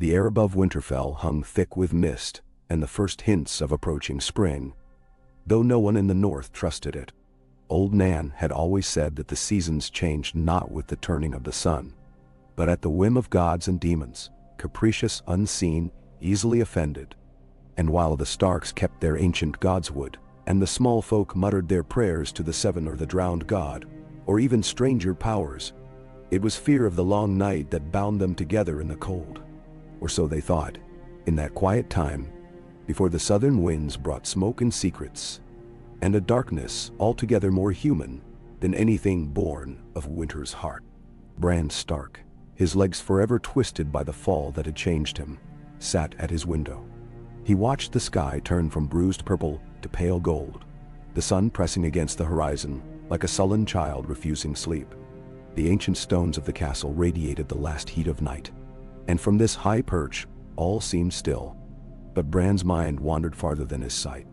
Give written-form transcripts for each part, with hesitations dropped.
The air above Winterfell hung thick with mist and the first hints of approaching spring, though no one in the north trusted it. Old Nan had always said that the seasons changed not with the turning of the sun, but at the whim of gods and demons, capricious, unseen, easily offended. And while the Starks kept their ancient godswood, and the small folk muttered their prayers to the Seven or the drowned god, or even stranger powers, it was fear of the long night that bound them together in the cold. Or so they thought, in that quiet time, before the southern winds brought smoke and secrets, and a darkness altogether more human than anything born of winter's heart. Bran Stark, his legs forever twisted by the fall that had changed him, sat at his window. He watched the sky turn from bruised purple to pale gold, the sun pressing against the horizon like a sullen child refusing sleep. The ancient stones of the castle radiated the last heat of night, and from this high perch all seemed still. But Bran's mind wandered farther than his sight.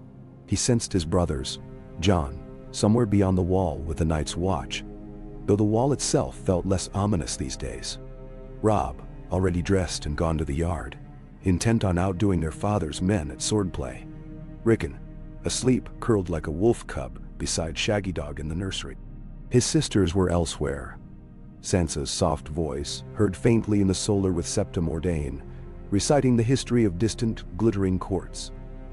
He sensed his brothers, Jon, somewhere beyond the wall with the night's watch, though the wall itself felt less ominous these days. Robb, already dressed and gone to the yard, intent on outdoing their father's men at swordplay. Rickon, asleep curled like a wolf cub beside Shaggy Dog in the nursery. His sisters were elsewhere. Sansa's soft voice, heard faintly in the solar with Septim Ordain, reciting the history of distant, glittering courts.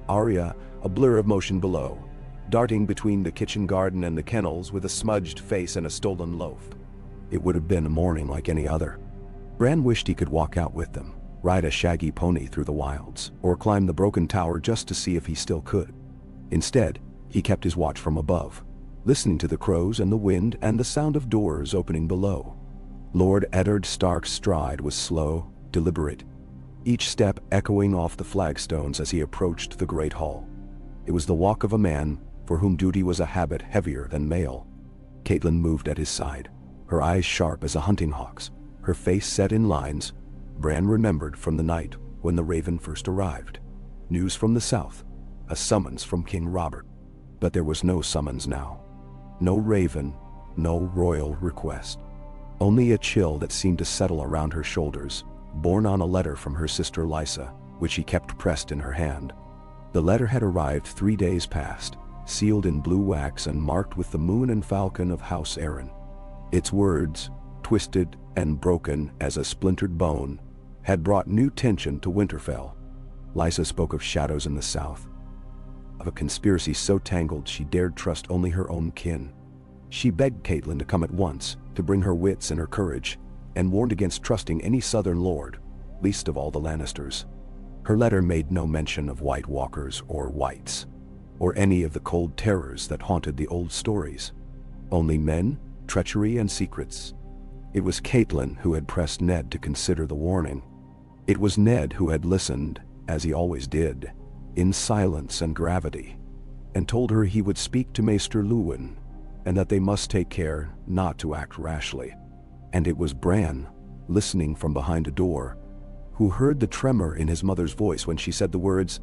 Arya, a blur of motion below, darting between the kitchen garden and the kennels with a smudged face and a stolen loaf. It would have been a morning like any other. Bran wished he could walk out with them, ride a shaggy pony through the wilds, or climb the broken tower just to see if he still could. Instead, he kept his watch from above, listening to the crows and the wind and the sound of doors opening below. Lord Eddard Stark's stride was slow, deliberate, each step echoing off the flagstones as he approached the great hall. It was the walk of a man for whom duty was a habit heavier than mail. Catelyn moved at his side, her eyes sharp as a hunting hawk's, her face set in lines Bran remembered from the night when the raven first arrived. News from the south, a summons from King Robert. But there was no summons now. No raven, no royal request. Only a chill that seemed to settle around her shoulders, borne on a letter from her sister Lysa, which she kept pressed in her hand. The letter had arrived 3 days past, sealed in blue wax and marked with the moon and falcon of House Arryn. Its words, twisted and broken as a splintered bone, had brought new tension to Winterfell. Lysa spoke of shadows in the south, of a conspiracy so tangled she dared trust only her own kin. She begged Catelyn to come at once, to bring her wits and her courage, and warned against trusting any southern lord, least of all the Lannisters. Her letter made no mention of White Walkers or Whites, or any of the cold terrors that haunted the old stories. Only men, treachery, and secrets. It was Catelyn who had pressed Ned to consider the warning. It was Ned who had listened, as he always did, in silence and gravity, and told her he would speak to Maester Luwin, and that they must take care not to act rashly. And it was Bran, listening from behind a door, who heard the tremor in his mother's voice when she said the words,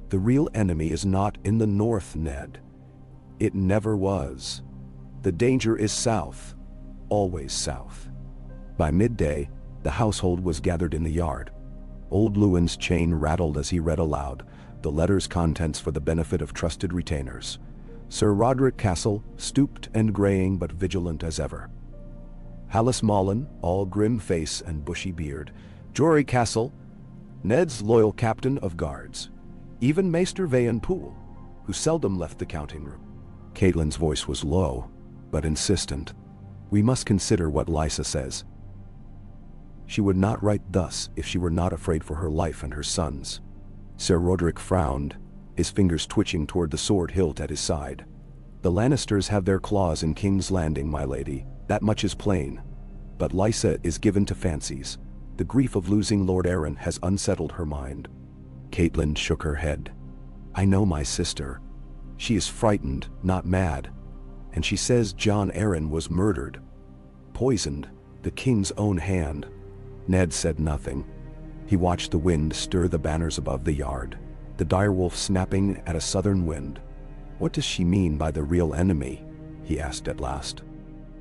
"The real enemy is not in the north, Ned. It never was. The danger is south, always south." By midday, the household was gathered in the yard. Old Luwin's chain rattled as he read aloud the letter's contents for the benefit of trusted retainers. Sir Roderick Castle, stooped and graying but vigilant as ever. Hallis Mullen, all grim face and bushy beard. Jory Castle, Ned's loyal captain of guards. Even Maester Vayan Poole, who seldom left the counting room. Catelyn's voice was low, but insistent. "We must consider what Lysa says. She would not write thus if she were not afraid for her life and her son's." Sir Roderick frowned, his fingers twitching toward the sword hilt at his side. "The Lannisters have their claws in King's Landing, my lady, that much is plain. But Lysa is given to fancies. The grief of losing Lord Arryn has unsettled her mind." Catelyn shook her head. "I know my sister. She is frightened, not mad. And she says Jon Arryn was murdered. Poisoned, the king's own hand." Ned said nothing. He watched the wind stir the banners above the yard, the direwolf snapping at a southern wind. "What does she mean by the real enemy?" he asked at last.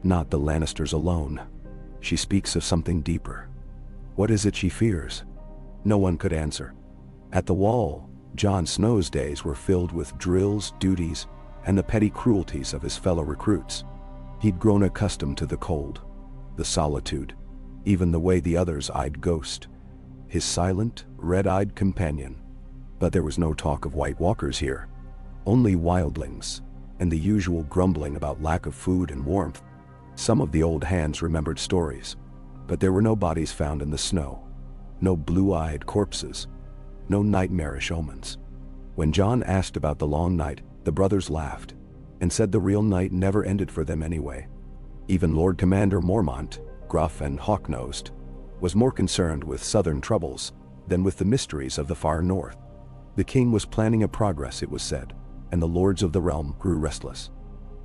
"Not the Lannisters alone. She speaks of something deeper. What is it she fears?" No one could answer. At the wall, Jon Snow's days were filled with drills, duties, and the petty cruelties of his fellow recruits. He'd grown accustomed to the cold, the solitude, even the way the others eyed Ghost, his silent, red-eyed companion. But there was no talk of White Walkers here, only wildlings, and the usual grumbling about lack of food and warmth. Some of the old hands remembered stories, but there were no bodies found in the snow, no blue-eyed corpses, no nightmarish omens. When Jon asked about the long night, the brothers laughed and said the real night never ended for them anyway. Even Lord Commander Mormont, gruff and hawk-nosed, was more concerned with southern troubles than with the mysteries of the far north. The king was planning a progress, it was said, and the lords of the realm grew restless.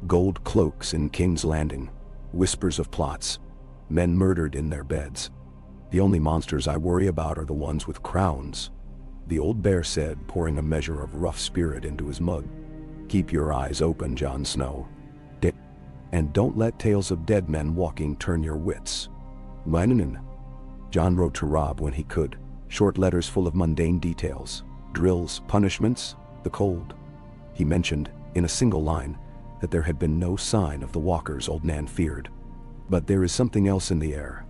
Gold cloaks in King's Landing, whispers of plots, men murdered in their beds. The only monsters I worry about are the ones with crowns, the old bear said, pouring a measure of rough spirit into his mug. Keep your eyes open, Jon Snow. And don't let tales of dead men walking turn your wits. Lenin. Jon wrote to Robb when he could, short letters full of mundane details, drills, punishments, the cold. He mentioned, in a single line, that there had been no sign of the walkers old Nan feared. But there is something else in the air.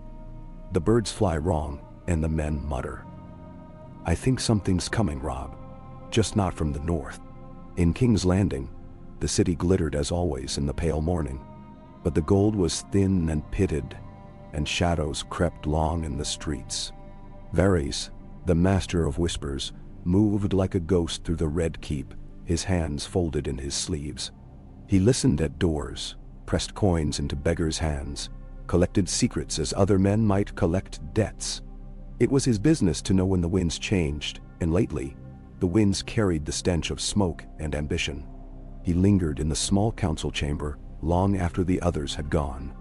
The birds fly wrong, and the men mutter. I think something's coming, Robb. Just not from the north. In King's Landing, the city glittered as always in the pale morning, but the gold was thin and pitted, and shadows crept long in the streets. Varys, the master of whispers, moved like a ghost through the red keep, his hands folded in his sleeves. He listened at doors, pressed coins into beggars' hands, collected secrets as other men might collect debts. It was his business to know when the winds changed, and lately, the winds carried the stench of smoke and ambition. He lingered in the small council chamber long after the others had gone.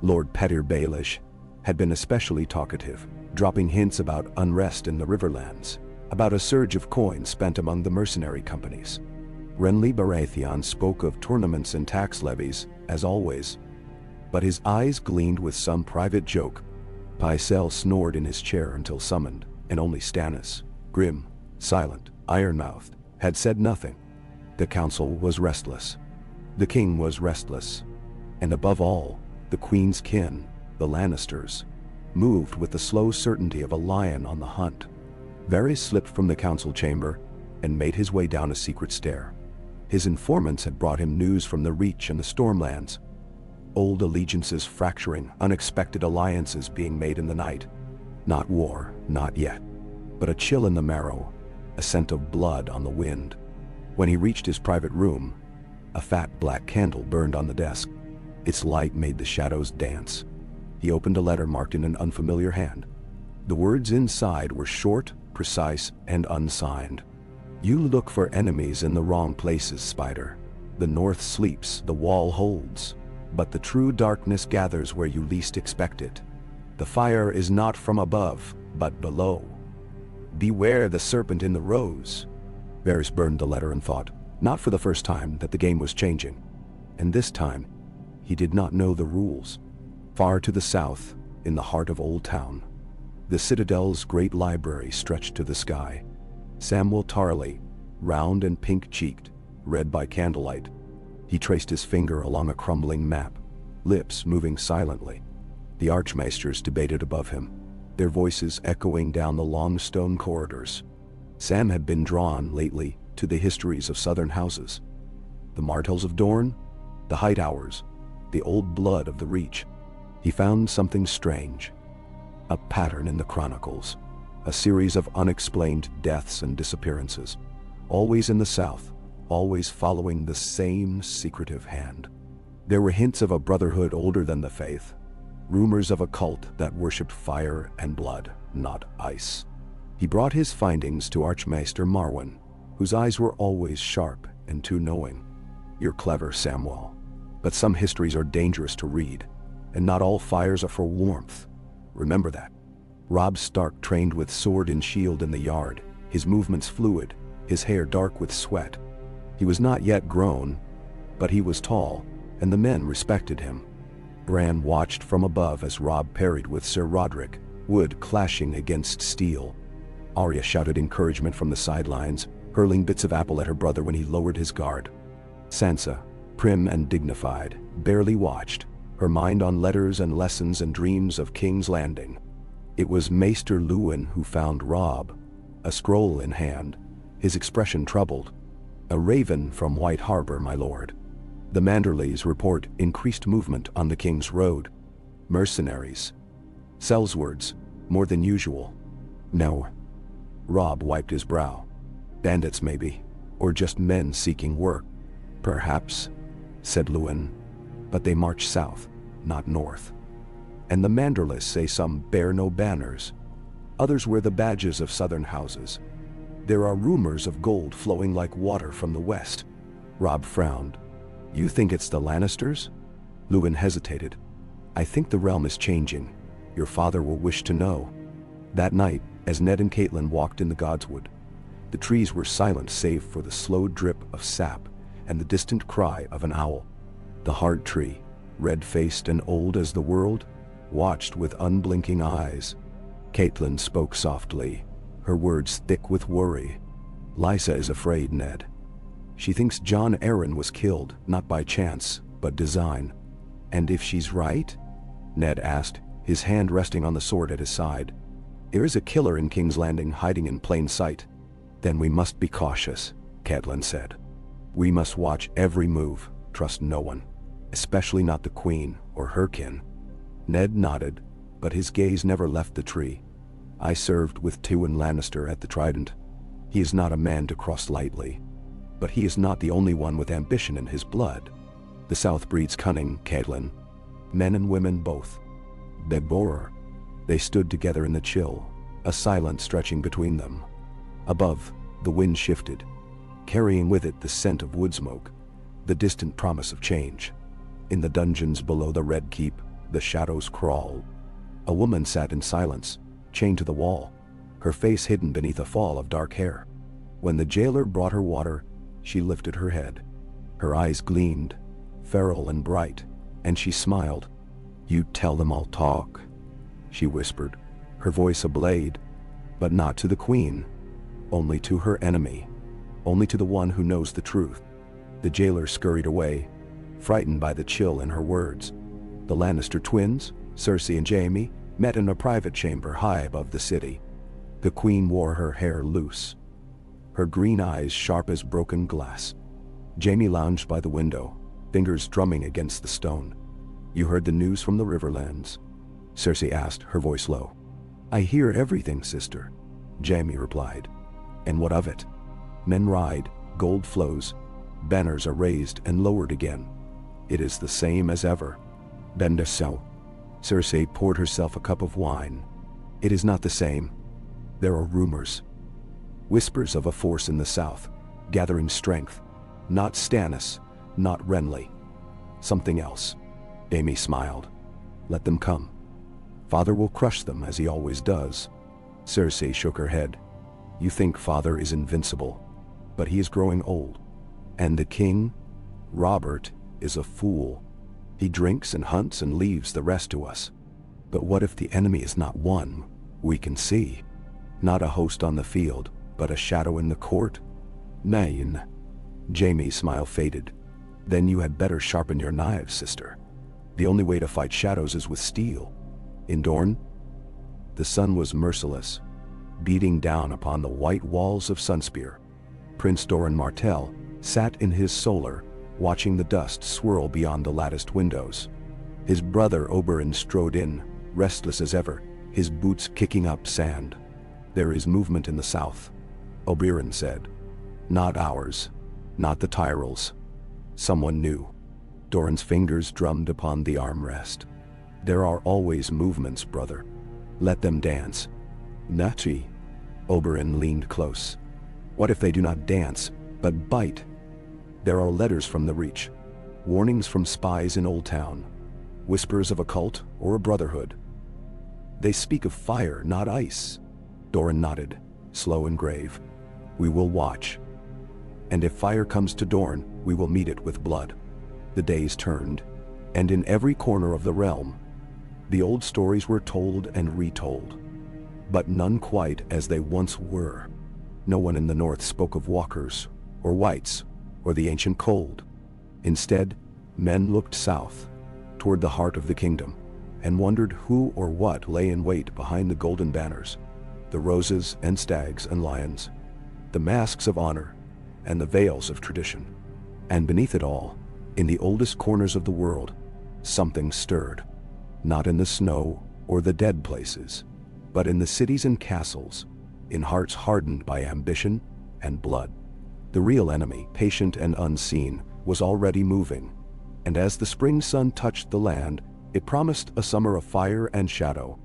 Lord Petyr Baelish had been especially talkative, dropping hints about unrest in the Riverlands, about a surge of coins spent among the mercenary companies. Renly Baratheon spoke of tournaments and tax levies, as always, but his eyes gleamed with some private joke. Pycelle snored in his chair until summoned, and only Stannis, grim, silent, iron-mouthed, had said nothing. The council was restless. The king was restless. And above all, the queen's kin, the Lannisters, moved with the slow certainty of a lion on the hunt. Varys slipped from the council chamber and made his way down a secret stair. His informants had brought him news from the Reach and the Stormlands. Old allegiances fracturing, unexpected alliances being made in the night. Not war, not yet, but a chill in the marrow, a scent of blood on the wind. When he reached his private room, a fat black candle burned on the desk. Its light made the shadows dance. He opened a letter marked in an unfamiliar hand. The words inside were short, precise, and unsigned. You look for enemies in the wrong places, Spider. The north sleeps, the wall holds, but the true darkness gathers where you least expect it. The fire is not from above, but below. Beware the serpent in the rose. Varys burned the letter and thought, not for the first time, that the game was changing. And this time, he did not know the rules. Far to the south, in the heart of Old Town, the Citadel's great library stretched to the sky. Samwell Tarly, round and pink-cheeked, read by candlelight. He traced his finger along a crumbling map, lips moving silently. The Archmaesters debated above him, their voices echoing down the long stone corridors. Sam had been drawn, lately, to the histories of southern houses. The Martells of Dorne, the Hightowers, the old blood of the Reach. He found something strange. A pattern in the chronicles, a series of unexplained deaths and disappearances, always in the south, always following the same secretive hand. There were hints of a brotherhood older than the faith, rumors of a cult that worshipped fire and blood, not ice. He brought his findings to Archmaester Marwyn, whose eyes were always sharp and too knowing. You're clever, Samwell, but some histories are dangerous to read, and not all fires are for warmth. Remember that. Robb Stark trained with sword and shield in the yard, his movements fluid, his hair dark with sweat. He was not yet grown, but he was tall, and the men respected him. Bran watched from above as Robb parried with Sir Roderick, wood clashing against steel. Arya shouted encouragement from the sidelines, hurling bits of apple at her brother when he lowered his guard. Sansa, prim and dignified, barely watched, her mind on letters and lessons and dreams of King's Landing. It was Maester Luwin who found Robb, a scroll in hand, his expression troubled. "A raven from White Harbor, my lord. The Manderleys report increased movement on the King's Road. Mercenaries. Sellswards, more than usual." "No." Robb wiped his brow. "Bandits maybe, or just men seeking work." "Perhaps," said Luwin. "But they march south, not north. And the Manderless say some bear no banners. Others wear the badges of southern houses. There are rumors of gold flowing like water from the west." Robb frowned. "You think it's the Lannisters?" Luwin hesitated. "I think the realm is changing. Your father will wish to know." That night, as Ned and Catelyn walked in the Godswood, the trees were silent save for the slow drip of sap and the distant cry of an owl. The hard tree, red-faced and old as the world, watched with unblinking eyes. Catelyn spoke softly, her words thick with worry. "Lysa is afraid, Ned. She thinks Jon Arryn was killed, not by chance, but design." "And if she's right?" Ned asked, his hand resting on the sword at his side. "There is a killer in King's Landing hiding in plain sight." "Then we must be cautious," Catelyn said. "We must watch every move, trust no one, especially not the Queen or her kin." Ned nodded, but his gaze never left the tree. "I served with Tywin Lannister at the Trident. He is not a man to cross lightly. But he is not the only one with ambition in his blood. The South breeds cunning, Catelyn. Men and women both. They bore." They stood together in the chill, a silence stretching between them. Above, the wind shifted, carrying with it the scent of wood smoke, the distant promise of change. In the dungeons below the Red Keep, the shadows crawled. A woman sat in silence, chained to the wall, her face hidden beneath a fall of dark hair. When the jailer brought her water, she lifted her head. Her eyes gleamed, feral and bright, and she smiled. "You tell them I'll talk," she whispered, her voice a blade, "but not to the Queen. Only to her enemy. Only to the one who knows the truth." The jailer scurried away, frightened by the chill in her words. The Lannister twins, Cersei and Jaime, met in a private chamber high above the city. The Queen wore her hair loose, her green eyes sharp as broken glass. Jaime lounged by the window, fingers drumming against the stone. "You heard the news from the Riverlands?" Cersei asked, her voice low. "I hear everything, sister," Jaime replied. "And what of it?" "Men ride, gold flows, banners are raised and lowered again. It is the same as ever." "Bender so." Cersei poured herself a cup of wine. "It is not the same. There are rumors. Whispers of a force in the south, gathering strength. Not Stannis, not Renly. Something else." Jaime smiled. "Let them come. Father will crush them as he always does." Cersei shook her head. "You think Father is invincible, but he is growing old. And the king, Robert, is a fool. He drinks and hunts and leaves the rest to us. But what if the enemy is not one we can see? Not a host on the field, but a shadow in the court? Nain." Jaime's smile faded. "Then you had better sharpen your knives, sister. The only way to fight shadows is with steel. In Dorne, the sun was merciless, beating down upon the white walls of Sunspear. Prince Doran Martell sat in his solar, watching the dust swirl beyond the latticed windows. His brother Oberyn strode in, restless as ever, his boots kicking up sand. "There is movement in the south," Oberyn said. "Not ours, not the Tyrells. Someone new." Doran's fingers drummed upon the armrest. "There are always movements, brother. Let them dance." "Nachi." Oberyn leaned close. "What if they do not dance, but bite? There are letters from the Reach, warnings from spies in Old Town, whispers of a cult or a brotherhood. They speak of fire, not ice." Doran nodded, slow and grave. "We will watch. And if fire comes to Dorne, we will meet it with blood." The days turned, and in every corner of the realm, the old stories were told and retold. but none quite as they once were. No one in the north spoke of walkers, or whites, or the ancient cold. Instead, men looked south, toward the heart of the kingdom, and wondered who or what lay in wait behind the golden banners, the roses and stags and lions, the masks of honor and the veils of tradition. And beneath it all, in the oldest corners of the world, something stirred, not in the snow or the dead places, but in the cities and castles, in hearts hardened by ambition and blood. The real enemy, patient and unseen, was already moving, and as the spring sun touched the land, it promised a summer of fire and shadow.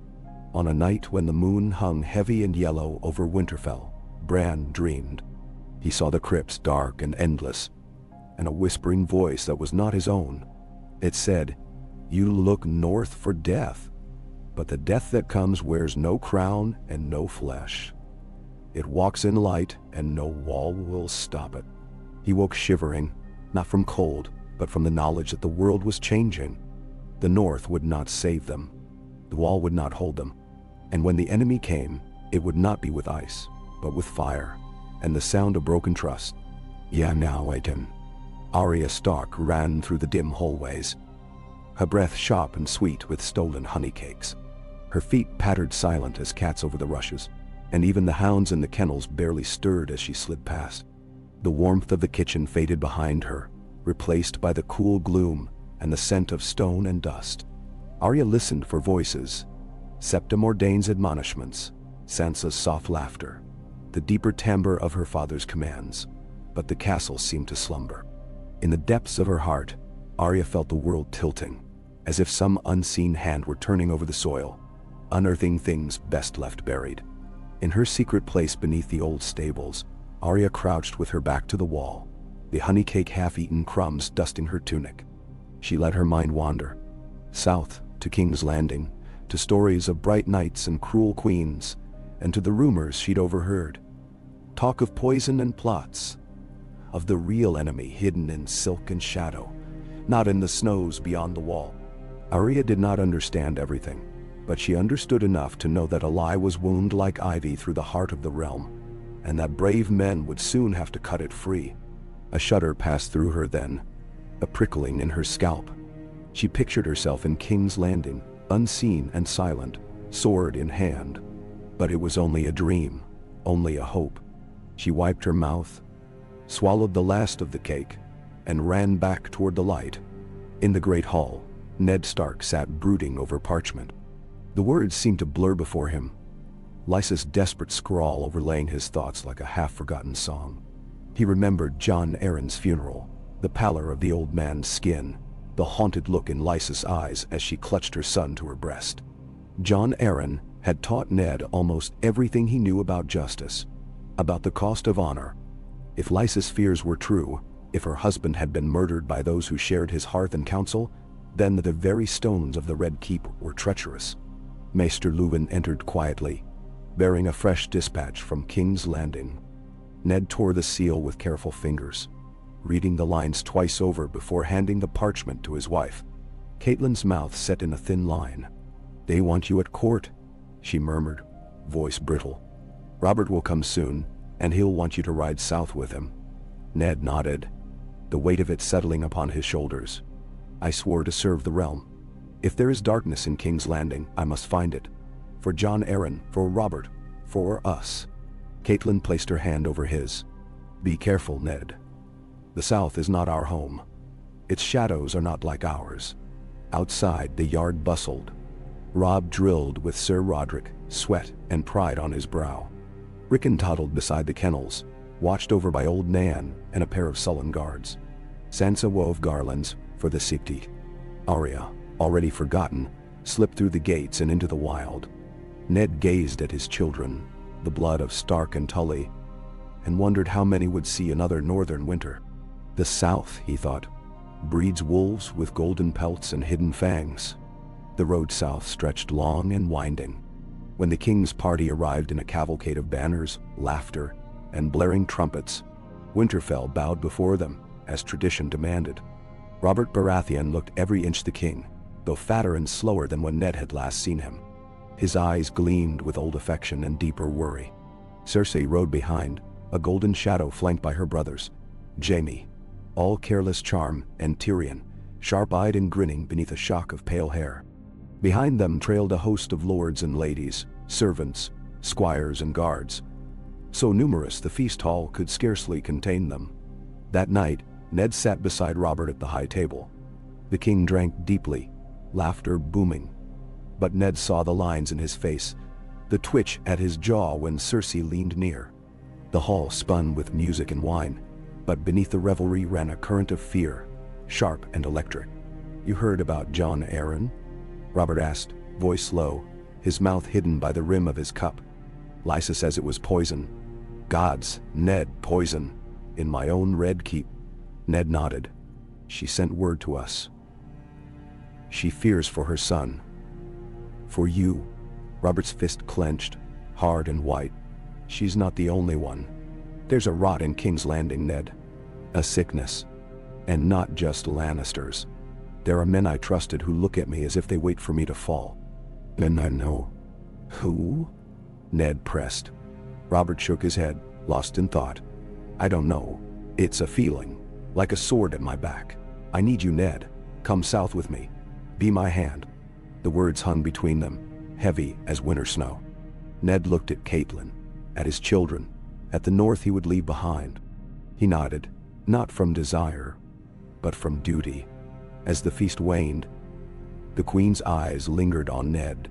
On a night when the moon hung heavy and yellow over Winterfell, Bran dreamed. He saw the crypts dark and endless, and a whispering voice that was not his own. It said, "You look north for death, but the death that comes wears no crown and no flesh. It walks in light and no wall will stop it." He woke shivering, not from cold, but from the knowledge that the world was changing. The north would not save them. The wall would not hold them. And when the enemy came, it would not be with ice, but with fire, and the sound of broken trust. "Yeah, now I can." Arya Stark ran through the dim hallways, her breath sharp and sweet with stolen honey cakes. Her feet pattered silent as cats over the rushes, and even the hounds in the kennels barely stirred as she slid past. The warmth of the kitchen faded behind her, replaced by the cool gloom and the scent of stone and dust. Arya listened for voices, Septa Mordane's admonishments, Sansa's soft laughter, the deeper timbre of her father's commands, but the castle seemed to slumber. In the depths of her heart, Arya felt the world tilting, as if some unseen hand were turning over the soil, unearthing things best left buried. In her secret place beneath the old stables, Arya crouched with her back to the wall, the honeycake half-eaten crumbs dusting her tunic. She let her mind wander, south to King's Landing, to stories of bright knights and cruel queens, and to the rumors she'd overheard. Talk of poison and plots, of the real enemy hidden in silk and shadow, not in the snows beyond the wall. Arya did not understand everything, but she understood enough to know that a lie was wound like ivy through the heart of the realm, and that brave men would soon have to cut it free. A shudder passed through her then, a prickling in her scalp. She pictured herself in King's Landing, unseen and silent, sword in hand. But it was only a dream, only a hope. She wiped her mouth, swallowed the last of the cake, and ran back toward the light. In the great hall, Ned Stark sat brooding over parchment. The words seemed to blur before him, Lysa's desperate scrawl overlaying his thoughts like a half-forgotten song. He remembered Jon Arryn's funeral, the pallor of the old man's skin, the haunted look in Lysa's eyes as she clutched her son to her breast. Jon Arryn had taught Ned almost everything he knew about justice, about the cost of honor. If Lysa's fears were true, if her husband had been murdered by those who shared his hearth and counsel, then the very stones of the Red Keep were treacherous. Maester Luwin entered quietly, bearing a fresh dispatch from King's Landing. Ned tore the seal with careful fingers, reading the lines twice over before handing the parchment to his wife. Catelyn's mouth set in a thin line. "They want you at court," she murmured, voice brittle. "Robert will come soon, and he'll want you to ride south with him." Ned nodded, the weight of it settling upon his shoulders. "I swore to serve the realm. If there is darkness in King's Landing, I must find it. For Jon Arryn, for Robert, for us." Catelyn placed her hand over his. "Be careful, Ned. The South is not our home. Its shadows are not like ours." Outside, the yard bustled. Robb drilled with Sir Roderick, sweat and pride on his brow. Rickon toddled beside the kennels, watched over by old Nan and a pair of sullen guards. Sansa wove garlands for the Septi. Arya, already forgotten, slipped through the gates and into the wild. Ned gazed at his children, the blood of Stark and Tully, and wondered how many would see another northern winter. The South, he thought, breeds wolves with golden pelts and hidden fangs. The road south stretched long and winding. When the king's party arrived in a cavalcade of banners, laughter, and blaring trumpets, Winterfell bowed before them, as tradition demanded. Robert Baratheon looked every inch the king, though fatter and slower than when Ned had last seen him. His eyes gleamed with old affection and deeper worry. Cersei rode behind, a golden shadow flanked by her brothers, Jaime, all careless charm, and Tyrion, sharp-eyed and grinning beneath a shock of pale hair. Behind them trailed a host of lords and ladies, servants, squires and guards, so numerous the feast hall could scarcely contain them. That night, Ned sat beside Robert at the high table. The king drank deeply, laughter booming. But Ned saw the lines in his face, the twitch at his jaw when Cersei leaned near. The hall spun with music and wine, but beneath the revelry ran a current of fear, sharp and electric. "You heard about Jon Arryn?" Robert asked, voice low, his mouth hidden by the rim of his cup. "Lysa says it was poison." "Gods, Ned, poison. In my own red keep." Ned nodded. "She sent word to us. She fears for her son. For you." Robert's fist clenched, hard and white. "She's not the only one. There's a rot in King's Landing, Ned. A sickness. And not just Lannisters. There are men I trusted who look at me as if they wait for me to fall. And I know." "Who?" Ned pressed. Robert shook his head, lost in thought. "I don't know. It's a feeling, like a sword at my back. I need you, Ned. Come south with me. Be my hand." The words hung between them, heavy as winter snow. Ned looked at Catelyn, at his children, at the north he would leave behind. He nodded, not from desire, but from duty. As the feast waned, the Queen's eyes lingered on Ned.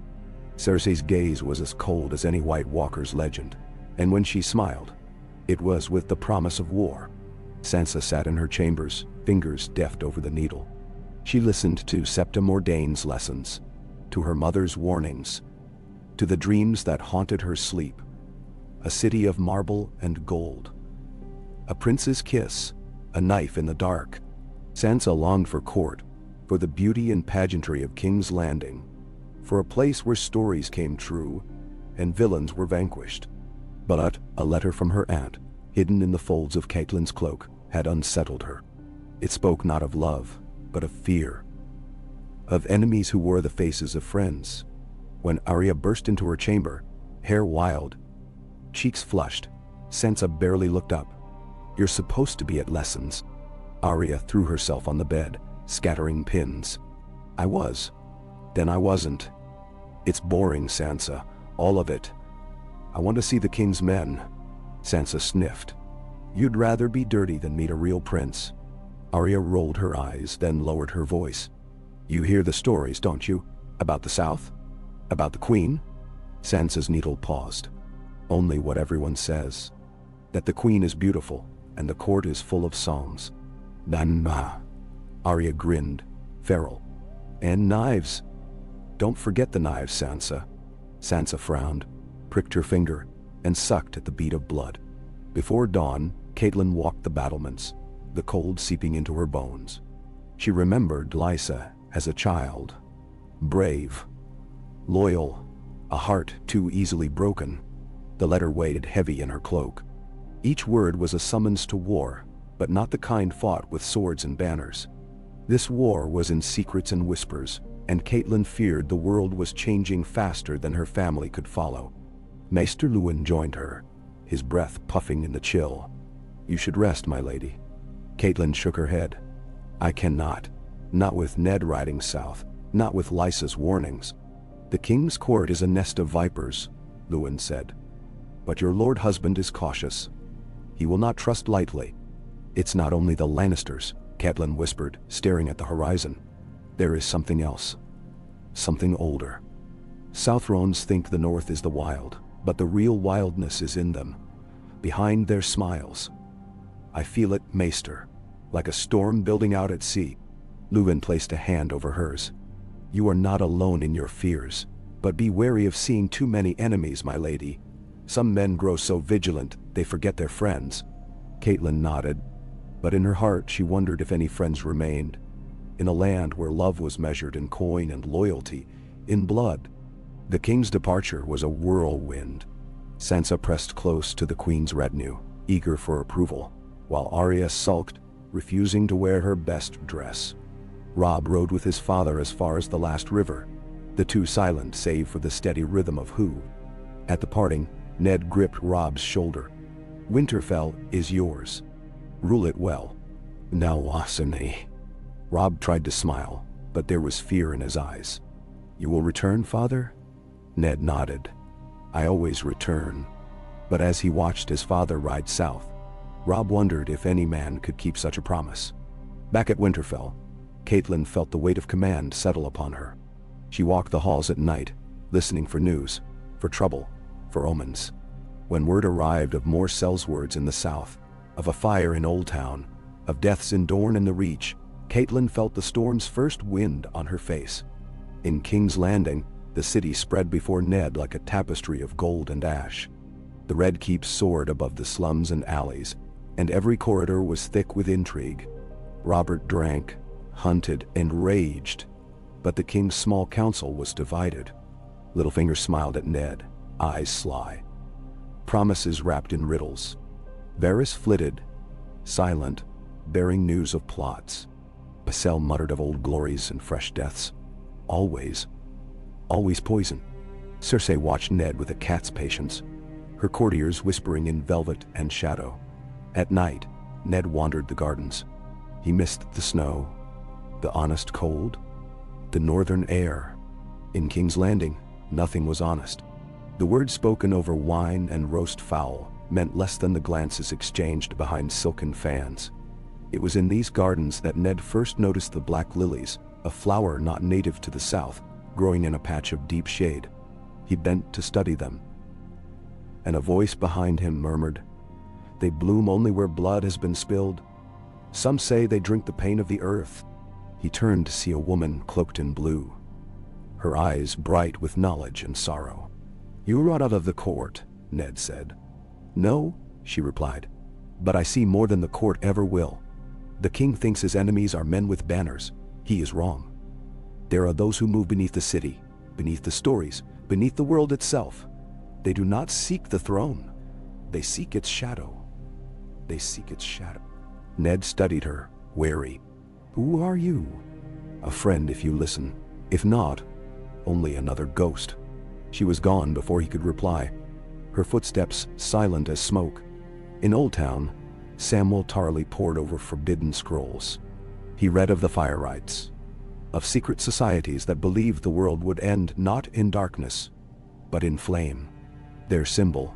Cersei's gaze was as cold as any White Walker's legend, and when she smiled, it was with the promise of war. Sansa sat in her chambers, fingers deft over the needle. She listened to Septa Mordane's lessons, to her mother's warnings, to the dreams that haunted her sleep. A city of marble and gold. A prince's kiss, a knife in the dark. Sansa longed for court, for the beauty and pageantry of King's Landing, for a place where stories came true and villains were vanquished. But a letter from her aunt, hidden in the folds of Catelyn's cloak, had unsettled her. It spoke not of love, but of fear. Of enemies who wore the faces of friends. When Arya burst into her chamber, hair wild, cheeks flushed, Sansa barely looked up. "You're supposed to be at lessons." Arya threw herself on the bed, scattering pins. "I was. Then I wasn't. It's boring, Sansa. All of it. I want to see the king's men." Sansa sniffed. "You'd rather be dirty than meet a real prince." Arya rolled her eyes, then lowered her voice. "You hear the stories, don't you? About the South? About the Queen?" Sansa's needle paused. "Only what everyone says. That the Queen is beautiful, and the court is full of songs." "Nah." Arya grinned, feral. "And knives. Don't forget the knives, Sansa." Sansa frowned, pricked her finger, and sucked at the bead of blood. Before dawn, Catelyn walked the battlements, the cold seeping into her bones. She remembered Lysa as a child. Brave. Loyal. A heart too easily broken. The letter weighed heavy in her cloak. Each word was a summons to war, but not the kind fought with swords and banners. This war was in secrets and whispers, and Catelyn feared the world was changing faster than her family could follow. Maester Luwin joined her, his breath puffing in the chill. "You should rest, my lady." Catelyn shook her head. "I cannot. Not with Ned riding south, not with Lysa's warnings." "The king's court is a nest of vipers," Luwin said. "But your lord husband is cautious. He will not trust lightly." "It's not only the Lannisters," Catelyn whispered, staring at the horizon. "There is something else. Something older. Southrons think the north is the wild, but the real wildness is in them, behind their smiles. I feel it, Maester, like a storm building out at sea." Luwin placed a hand over hers. "You are not alone in your fears, but be wary of seeing too many enemies, my lady. Some men grow so vigilant, they forget their friends." Catelyn nodded, but in her heart she wondered if any friends remained. In a land where love was measured in coin and loyalty, in blood. The king's departure was a whirlwind. Sansa pressed close to the queen's retinue, eager for approval, while Arya sulked, refusing to wear her best dress. Robb rode with his father as far as the last river. the two silent save for the steady rhythm of who. At the parting, Ned gripped Robb's shoulder. Winterfell is yours. Rule it well. Now wasn't. Robb tried to smile, but there was fear in his eyes. You will return, father? Ned nodded. I always return. But as he watched his father ride south, Robb wondered if any man could keep such a promise. Back at Winterfell, Catelyn felt the weight of command settle upon her. She walked the halls at night, listening for news, for trouble, for omens. When word arrived of more sellswords in the south, of a fire in Old Town, of deaths in Dorne and the Reach, Catelyn felt the storm's first wind on her face. In King's Landing, the city spread before Ned like a tapestry of gold and ash. The Red Keep soared above the slums and alleys, and every corridor was thick with intrigue. Robert drank, hunted, and raged, but the king's small council was divided. Littlefinger smiled at Ned, eyes sly. Promises wrapped in riddles. Varys flitted, silent, bearing news of plots. Pycelle muttered of old glories and fresh deaths. Always poison. Cersei watched Ned with a cat's patience, her courtiers whispering in velvet and shadow. At night, Ned wandered the gardens. He missed the snow, the honest cold, the northern air. In King's Landing, nothing was honest. The words spoken over wine and roast fowl meant less than the glances exchanged behind silken fans. It was in these gardens that Ned first noticed the black lilies, a flower not native to the south, growing in a patch of deep shade. He bent to study them, and a voice behind him murmured, "They bloom only where blood has been spilled. Some say they drink the pain of the earth." He turned to see a woman cloaked in blue, her eyes bright with knowledge and sorrow. "You rode out of the court," Ned said. "No," she replied, "but I see more than the court ever will. The king thinks his enemies are men with banners. He is wrong. There are those who move beneath the city, beneath the stories, beneath the world itself. They do not seek the throne. They seek its shadow. They seek its shadow." Ned studied her, wary. "Who are you?" "A friend if you listen. If not, only another ghost." She was gone before he could reply, her footsteps silent as smoke. In Old Town, Samwell Tarly pored over forbidden scrolls. He read of the fire rites, of secret societies that believed the world would end not in darkness, but in flame. Their symbol,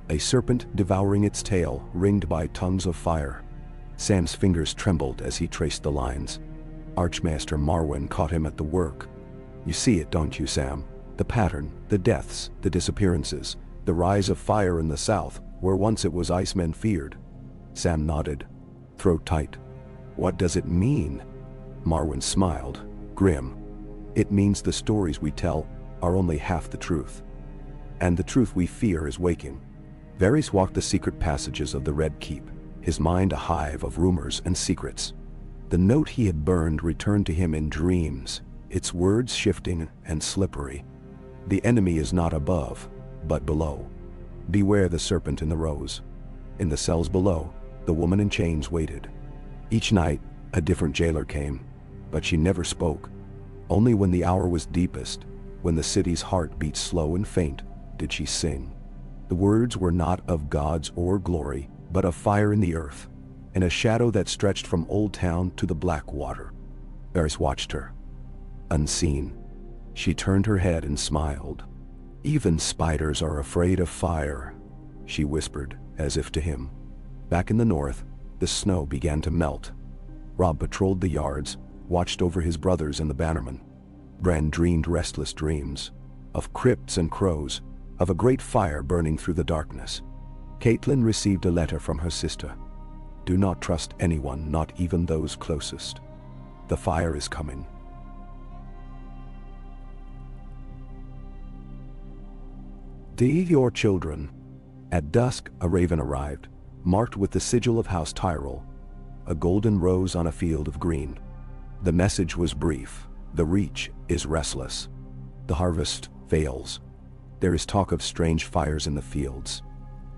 a serpent devouring its tail, ringed by tongues of fire. Sam's fingers trembled as he traced the lines. Archmaster Marwyn caught him at the work. "You see it, don't you, Sam? The pattern, the deaths, the disappearances, the rise of fire in the south, where once it was icemen feared." Sam nodded, throat tight. "What does it mean?" Marwyn smiled, grim. "It means the stories we tell are only half the truth. And the truth we fear is waking." Varys walked the secret passages of the Red Keep, his mind a hive of rumors and secrets. The note he had burned returned to him in dreams, its words shifting and slippery. "The enemy is not above, but below. Beware the serpent in the rose." In the cells below, the woman in chains waited. Each night, a different jailer came, but she never spoke. Only when the hour was deepest, when the city's heart beat slow and faint, did she sing. The words were not of gods or glory, but of fire in the earth, and a shadow that stretched from Old Town to the black water. Varys watched her, unseen. She turned her head and smiled. "Even spiders are afraid of fire," she whispered, as if to him. Back in the north, the snow began to melt. Robb patrolled the yards, watched over his brothers and the bannermen. Bran dreamed restless dreams, of crypts and crows, of a great fire burning through the darkness. Catelyn received a letter from her sister. "Do not trust anyone, not even those closest. The fire is coming." "To your children." At dusk, a raven arrived, marked with the sigil of House Tyrell, a golden rose on a field of green. The message was brief: the Reach is restless. The harvest fails. There is talk of strange fires in the fields.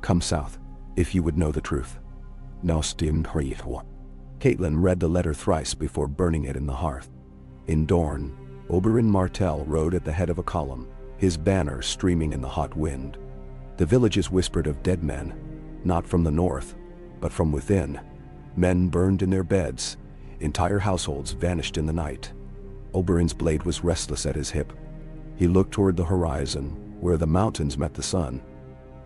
Come south, if you would know the truth. Catelyn read the letter thrice before burning it in the hearth. In Dorne, Oberyn Martell rode at the head of a column, his banner streaming in the hot wind. The villages whispered of dead men, not from the north, but from within. Men burned in their beds, entire households vanished in the night. Oberyn's blade was restless at his hip. He looked toward the horizon, where the mountains met the sun,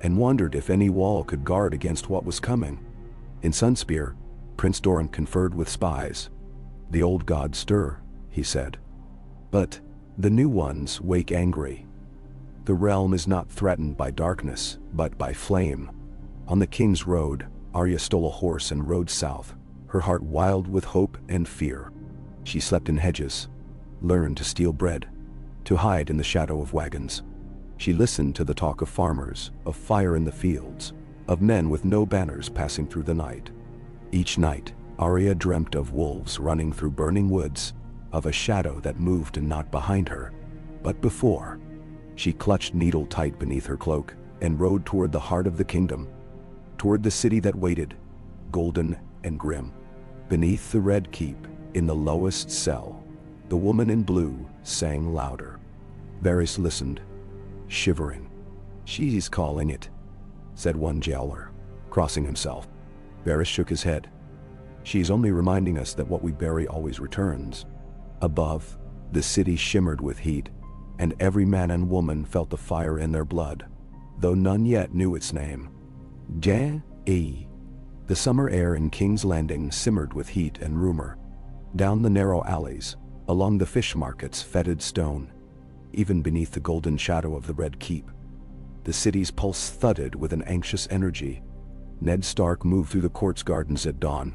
and wondered if any wall could guard against what was coming. In Sunspear, Prince Doran conferred with spies. "The old gods stir," he said. "But the new ones wake angry. The realm is not threatened by darkness, but by flame." On the King's Road, Arya stole a horse and rode south, her heart wild with hope and fear. She slept in hedges, learned to steal bread, to hide in the shadow of wagons. She listened to the talk of farmers, of fire in the fields, of men with no banners passing through the night. Each night, Arya dreamt of wolves running through burning woods, of a shadow that moved not behind her, but before. She clutched needle tight beneath her cloak and rode toward the heart of the kingdom, toward the city that waited, golden and grim. Beneath the red keep, in the lowest cell, the woman in blue sang louder. Varys listened, shivering. "She's calling it," said one jailer, crossing himself. Varys shook his head. "She's only reminding us that what we bury always returns." Above, the city shimmered with heat, and every man and woman felt the fire in their blood, though none yet knew its name. J.E. The summer air in King's Landing simmered with heat and rumor. Down the narrow alleys, along the fish markets fetid stone, even beneath the golden shadow of the Red Keep, the city's pulse thudded with an anxious energy. Ned Stark moved through the court's gardens at dawn,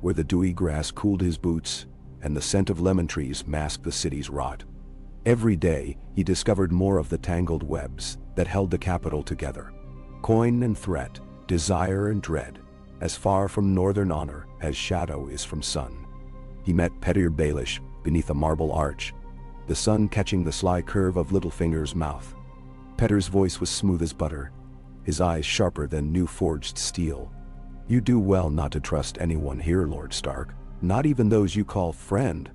where the dewy grass cooled his boots and the scent of lemon trees masked the city's rot. Every day, he discovered more of the tangled webs that held the capital together. Coin and threat, desire and dread, as far from northern honor as shadow is from sun. He met Petyr Baelish beneath a marble arch, the sun catching the sly curve of Littlefinger's mouth. Petyr's voice was smooth as butter, his eyes sharper than new-forged steel. "You do well not to trust anyone here, Lord Stark, not even those you call friend.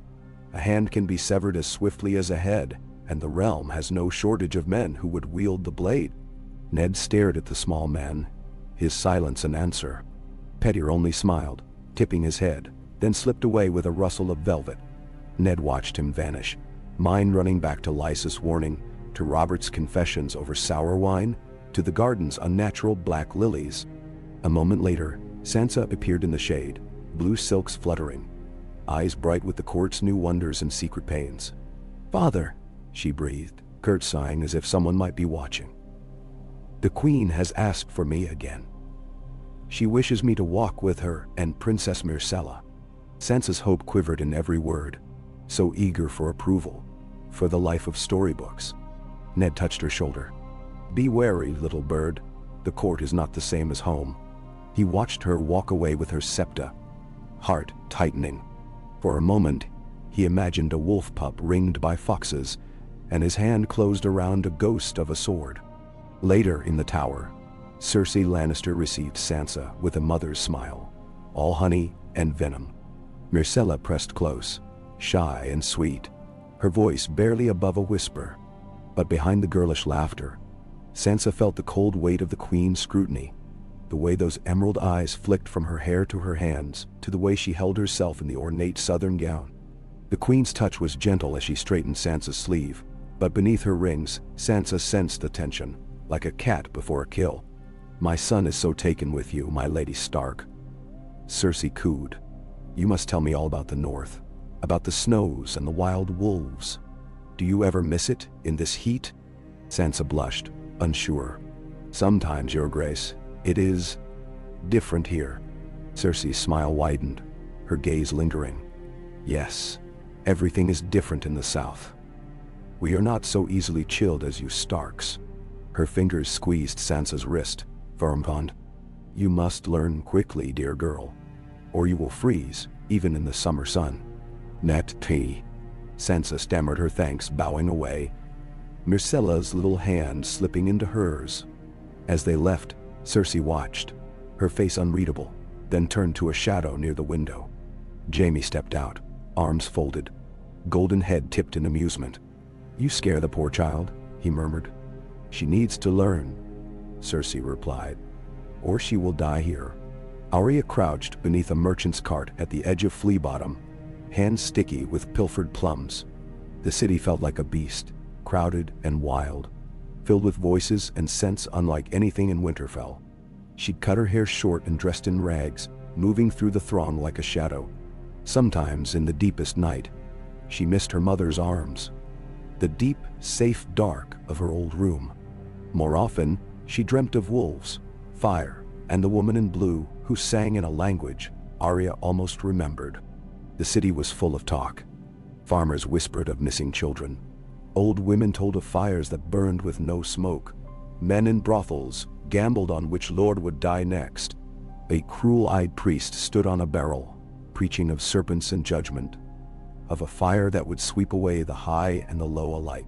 A hand can be severed as swiftly as a head, and the realm has no shortage of men who would wield the blade." Ned stared at the small man, his silence an answer. Petyr only smiled, tipping his head, then slipped away with a rustle of velvet. Ned watched him vanish, mind running back to Lysa's warning, to Robert's confessions over sour wine, to the garden's unnatural black lilies. A moment later, Sansa appeared in the shade, blue silks fluttering, eyes bright with the court's new wonders and secret pains. "Father," she breathed, curtsying as if someone might be watching. "The Queen has asked for me again. She wishes me to walk with her and Princess Myrcella." Sansa's hope quivered in every word, so eager for approval, for the life of storybooks. Ned touched her shoulder. "Be wary, little bird. The court is not the same as home." He watched her walk away with her septa, heart tightening. For a moment, he imagined a wolf pup ringed by foxes, and his hand closed around a ghost of a sword. Later in the tower, Cersei Lannister received Sansa with a mother's smile, all honey and venom. Myrcella pressed close, shy and sweet, her voice barely above a whisper. But behind the girlish laughter, Sansa felt the cold weight of the Queen's scrutiny, the way those emerald eyes flicked from her hair to her hands, to the way she held herself in the ornate southern gown. The Queen's touch was gentle as she straightened Sansa's sleeve, but beneath her rings, Sansa sensed the tension, like a cat before a kill. "My son is so taken with you, my Lady Stark." Cersei cooed. "You must tell me all about the North, about the snows and the wild wolves. Do you ever miss it in this heat?" Sansa blushed, unsure. "Sometimes, Your Grace. It is different here." Cersei's smile widened, her gaze lingering. "Yes, everything is different in the South. We are not so easily chilled as you Starks." Her fingers squeezed Sansa's wrist, firm bond. "You must learn quickly, dear girl, or you will freeze, even in the summer sun." "Net tea." Sansa stammered her thanks, bowing away, Myrcella's little hand slipping into hers. As they left, Cersei watched, her face unreadable, then turned to a shadow near the window. Jaime stepped out, arms folded. golden head tipped in amusement. "You scare the poor child," he murmured. "She needs to learn," Cersei replied, "or she will die here." Arya crouched beneath a merchant's cart at the edge of Flea Bottom, hands sticky with pilfered plums. The city felt like a beast, crowded and wild, filled with voices and scents unlike anything in Winterfell. She'd cut her hair short and dressed in rags, moving through the throng like a shadow. Sometimes, in the deepest night, she missed her mother's arms, the deep, safe dark of her old room. More often, she dreamt of wolves, fire, and the woman in blue who sang in a language Arya almost remembered. The city was full of talk. Farmers whispered of missing children. Old women told of fires that burned with no smoke. Men in brothels gambled on which lord would die next. A cruel-eyed priest stood on a barrel, preaching of serpents and judgment, of a fire that would sweep away the high and the low alike.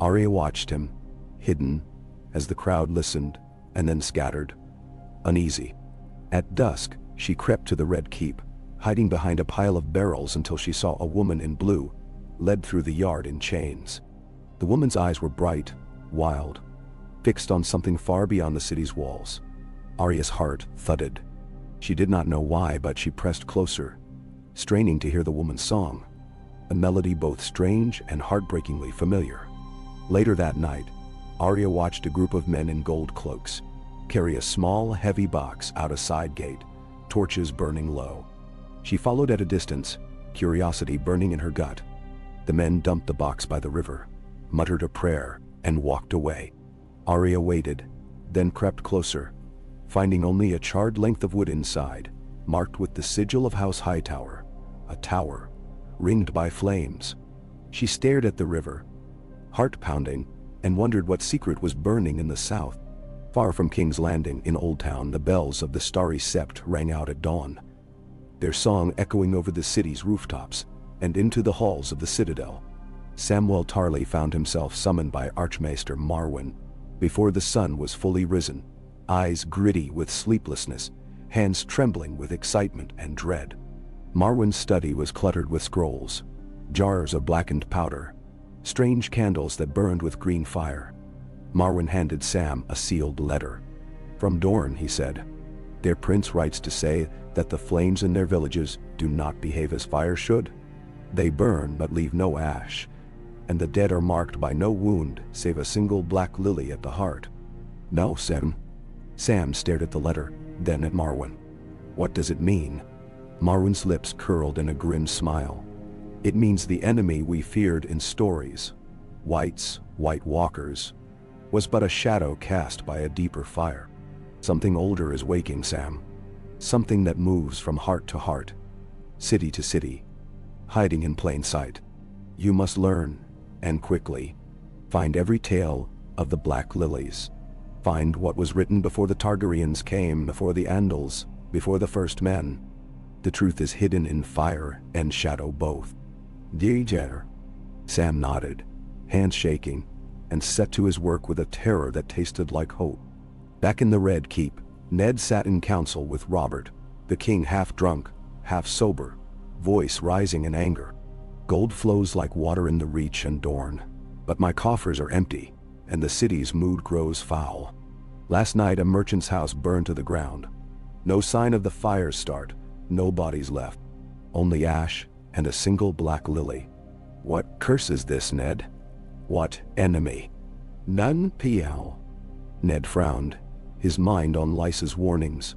Arya watched him, hidden, as the crowd listened, and then scattered, uneasy. At dusk, she crept to the Red Keep, hiding behind a pile of barrels until she saw a woman in blue, led through the yard in chains. The woman's eyes were bright, wild, fixed on something far beyond the city's walls. Arya's heart thudded. She did not know why, but she pressed closer, straining to hear the woman's song, a melody both strange and heartbreakingly familiar. Later that night, Arya watched a group of men in gold cloaks carry a small, heavy box out a side gate, torches burning low. She followed at a distance, curiosity burning in her gut. The men dumped the box by the river, muttered a prayer, and walked away. Arya waited, then crept closer, finding only a charred length of wood inside, marked with the sigil of House Hightower, a tower, ringed by flames. She stared at the river, heart pounding, and wondered what secret was burning in the south. Far from King's Landing in Old Town, the bells of the Starry Sept rang out at dawn, their song echoing over the city's rooftops and into the halls of the citadel. Samwell Tarly found himself summoned by Archmaester Marwyn before the sun was fully risen, eyes gritty with sleeplessness, hands trembling with excitement and dread. Marwyn's study was cluttered with scrolls, jars of blackened powder, strange candles that burned with green fire. Marwyn handed Sam a sealed letter. "From Dorne," he said. "Their prince writes to say that the flames in their villages do not behave as fire should. They burn but leave no ash, and the dead are marked by no wound save a single black lily at the heart." "No, Sam." Sam stared at the letter, then at Marwyn. "What does it mean?" Marwyn's lips curled in a grim smile. "It means the enemy we feared in stories, Whites, White Walkers, was but a shadow cast by a deeper fire. Something older is waking, Sam. Something that moves from heart to heart, city to city, hiding in plain sight. You must learn, and quickly. Find every tale of the Black Lilies. Find what was written before the Targaryens came, before the Andals, before the first men. The truth is hidden in fire and shadow both." "Dear." Sam nodded, hands shaking, and set to his work with a terror that tasted like hope. Back in the Red Keep, Ned sat in council with Robert, the king half drunk, half sober, voice rising in anger. "Gold flows like water in the Reach and Dorne, but my coffers are empty, and the city's mood grows foul. Last night a merchant's house burned to the ground. No sign of the fire's start, no bodies left. Only ash and a single black lily. What curse is this, Ned? What enemy?" "None, PL." Ned frowned, his mind on Lysa's warnings,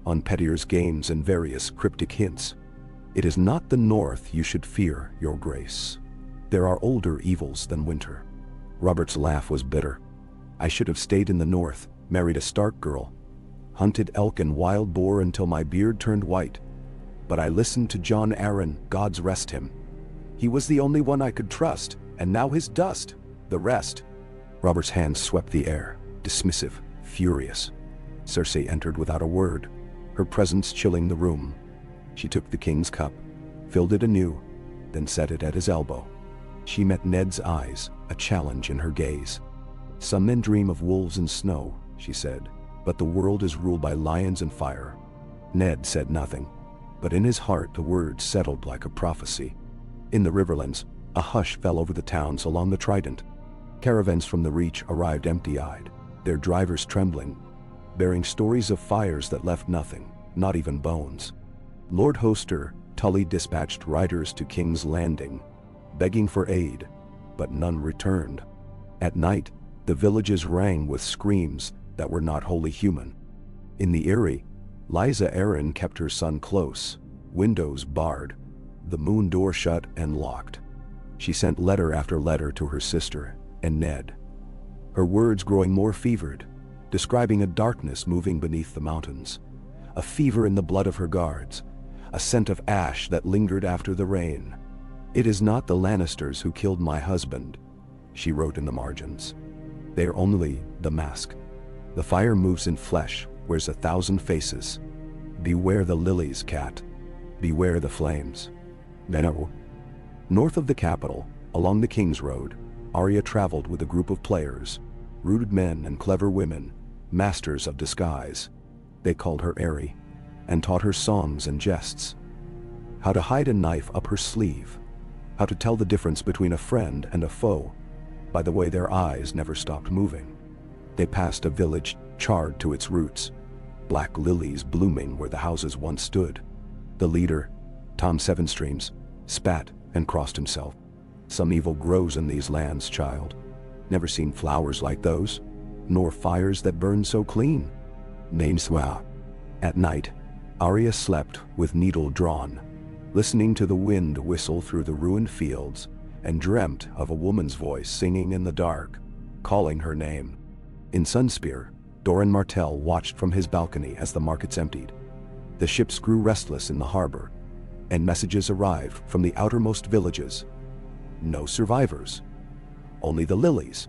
on Petyr's games and various cryptic hints. "It is not the North you should fear, your grace. There are older evils than winter." Robert's laugh was bitter. "I should have stayed in the North, married a Stark girl, hunted elk and wild boar until my beard turned white. But I listened to Jon Arryn, God's rest him. He was the only one I could trust, and now his dust, the rest." Robert's hands swept the air, dismissive, furious. Cersei entered without a word, her presence chilling the room. She took the king's cup, filled it anew, then set it at his elbow. She met Ned's eyes, a challenge in her gaze. "Some men dream of wolves and snow," she said, "but the world is ruled by lions and fire." Ned said nothing, but in his heart the words settled like a prophecy. In the Riverlands, A hush fell over the towns along the Trident. Caravans from the Reach arrived empty-eyed, their drivers trembling, bearing stories of fires that left nothing, not even bones. Lord Hoster Tully dispatched riders to King's Landing, begging for aid, but none returned. At night, the villages rang with screams that were not wholly human. In the Eyrie, Lysa Arryn kept her son close, windows barred, the moon door shut and locked. She sent letter after letter to her sister and Ned, her words growing more fevered, describing a darkness moving beneath the mountains, a fever in the blood of her guards, a scent of ash that lingered after the rain. "It is not the Lannisters who killed my husband," she wrote in the margins. "They are only the mask. The fire moves in flesh, wears 1,000 faces. Beware the lilies, cat. Beware the flames." No. North of the capital, along the King's Road, Arya traveled with a group of players, rooted men and clever women, masters of disguise. They called her Aerie, and taught her songs and jests. How to hide a knife up her sleeve, how to tell the difference between a friend and a foe, by the way their eyes never stopped moving. They passed a village charred to its roots, black lilies blooming where the houses once stood. The leader, Tom Sevenstreams, spat and crossed himself. "Some evil grows in these lands, child. Never seen flowers like those, nor fires that burn so clean." Nameswa. At night, Arya slept with needle drawn, listening to the wind whistle through the ruined fields, and dreamt of a woman's voice singing in the dark, calling her name. In Sunspear, Doran Martell watched from his balcony as the markets emptied. The ships grew restless in the harbor, and messages arrived from the outermost villages. No survivors. Only the lilies.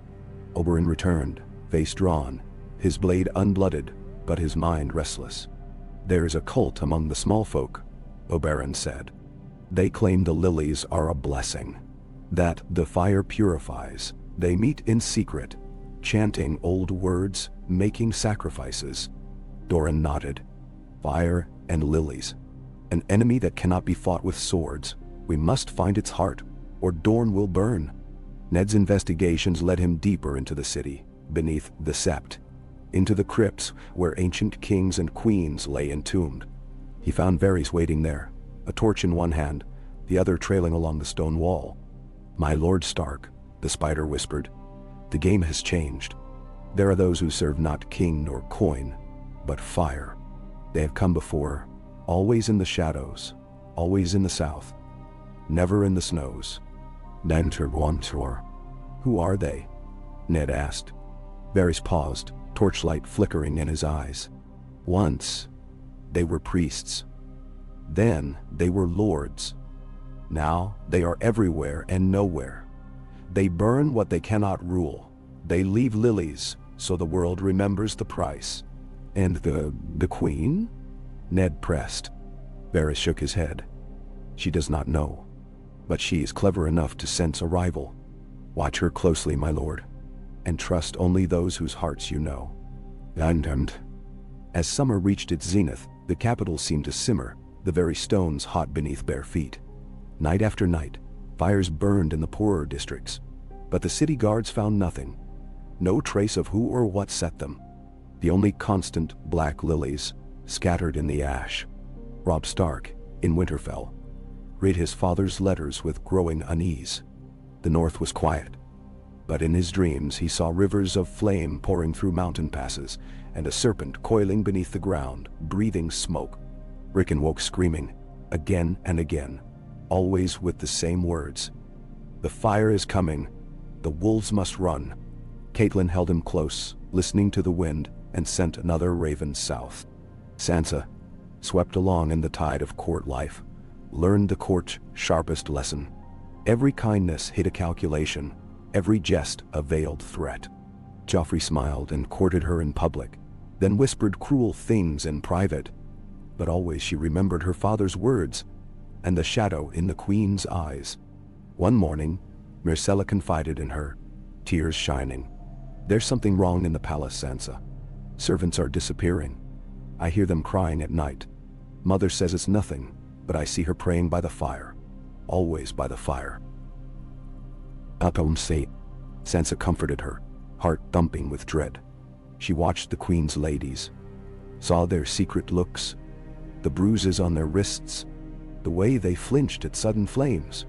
Oberyn returned, face drawn, his blade unblooded, but his mind restless. "There is a cult among the small folk," Oberyn said. "They claim the lilies are a blessing, that the fire purifies. They meet in secret, chanting old words, making sacrifices." Doran nodded. "Fire and lilies. An enemy that cannot be fought with swords. We must find its heart, or Dorne will burn." Ned's investigations led him deeper into the city, beneath the Sept, into the crypts where ancient kings and queens lay entombed. He found Varys waiting there, a torch in one hand, the other trailing along the stone wall. "My Lord Stark," the spider whispered, "the game has changed. There are those who serve not king nor coin, but fire. They have come before, always in the shadows, always in the south, never in the snows." "Who are they?" Ned asked. Varys paused, torchlight flickering in his eyes. "Once, they were priests. Then they were lords. Now they are everywhere and nowhere. They burn what they cannot rule. They leave lilies, so the world remembers the price." "And the queen?" Ned pressed. Varys shook his head. "She does not know, but she is clever enough to sense a rival. Watch her closely, my lord, and trust only those whose hearts you know." And as summer reached its zenith, the capital seemed to simmer, the very stones hot beneath bare feet. Night after night, fires burned in the poorer districts, but the city guards found nothing. No trace of who or what set them. The only constant, black lilies, scattered in the ash. Robb Stark, in Winterfell, read his father's letters with growing unease. The north was quiet, but in his dreams he saw rivers of flame pouring through mountain passes, and a serpent coiling beneath the ground, breathing smoke. Rickon woke screaming, again and again, always with the same words. "The fire is coming. The wolves must run." Catelyn held him close, listening to the wind, and sent another raven south. Sansa, swept along in the tide of court life, learned the court's sharpest lesson. Every kindness hid a calculation, every jest a veiled threat. Joffrey smiled and courted her in public, then whispered cruel things in private. But always she remembered her father's words, and the shadow in the queen's eyes. One morning, Myrcella confided in her, tears shining. "There's something wrong in the palace, Sansa. Servants are disappearing. I hear them crying at night. Mother says it's nothing, but I see her praying by the fire. Always by the fire." Say. Sansa comforted her, heart thumping with dread. She watched the queen's ladies, saw their secret looks, the bruises on their wrists, the way they flinched at sudden flames.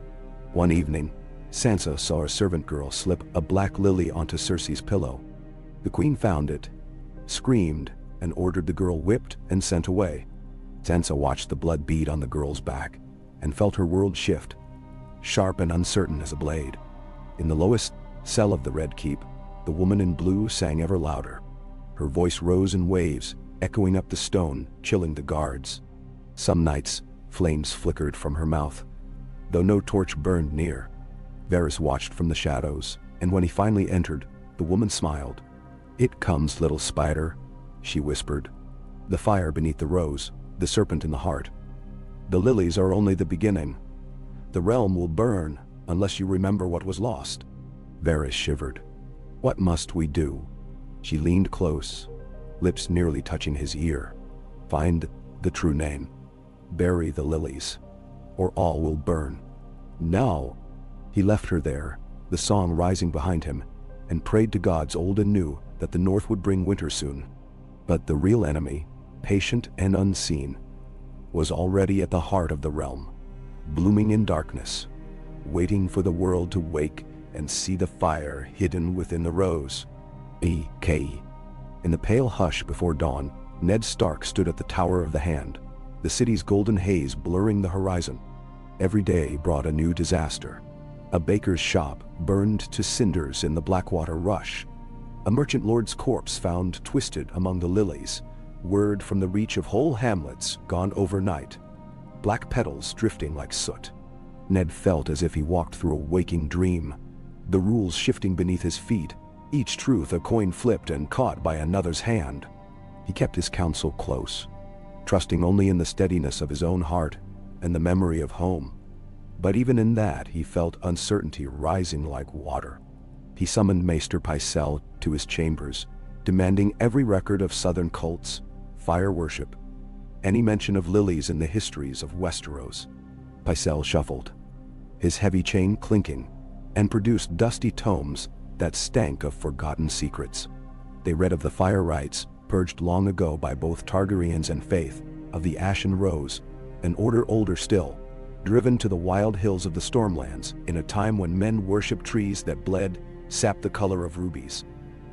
One evening, Sansa saw a servant girl slip a black lily onto Cersei's pillow. The queen found it, screamed, and ordered the girl whipped and sent away. Sansa watched the blood bead on the girl's back and felt her world shift, sharp and uncertain as a blade. In the lowest cell of the Red Keep, the woman in blue sang ever louder. Her voice rose in waves, echoing up the stone, chilling the guards. Some nights, flames flickered from her mouth, though no torch burned near. Varys watched from the shadows, and when he finally entered, the woman smiled. "It comes, little spider," she whispered. "The fire beneath the rose, the serpent in the heart. The lilies are only the beginning. The realm will burn unless you remember what was lost." Varys shivered. "What must we do?" She leaned close, lips nearly touching his ear. "Find the true name. Bury the lilies, or all will burn." Now, he left her there, the song rising behind him, and prayed to gods old and new that the north would bring winter soon. But the real enemy, patient and unseen, was already at the heart of the realm, blooming in darkness, waiting for the world to wake and see the fire hidden within the rose. B.K. In the pale hush before dawn, Ned Stark stood at the Tower of the Hand, the city's golden haze blurring the horizon. Every day brought a new disaster. A baker's shop burned to cinders in the Blackwater rush. A merchant lord's corpse found twisted among the lilies. Word from the reach of whole hamlets gone overnight. Black petals drifting like soot. Ned felt as if he walked through a waking dream. The rules shifting beneath his feet, each truth a coin flipped and caught by another's hand. He kept his counsel close, trusting only in the steadiness of his own heart and the memory of home. But even in that, he felt uncertainty rising like water. He summoned Maester Pycelle to his chambers, demanding every record of southern cults, fire worship, any mention of lilies in the histories of Westeros. Pycelle shuffled, his heavy chain clinking, and produced dusty tomes that stank of forgotten secrets. They read of the fire rites, purged long ago by both Targaryens and Faith, of the Ashen Rose, an order older still, driven to the wild hills of the Stormlands in a time when men worshipped trees that bled, sapped the color of rubies.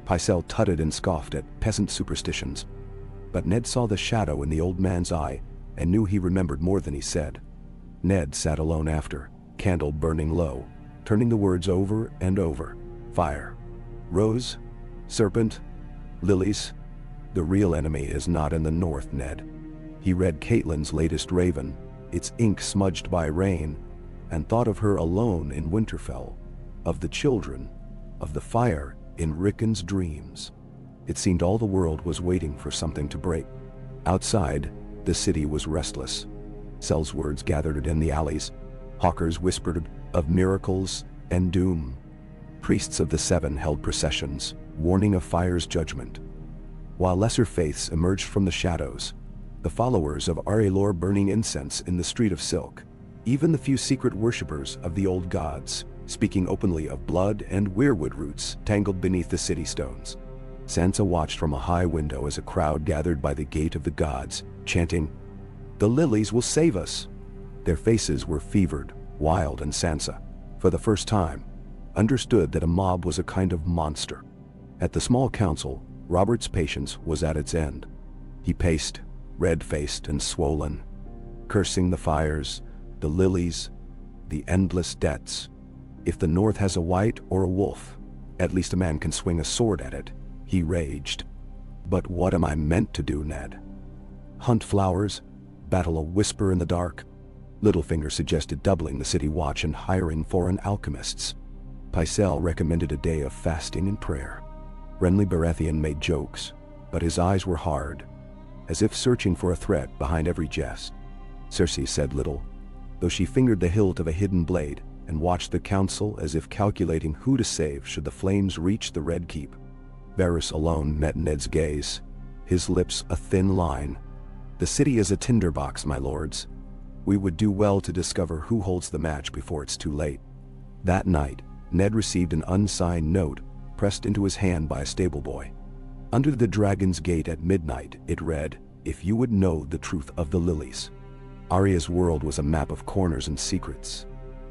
Pycelle tutted and scoffed at peasant superstitions. But Ned saw the shadow in the old man's eye and knew he remembered more than he said. Ned sat alone after, candle burning low, turning the words over and over. Fire, rose, serpent, lilies. The real enemy is not in the north, Ned. He read Catelyn's latest Raven, its ink smudged by rain, and thought of her alone in Winterfell, of the children, of the fire in Rickon's dreams. It seemed all the world was waiting for something to break. Outside, the city was restless. Cell's words gathered in the alleys. Hawkers whispered of miracles and doom. Priests of the Seven held processions, warning of fire's judgment. While lesser faiths emerged from the shadows, the followers of Arya burning incense in the Street of Silk, even the few secret worshippers of the old gods, speaking openly of blood and weirwood roots tangled beneath the city stones. Sansa watched from a high window as a crowd gathered by the gate of the gods, chanting, "The lilies will save us." Their faces were fevered, wild, and Sansa, for the first time, understood that a mob was a kind of monster. At the small council, Robert's patience was at its end. He paced, red-faced and swollen, cursing the fires, the lilies, the endless debts. If the north has a white or a wolf, at least a man can swing a sword at it, he raged. But what am I meant to do, Ned? Hunt flowers? Battle a whisper in the dark? Littlefinger suggested doubling the city watch and hiring foreign alchemists. Pycelle recommended a day of fasting and prayer. Renly Baratheon made jokes, but his eyes were hard, as if searching for a threat behind every jest. Cersei said little, though she fingered the hilt of a hidden blade and watched the council as if calculating who to save should the flames reach the Red Keep. Varys alone met Ned's gaze, his lips a thin line. "The city is a tinderbox, my lords. We would do well to discover who holds the match before it's too late." That night, Ned received an unsigned note pressed into his hand by a stable boy. Under the dragon's gate at midnight, it read, "If you would know the truth of the lilies." Arya's world was a map of corners and secrets.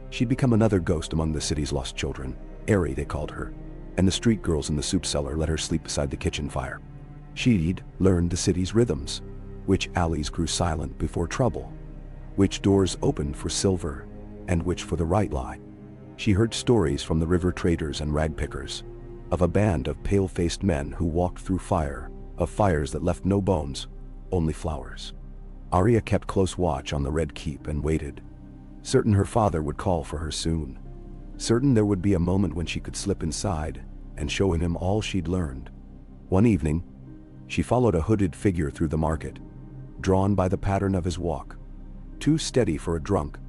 She'd become another ghost among the city's lost children. Airy, they called her, and the street girls in the soup cellar let her sleep beside the kitchen fire. She'd learned the city's rhythms, which alleys grew silent before trouble, which doors opened for silver, and which for the right lie. She heard stories from the river traders and rag pickers, of a band of pale-faced men who walked through fire, of fires that left no bones, only flowers. Arya kept close watch on the Red Keep and waited, certain her father would call for her soon, certain there would be a moment when she could slip inside and show him all she'd learned. One evening, she followed a hooded figure through the market, drawn by the pattern of his walk. Too steady for a drunk,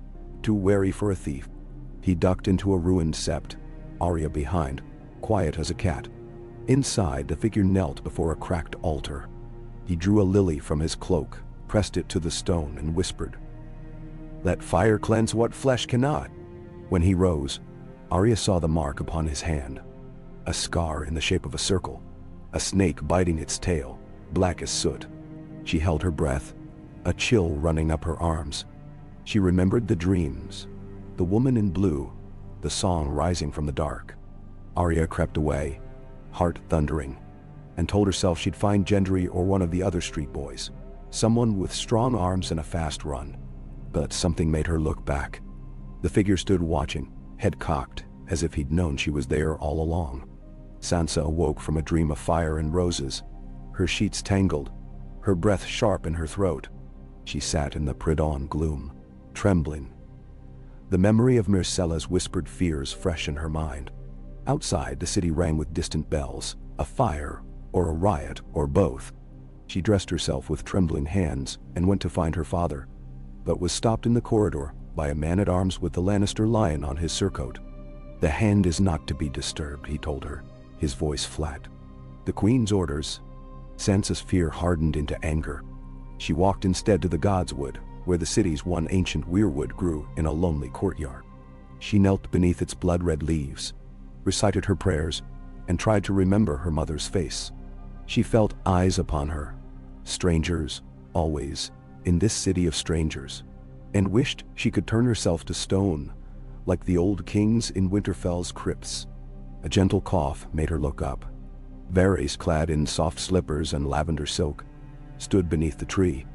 too wary for a thief. He ducked into a ruined sept, Arya behind, quiet as a cat. Inside, the figure knelt before a cracked altar. He drew a lily from his cloak, pressed it to the stone, and whispered, "Let fire cleanse what flesh cannot." When he rose, Arya saw the mark upon his hand, a scar in the shape of a circle, a snake biting its tail, black as soot. She held her breath, a chill running up her arms. She remembered the dreams, the woman in blue, the song rising from the dark. Arya crept away, heart thundering, and told herself she'd find Gendry or one of the other street boys, someone with strong arms and a fast run. But something made her look back. The figure stood watching, head cocked, as if he'd known she was there all along. Sansa awoke from a dream of fire and roses, her sheets tangled, her breath sharp in her throat. She sat in the pre-dawn gloom, trembling, the memory of Myrcella's whispered fears fresh in her mind. Outside, the city rang with distant bells, a fire, or a riot, or both. She dressed herself with trembling hands and went to find her father, but was stopped in the corridor by a man-at-arms with the Lannister lion on his surcoat. "The hand is not to be disturbed," he told her, his voice flat. "The Queen's orders." Sansa's fear hardened into anger. She walked instead to the Godswood, where the city's one ancient weirwood grew in a lonely courtyard. She knelt beneath its blood-red leaves, recited her prayers, and tried to remember her mother's face. She felt eyes upon her, strangers, always, in this city of strangers, and wished she could turn herself to stone, like the old kings in Winterfell's crypts. A gentle cough made her look up. Varys, clad in soft slippers and lavender silk, stood beneath the tree.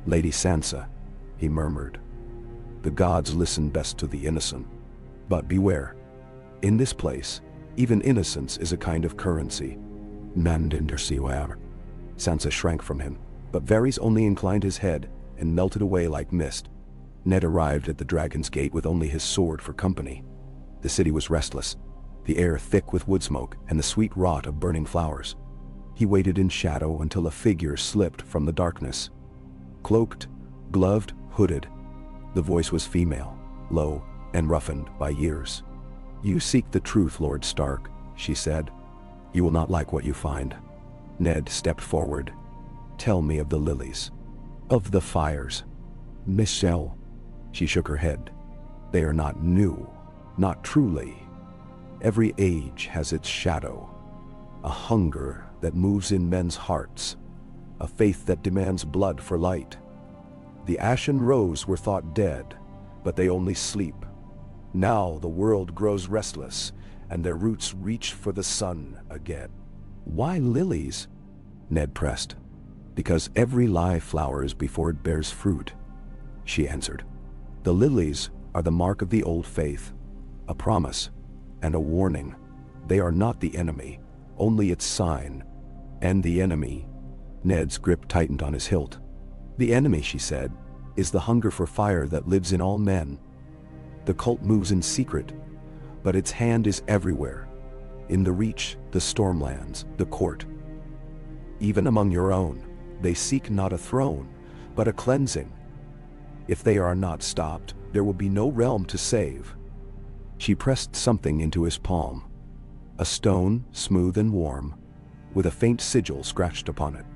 "Lady Sansa," he murmured. "The gods listen best to the innocent. But beware. In this place, even innocence is a kind of currency." Ned and Catelyn. Sansa shrank from him, but Varys only inclined his head and melted away like mist. Ned arrived at the Dragon's Gate with only his sword for company. The city was restless, the air thick with wood smoke and the sweet rot of burning flowers. He waited in shadow until a figure slipped from the darkness. Cloaked, gloved, hooded. The voice was female, low and roughened by years. "You seek the truth, Lord Stark," she said. "You will not like what you find." Ned stepped forward. "Tell me of the lilies, of the fires." "Michelle," she shook her head. "They are not new, not truly. Every age has its shadow, a hunger that moves in men's hearts, a faith that demands blood for light. The ashen rose were thought dead, but they only sleep. Now the world grows restless, and their roots reach for the sun again." "Why lilies?" Ned pressed. "Because every lie flowers before it bears fruit," she answered. "The lilies are the mark of the old faith, a promise and a warning. They are not the enemy, only its sign. And the enemy," Ned's grip tightened on his hilt. "The enemy," she said, "is the hunger for fire that lives in all men. The cult moves in secret, but its hand is everywhere. In the Reach, the Stormlands, the Court. Even among your own, they seek not a throne, but a cleansing. If they are not stopped, there will be no realm to save." She pressed something into his palm. A stone, smooth and warm, with a faint sigil scratched upon it.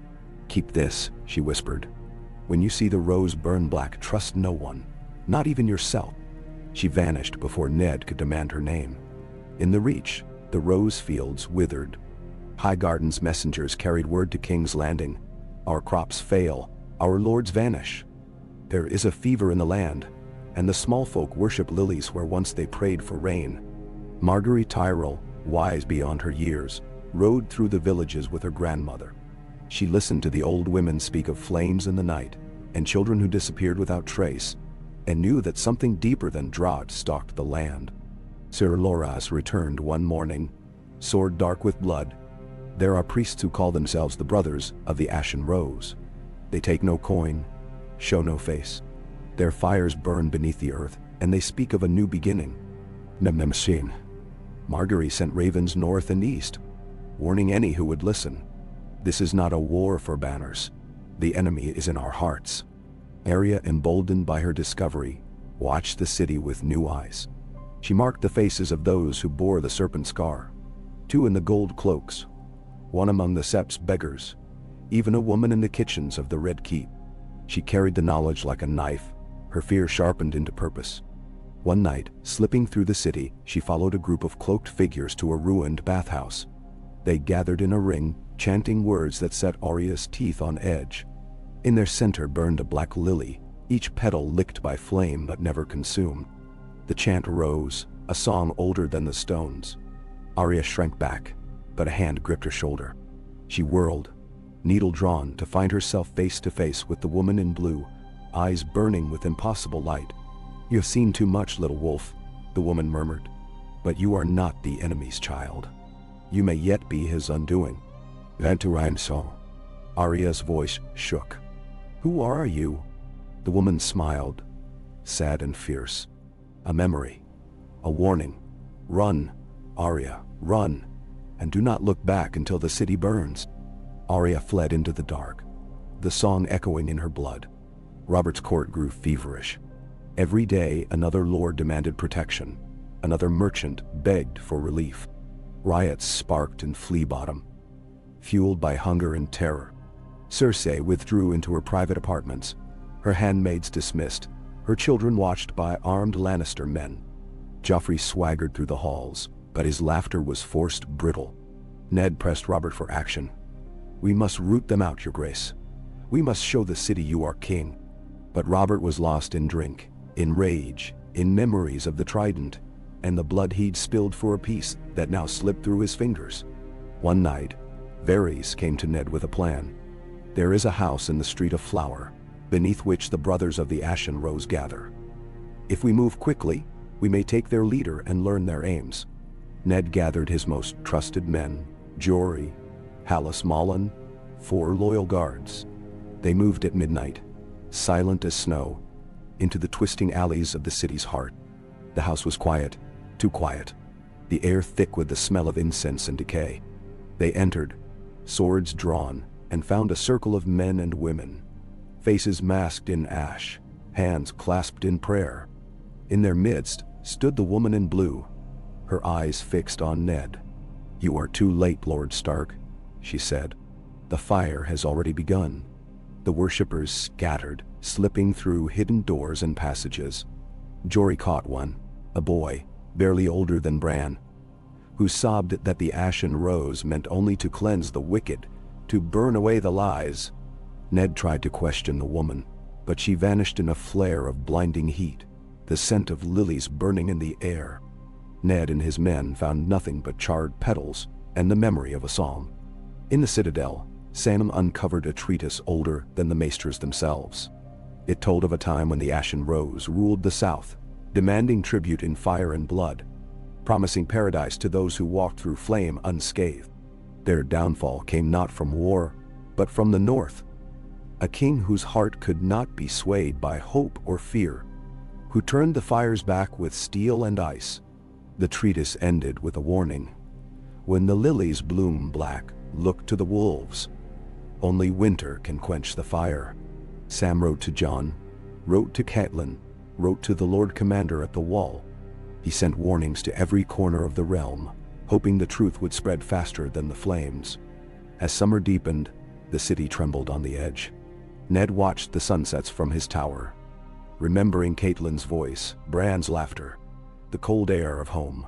"Keep this," she whispered. "When you see the rose burn black, trust no one, not even yourself." She vanished before Ned could demand her name. In the Reach, the rose fields withered. Highgarden's messengers carried word to King's Landing. Our crops fail, our lords vanish. There is a fever in the land, and the small folk worship lilies where once they prayed for rain. Marguerite Tyrell, wise beyond her years, rode through the villages with her grandmother. She listened to the old women speak of flames in the night, and children who disappeared without trace, and knew that something deeper than drought stalked the land. Sir Loras returned one morning, sword dark with blood. There are priests who call themselves the Brothers of the Ashen Rose. They take no coin, show no face. Their fires burn beneath the earth, and they speak of a new beginning. Nemnemshin. Marguerite sent ravens north and east, warning any who would listen. This is not a war for banners. The enemy is in our hearts. Arya, emboldened by her discovery, watched the city with new eyes. She marked the faces of those who bore the serpent scar. 2 in the gold cloaks, 1 among the Sept's beggars, even a woman in the kitchens of the Red Keep. She carried the knowledge like a knife, her fear sharpened into purpose. One night, slipping through the city, she followed a group of cloaked figures to a ruined bathhouse. They gathered in a ring, chanting words that set Arya's teeth on edge. In their center burned a black lily, each petal licked by flame but never consumed. The chant rose, a song older than the stones. Arya shrank back, but a hand gripped her shoulder. She whirled, needle drawn, to find herself face to face with the woman in blue, eyes burning with impossible light. "You have seen too much, little wolf," the woman murmured. "But you are not the enemy's child. You may yet be his undoing." "Venturine so." Arya's voice shook. "Who are you?" The woman smiled, sad and fierce. "A memory, a warning. Run, Arya, run, and do not look back until the city burns." Arya fled into the dark, the song echoing in her blood. Robert's court grew feverish. Every day another lord demanded protection, another merchant begged for relief. Riots sparked in Flea Bottom, fueled by hunger and terror. Cersei withdrew into her private apartments, her handmaids dismissed, her children watched by armed Lannister men. Joffrey swaggered through the halls, but his laughter was forced, brittle. Ned pressed Robert for action. "We must root them out, Your Grace. We must show the city you are king." But Robert was lost in drink, in rage, in memories of the Trident, and the blood he'd spilled for a peace that now slipped through his fingers. One night, Varys came to Ned with a plan. There is a house in the Street of Flower, beneath which the Brothers of the Ashen Rose gather. If we move quickly, we may take their leader and learn their aims. Ned gathered his most trusted men, Jory, Hallis Mullen, 4 loyal guards. They moved at midnight, silent as snow, into the twisting alleys of the city's heart. The house was quiet, too quiet, the air thick with the smell of incense and decay. They entered, swords drawn, and found a circle of men and women, faces masked in ash, hands clasped in prayer. In their midst stood the woman in blue, her eyes fixed on Ned. "You are too late, Lord Stark," she said. "The fire has already begun." The worshippers scattered, slipping through hidden doors and passages. Jory caught one, a boy, barely older than Bran, who sobbed that the Ashen Rose meant only to cleanse the wicked, to burn away the lies. Ned tried to question the woman, but she vanished in a flare of blinding heat, the scent of lilies burning in the air. Ned and his men found nothing but charred petals and the memory of a song. In the citadel, Sam uncovered a treatise older than the maesters themselves. It told of a time when the Ashen Rose ruled the South, demanding tribute in fire and blood, promising paradise to those who walked through flame unscathed. Their downfall came not from war, but from the North. A king whose heart could not be swayed by hope or fear, who turned the fires back with steel and ice. The treatise ended with a warning. When the lilies bloom black, look to the wolves. Only winter can quench the fire. Sam wrote to Jon, wrote to Catelyn, wrote to the Lord Commander at the Wall. He sent warnings to every corner of the realm, hoping the truth would spread faster than the flames. As summer deepened, the city trembled on the edge. Ned watched the sunsets from his tower, remembering Catelyn's voice, Bran's laughter, the cold air of home.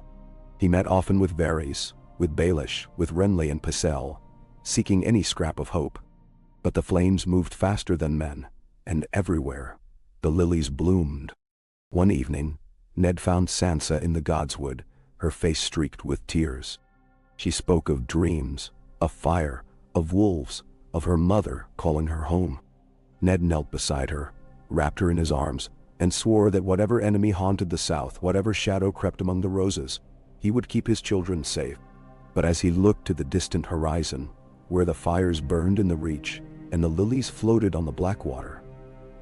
He met often with Varys, with Baelish, with Renly and Pycelle, seeking any scrap of hope. But the flames moved faster than men, and everywhere, the lilies bloomed. One evening, Ned found Sansa in the Godswood, her face streaked with tears. She spoke of dreams, of fire, of wolves, of her mother calling her home. Ned knelt beside her, wrapped her in his arms, and swore that whatever enemy haunted the south, whatever shadow crept among the roses, he would keep his children safe. But as he looked to the distant horizon, where the fires burned in the reach and the lilies floated on the black water,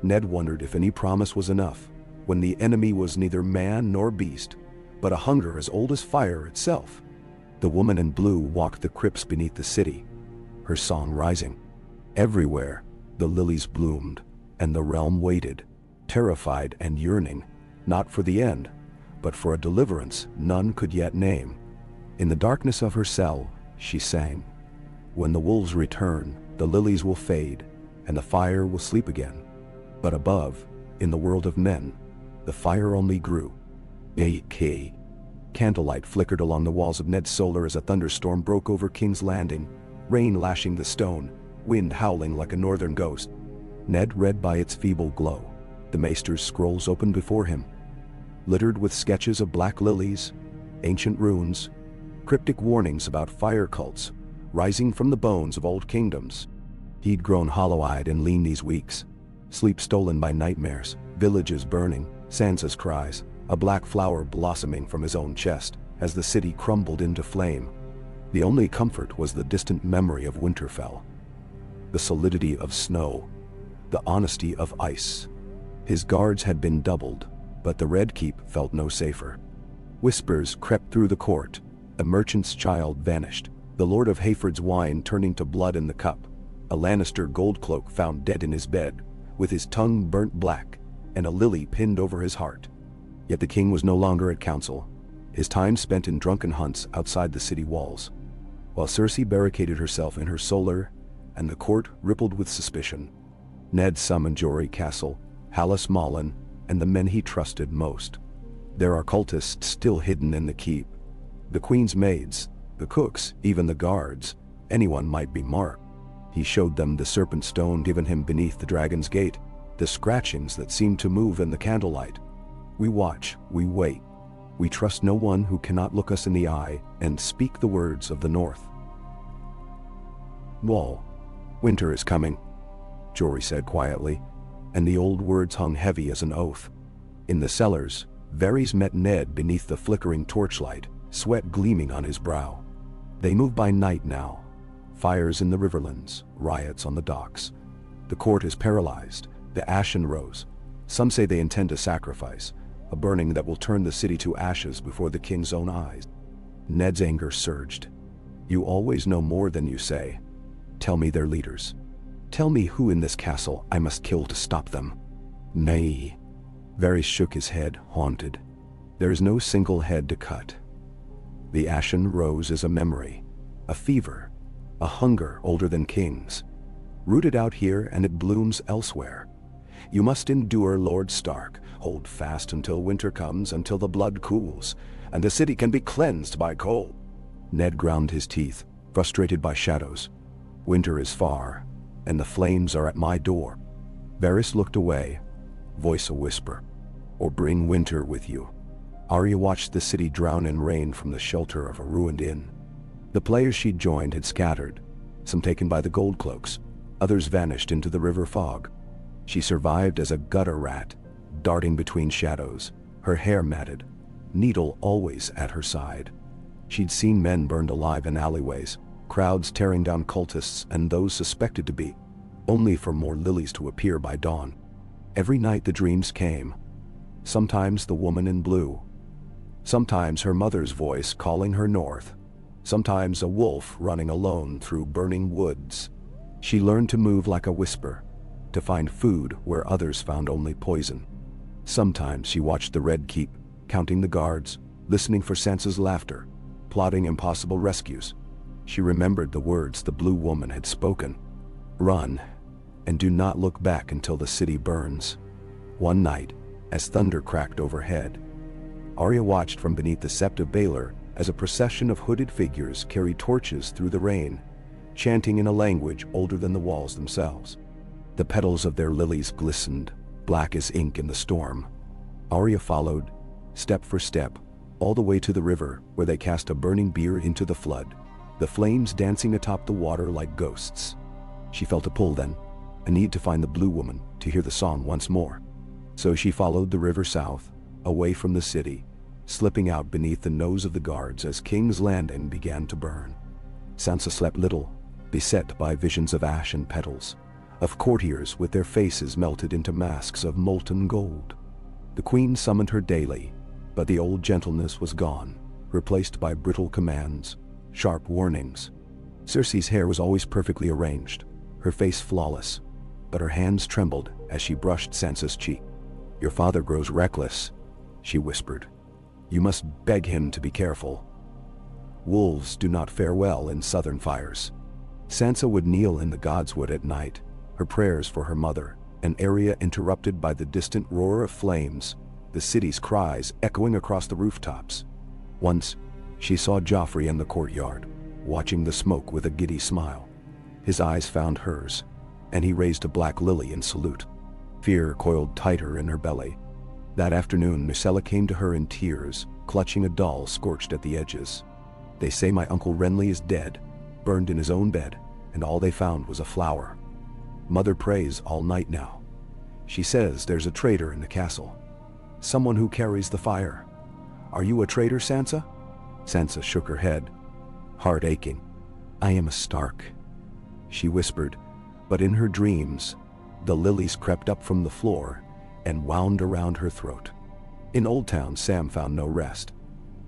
Ned wondered if any promise was enough, when the enemy was neither man nor beast, but a hunger as old as fire itself. The woman in blue walked the crypts beneath the city, her song rising. Everywhere, the lilies bloomed, and the realm waited, terrified and yearning, not for the end, but for a deliverance none could yet name. In the darkness of her cell, she sang, "When the wolves return, the lilies will fade, and the fire will sleep again." But above, in the world of men, the fire only grew. A.K. Candlelight flickered along the walls of Ned's solar as a thunderstorm broke over King's Landing, rain lashing the stone, wind howling like a northern ghost. Ned read by its feeble glow. The maester's scrolls opened before him, littered with sketches of black lilies, ancient runes, cryptic warnings about fire cults, rising from the bones of old kingdoms. He'd grown hollow-eyed and lean these weeks, sleep stolen by nightmares, villages burning, Sansa's cries, a black flower blossoming from his own chest as the city crumbled into flame. The only comfort was the distant memory of Winterfell, the solidity of snow, the honesty of ice. His guards had been doubled, but the Red Keep felt no safer. Whispers crept through the court. A merchant's child vanished, the Lord of Hayford's wine turning to blood in the cup. A Lannister goldcloak found dead in his bed, with his tongue burnt black, and a lily pinned over his heart. Yet the king was no longer at council, his time spent in drunken hunts outside the city walls, while Cersei barricaded herself in her solar, and the court rippled with suspicion. Ned summoned Jory Castle, Hallis Malin, and the men he trusted most. There are cultists still hidden in the keep. The queen's maids, the cooks, even the guards. Anyone might be marked. He showed them the serpent stone given him beneath the dragon's gate, the scratchings that seemed to move in the candlelight. We watch, we wait. We trust no one who cannot look us in the eye and speak the words of the north. "Wall, winter is coming," Jory said quietly, and the old words hung heavy as an oath. In the cellars, Varys met Ned beneath the flickering torchlight, sweat gleaming on his brow. They move by night now. Fires in the riverlands, riots on the docks. The court is paralyzed, the Ashen Rose. Some say they intend to sacrifice, a burning that will turn the city to ashes before the king's own eyes. Ned's anger surged. "You always know more than you say. Tell me their leaders. Tell me who in this castle I must kill to stop them." "Nay." Varys shook his head, haunted. "There is no single head to cut. The Ashen Rose is a memory, a fever, a hunger older than kings. Rooted out here and it blooms elsewhere. You must endure, Lord Stark. Hold fast until winter comes, until the blood cools, and the city can be cleansed by cold." Ned ground his teeth, frustrated by shadows. "Winter is far, and the flames are at my door." Varys looked away, voice a whisper. "Or bring winter with you." Arya watched the city drown in rain from the shelter of a ruined inn. The players she'd joined had scattered, some taken by the Goldcloaks, others vanished into the river fog. She survived as a gutter rat, darting between shadows, her hair matted, needle always at her side. She'd seen men burned alive in alleyways, crowds tearing down cultists and those suspected to be, only for more lilies to appear by dawn. Every night the dreams came. Sometimes the woman in blue. Sometimes her mother's voice calling her north. Sometimes a wolf running alone through burning woods. She learned to move like a whisper, to find food where others found only poison. Sometimes she watched the Red Keep, counting the guards, listening for Sansa's laughter, plotting impossible rescues. She remembered the words the blue woman had spoken. "Run, and do not look back until the city burns." One night, as thunder cracked overhead, Arya watched from beneath the sept of Baelor as a procession of hooded figures carried torches through the rain, chanting in a language older than the walls themselves. The petals of their lilies glistened, black as ink in the storm. Arya followed, step for step, all the way to the river, where they cast a burning bier into the flood, the flames dancing atop the water like ghosts. She felt a pull then, a need to find the Blue Woman, to hear the song once more. So she followed the river south, away from the city, slipping out beneath the nose of the guards as King's Landing began to burn. Sansa slept little, beset by visions of ash and petals, of courtiers with their faces melted into masks of molten gold. The queen summoned her daily, but the old gentleness was gone, replaced by brittle commands, sharp warnings. Cersei's hair was always perfectly arranged, her face flawless, but her hands trembled as she brushed Sansa's cheek. "Your father grows reckless," she whispered. "You must beg him to be careful. Wolves do not fare well in southern fires." Sansa would kneel in the godswood at night, her prayers for her mother, an area interrupted by the distant roar of flames, the city's cries echoing across the rooftops. Once, she saw Joffrey in the courtyard, watching the smoke with a giddy smile. His eyes found hers, and he raised a black lily in salute. Fear coiled tighter in her belly. That afternoon, Myrcella came to her in tears, clutching a doll scorched at the edges. "They say my Uncle Renly is dead, burned in his own bed, and all they found was a flower. Mother prays all night now. She says there's a traitor in the castle. Someone who carries the fire. Are you a traitor, Sansa?" Sansa shook her head, heart aching. "I am a Stark," she whispered, but in her dreams, the lilies crept up from the floor and wound around her throat. In Old Town, Sam found no rest.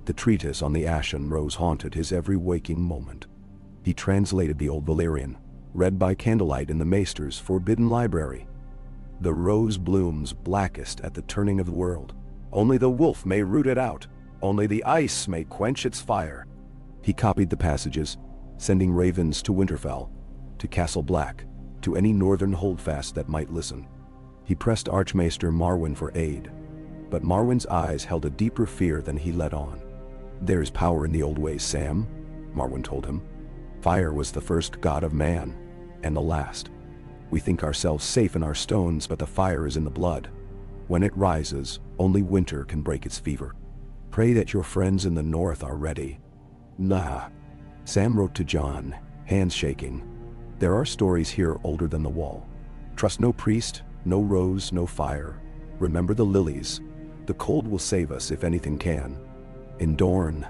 The treatise on the Ashen Rose haunted his every waking moment. He translated the Old Valyrian, read by candlelight in the maester's forbidden library. "The rose blooms blackest at the turning of the world. Only the wolf may root it out. Only the ice may quench its fire." He copied the passages, sending ravens to Winterfell, to Castle Black, to any northern holdfast that might listen. He pressed Archmaester Marwyn for aid, but Marwyn's eyes held a deeper fear than he let on. "There is power in the old ways, Sam," Marwyn told him. "Fire was the first god of man, and the last. We think ourselves safe in our stones, but the fire is in the blood. When it rises, only winter can break its fever. Pray that your friends in the north are ready." "Nah," Sam wrote to Jon, hands shaking. "There are stories here older than the wall. Trust no priest, no rose, no fire. Remember the lilies. The cold will save us if anything can. In Dorne,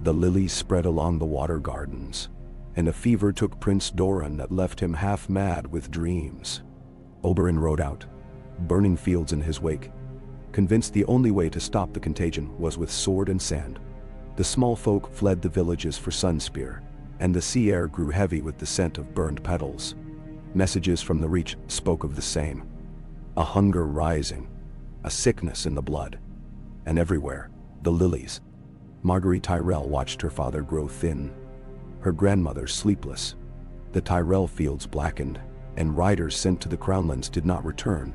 the lilies spread along the water gardens, and a fever took Prince Doran that left him half mad with dreams." Oberyn rode out, burning fields in his wake, convinced the only way to stop the contagion was with sword and sand. The small folk fled the villages for Sunspear, and the sea air grew heavy with the scent of burned petals. Messages from the Reach spoke of the same. A hunger rising, a sickness in the blood, and everywhere, the lilies. Margaery Tyrell watched her father grow thin, her grandmother sleepless. The Tyrell fields blackened, and riders sent to the Crownlands did not return.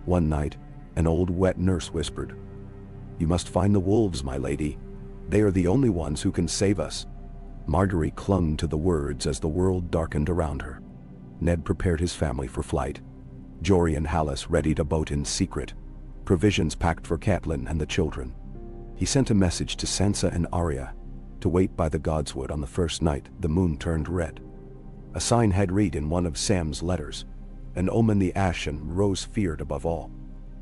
One night, an old wet nurse whispered, "You must find the wolves, my lady. They are the only ones who can save us." Margaery clung to the words as the world darkened around her. Ned prepared his family for flight. Jory and Hallis readied a boat in secret, provisions packed for Catelyn and the children. He sent a message to Sansa and Arya to wait by the godswood on the first night the moon turned red. A sign had read in one of Sam's letters, an omen the Ashen Rose feared above all.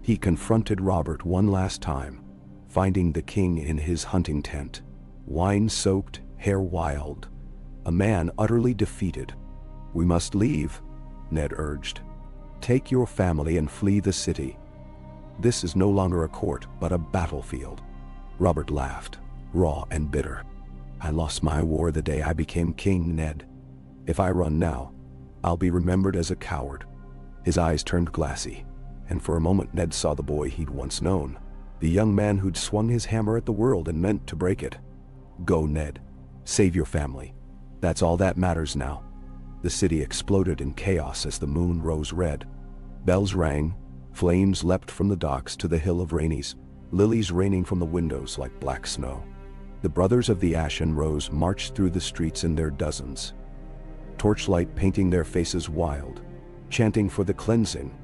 He confronted Robert one last time, finding the king in his hunting tent, wine-soaked, hair wild, a man utterly defeated. "We must leave," Ned urged. "Take your family and flee the city. This is no longer a court, but a battlefield." Robert laughed, raw and bitter. "I lost my war the day I became king, Ned. If I run now, I'll be remembered as a coward." His eyes turned glassy, and for a moment Ned saw the boy he'd once known, the young man who'd swung his hammer at the world and meant to break it. "Go, Ned. Save your family. That's all that matters now." The city exploded in chaos as the moon rose red. Bells rang, flames leapt from the docks to the hill of Rainies, lilies raining from the windows like black snow. The brothers of the Ashen Rose marched through the streets in their dozens, torchlight painting their faces wild, chanting for the cleansing.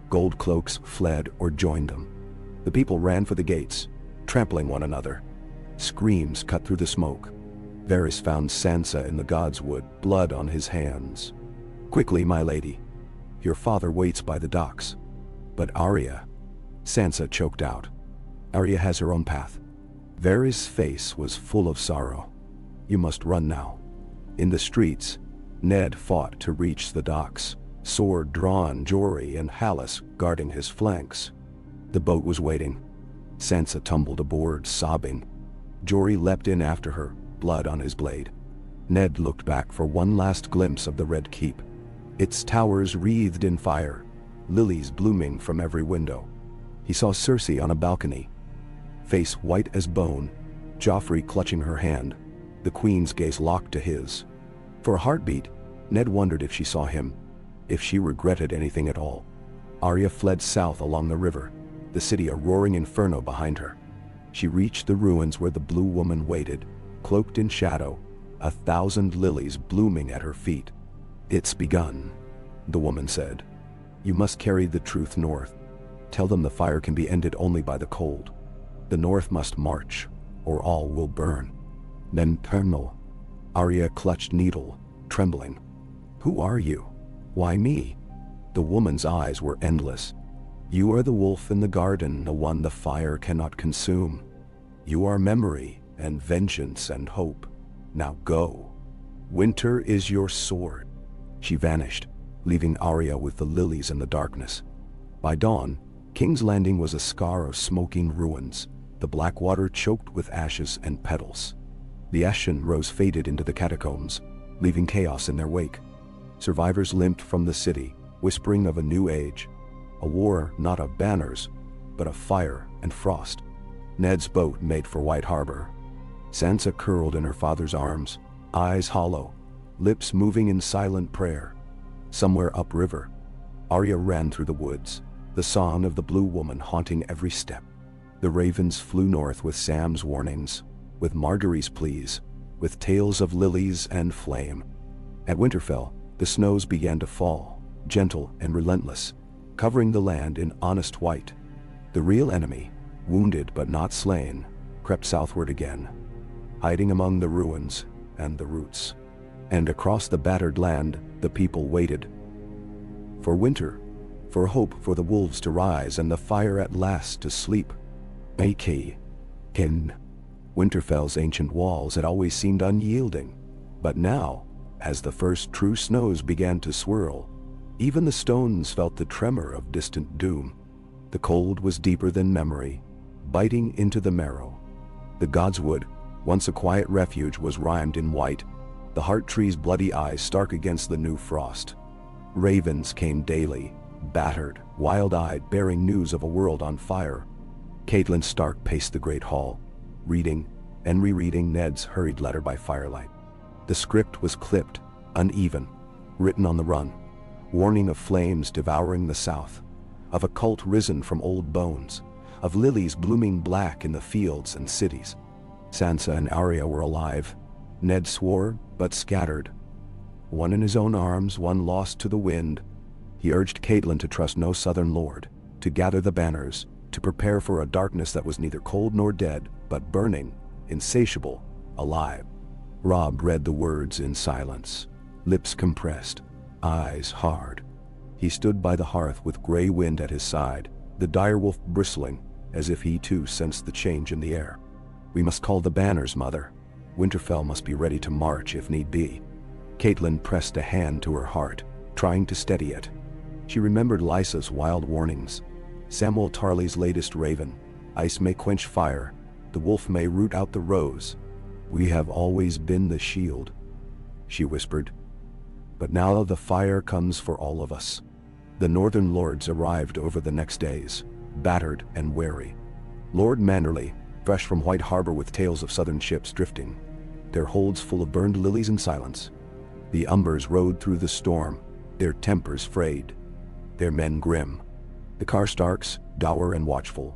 Gold cloaks fled or joined them. The people ran for the gates, trampling one another. Screams cut through the smoke. Varys found Sansa in the Godswood, blood on his hands. "Quickly, my lady. Your father waits by the docks." "But Arya," Sansa choked out. "Arya has her own path." Varys' face was full of sorrow. "You must run now." In the streets, Ned fought to reach the docks, sword drawn, Jory and Hallis guarding his flanks. The boat was waiting. Sansa tumbled aboard, sobbing. Jory leapt in after her, blood on his blade. Ned looked back for one last glimpse of the Red Keep. Its towers wreathed in fire, lilies blooming from every window. He saw Cersei on a balcony, face white as bone, Joffrey clutching her hand, the Queen's gaze locked to his. For a heartbeat, Ned wondered if she saw him, if she regretted anything at all. Arya fled south along the river, the city a roaring inferno behind her. She reached the ruins where the Blue Woman waited, cloaked in shadow, 1,000 lilies blooming at her feet. "It's begun," the woman said. "You must carry the truth north. Tell them the fire can be ended only by the cold. The north must march, or all will burn." Then Colonel Arya clutched needle, trembling. "Who are you? Why me?" The woman's eyes were endless. "You are the wolf in the garden, the one the fire cannot consume. You are memory and vengeance and hope. Now go. Winter is your sword." She vanished, leaving Arya with the lilies and the darkness. By dawn, King's Landing was a scar of smoking ruins, the black water choked with ashes and petals. The Ashen Rose faded into the catacombs, leaving chaos in their wake. Survivors limped from the city, whispering of a new age, a war not of banners, but of fire and frost. Ned's boat made for White Harbor. Sansa curled in her father's arms, eyes hollow, lips moving in silent prayer. Somewhere upriver, Arya ran through the woods, the song of the Blue Woman haunting every step. The ravens flew north with Sam's warnings, with Margaery's pleas, with tales of lilies and flame. At Winterfell, the snows began to fall, gentle and relentless, covering the land in honest white. The real enemy, wounded but not slain, crept southward again, hiding among the ruins and the roots. And across the battered land, the people waited. For winter, for hope for the wolves to rise and the fire at last to sleep. In Winterfell's ancient walls had always seemed unyielding, but now, as the first true snows began to swirl, even the stones felt the tremor of distant doom. The cold was deeper than memory, biting into the marrow. The Godswood, once a quiet refuge, was rimed in white, the heart tree's bloody eyes stark against the new frost. Ravens came daily, battered, wild-eyed, bearing news of a world on fire. Catelyn Stark paced the great hall, reading and rereading Ned's hurried letter by firelight. The script was clipped, uneven, written on the run, warning of flames devouring the south, of a cult risen from old bones, of lilies blooming black in the fields and cities. Sansa and Arya were alive. Ned swore, but scattered. One in his own arms, one lost to the wind. He urged Catelyn to trust no southern lord, to gather the banners, to prepare for a darkness that was neither cold nor dead, but burning, insatiable, alive. Robb read the words in silence, lips compressed, eyes hard. He stood by the hearth with gray wind at his side, the direwolf bristling, as if he too sensed the change in the air. "We must call the banners, mother. Winterfell must be ready to march if need be." Catelyn pressed a hand to her heart, trying to steady it. She remembered Lysa's wild warnings, Samwell Tarly's latest raven. "Ice may quench fire, the wolf may root out the rose. We have always been the shield," she whispered. "But now the fire comes for all of us." The northern lords arrived over the next days, battered and wary. Lord Manderly, fresh from White Harbor with tales of southern ships drifting, their holds full of burned lilies and silence. The Umbers rode through the storm, their tempers frayed, their men grim. The Karstarks, dour and watchful,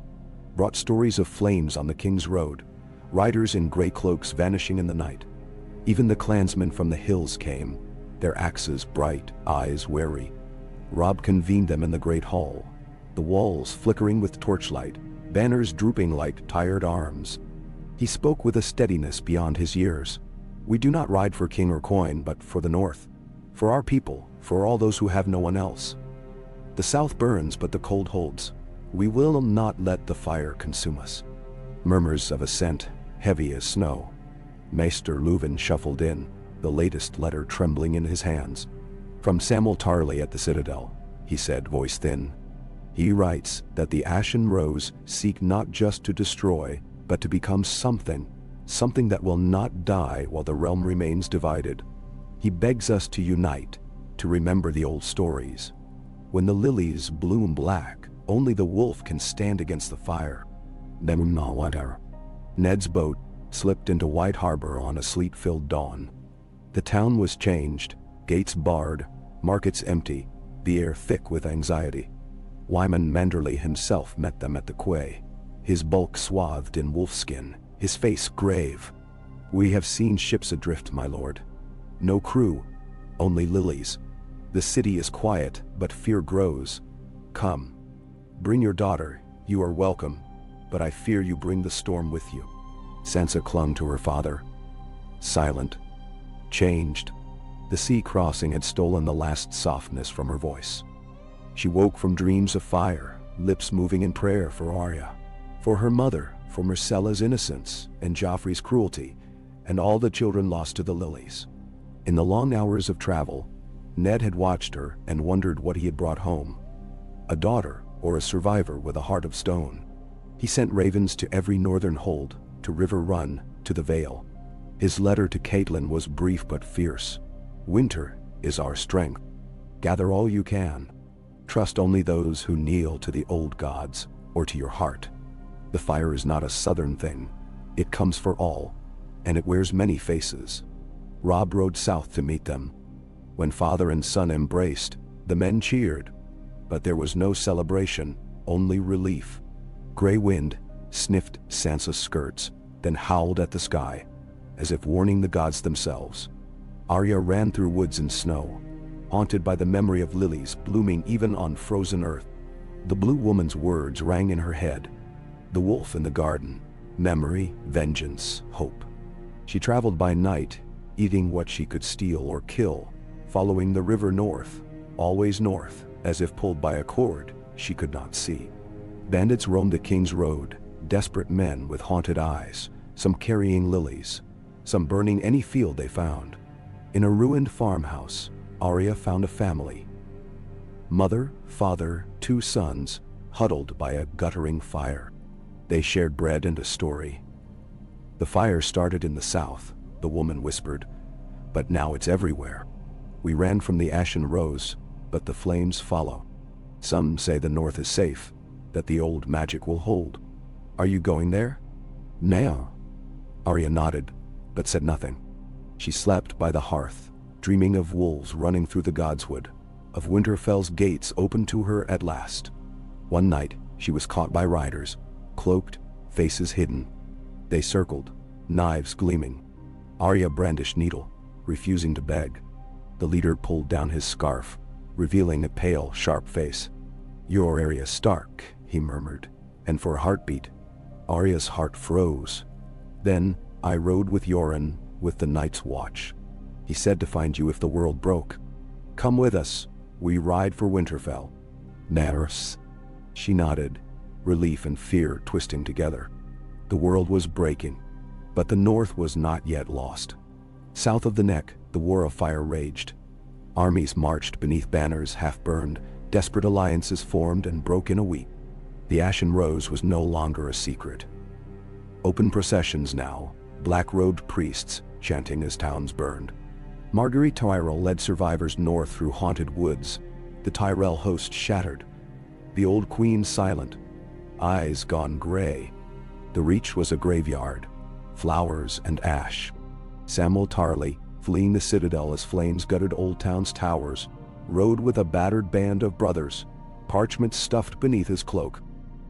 brought stories of flames on the King's Road, riders in gray cloaks vanishing in the night. Even the clansmen from the hills came, their axes bright, eyes wary. Robb convened them in the great hall, the walls flickering with torchlight, banners drooping like tired arms. He spoke with a steadiness beyond his years. "We do not ride for king or coin, but for the north. For our people, for all those who have no one else. The south burns, but the cold holds. We will not let the fire consume us." Murmurs of assent, heavy as snow. Maester Leuven shuffled in, the latest letter trembling in his hands. "From Samuel Tarly at the Citadel," he said, voice thin. "He writes that the Ashen Rose seek not just to destroy, but to become something that will not die while the realm remains divided. He begs us to unite, to remember the old stories. When the lilies bloom black, only the wolf can stand against the fire." Ned's boat slipped into White Harbor on a sleet-filled dawn. The town was changed, gates barred, markets empty, the air thick with anxiety. Wyman Manderley himself met them at the quay, his bulk swathed in wolfskin, his face grave. "We have seen ships adrift, my lord. No crew, only lilies. The city is quiet, but fear grows. Come, bring your daughter, you are welcome, but I fear you bring the storm with you." Sansa clung to her father, silent, changed. The sea crossing had stolen the last softness from her voice. She woke from dreams of fire, lips moving in prayer for Arya, for her mother, for Myrcella's innocence and Joffrey's cruelty, and all the children lost to the lilies. In the long hours of travel, Ned had watched her and wondered what he had brought home. A daughter or a survivor with a heart of stone. He sent ravens to every northern hold, to River Run, to the Vale. His letter to Catelyn was brief but fierce. "Winter is our strength. Gather all you can. Trust only those who kneel to the old gods, or to your heart. The fire is not a southern thing. It comes for all, and it wears many faces." Robb rode south to meet them. When father and son embraced, the men cheered. But there was no celebration, only relief. Gray wind sniffed Sansa's skirts, then howled at the sky, as if warning the gods themselves. Arya ran through woods and snow, haunted by the memory of lilies blooming even on frozen earth. The blue woman's words rang in her head. The wolf in the garden, memory, vengeance, hope. She traveled by night, eating what she could steal or kill, following the river north, always north, as if pulled by a cord she could not see. Bandits roamed the King's Road, desperate men with haunted eyes, some carrying lilies, some burning any field they found. In a ruined farmhouse, Arya found a family. Mother, father, 2 sons, huddled by a guttering fire. They shared bread and a story. "The fire started in the south," the woman whispered, "but now it's everywhere. We ran from the Ashen Rose, but the flames follow. Some say the north is safe, that the old magic will hold. Are you going there?" "Now." Arya nodded, but said nothing. She slept by the hearth, dreaming of wolves running through the godswood, of Winterfell's gates open to her at last. One night, she was caught by riders, cloaked, faces hidden. They circled, knives gleaming. Arya brandished needle, refusing to beg. The leader pulled down his scarf, revealing a pale, sharp face. "You're Arya Stark," he murmured, and for a heartbeat, Arya's heart froze. "Then, I rode with Yoren, with the Night's Watch. He said to find you if the world broke. Come with us, we ride for Winterfell." "Nurse." She nodded, relief and fear twisting together. The world was breaking, but the north was not yet lost. South of the Neck, the War of Fire raged. Armies marched beneath banners half-burned, desperate alliances formed and broke in a week. The Ashen Rose was no longer a secret. Open processions now, black-robed priests chanting as towns burned. Marguerite Tyrell led survivors north through haunted woods, the Tyrell host shattered. The old queen silent, eyes gone gray. The Reach was a graveyard, flowers and ash. Samuel Tarly, fleeing the citadel as flames gutted Old Town's towers, rode with a battered band of brothers, parchment stuffed beneath his cloak.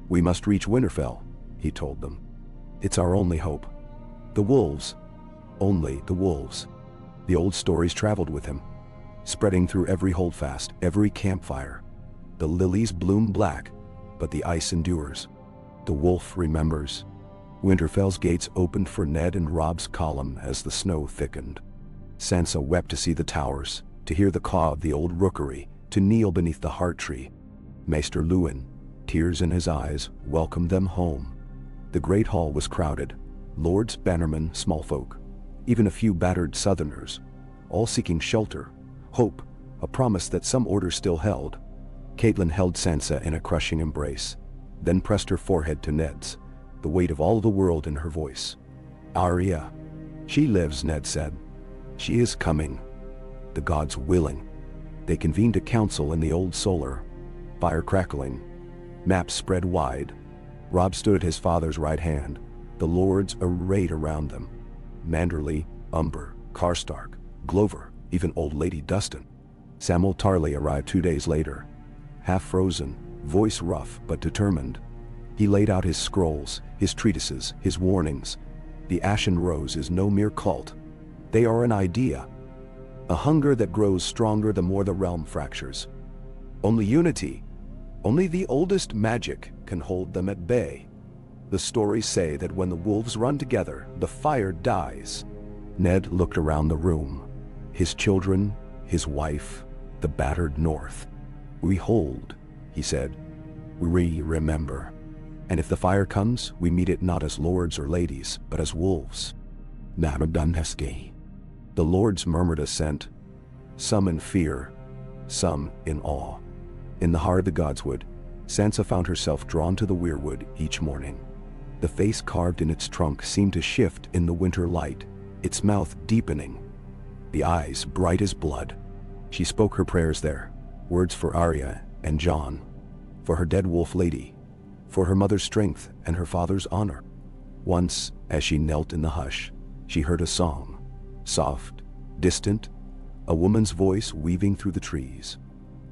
"We must reach Winterfell," he told them. "It's our only hope." The wolves, only the wolves. The old stories traveled with him, spreading through every holdfast, every campfire. The lilies bloom black, but the ice endures. The wolf remembers. Winterfell's gates opened for Ned and Robb's column as the snow thickened. Sansa wept to see the towers, to hear the caw of the old rookery, to kneel beneath the heart tree. Maester Luwin, tears in his eyes, welcomed them home. The great hall was crowded, lords, bannermen, small folk, even a few battered southerners, all seeking shelter, hope, a promise that some order still held. Catelyn held Sansa in a crushing embrace, then pressed her forehead to Ned's, the weight of all the world in her voice. "Arya. She lives," Ned said. "She is coming. The gods willing." They convened a council in the old solar, fire crackling, maps spread wide. Robb stood at his father's right hand, the lords arrayed around them. Manderly, Umber, Karstark, Glover, even old Lady Dustin. Samwell Tarly arrived 2 days later, half frozen, voice rough but determined. He laid out his scrolls, his treatises, his warnings. The Ashen Rose is no mere cult. They are an idea, a hunger that grows stronger the more the realm fractures. Only unity, only the oldest magic can hold them at bay. The stories say that when the wolves run together, the fire dies. Ned looked around the room. His children, his wife, the battered north. "We hold," he said. "We remember. And if the fire comes, we meet it not as lords or ladies, but as wolves." Namadanheski. The lords murmured assent, some in fear, some in awe. In the heart of the godswood, Sansa found herself drawn to the weirwood each morning. The face carved in its trunk seemed to shift in the winter light, its mouth deepening, the eyes bright as blood. She spoke her prayers there, words for Arya and Jon, for her dead wolf lady, for her mother's strength and her father's honor. Once, as she knelt in the hush, she heard a song, soft, distant, a woman's voice weaving through the trees.